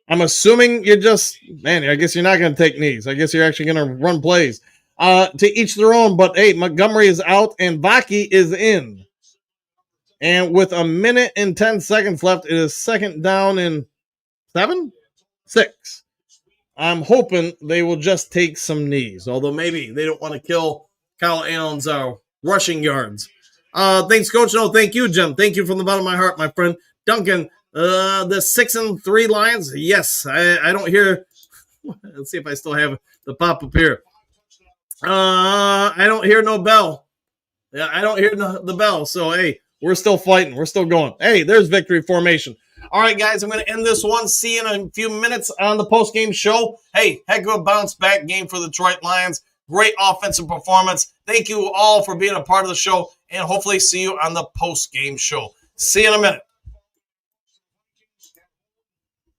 Speaker 7: I'm assuming you're just, I guess you're not going to take knees. I guess you're actually going to run plays. To each their own, but hey, Montgomery is out and Vaki is in. And with 1 minute and 10 seconds left, it is second down and 6. I'm hoping they will just take some knees, although maybe they don't want to kill Kyle Allen's rushing yards. Thanks, Coach. No, thank you, Jim. Thank you from the bottom of my heart, my friend. Duncan, the 6-3 Lions. Yes, I don't hear. Let's see if I still have the pop-up here. I don't hear no bell. Yeah, I don't hear the bell. So, hey, we're still fighting. We're still going. Hey, there's victory formation. All right, guys, I'm going to end this one. See you in a few minutes on the post-game show. Hey, heck of a bounce-back game for the Detroit Lions. Great offensive performance. Thank you all for being a part of the show, and hopefully see you on the post-game show. See you in a minute.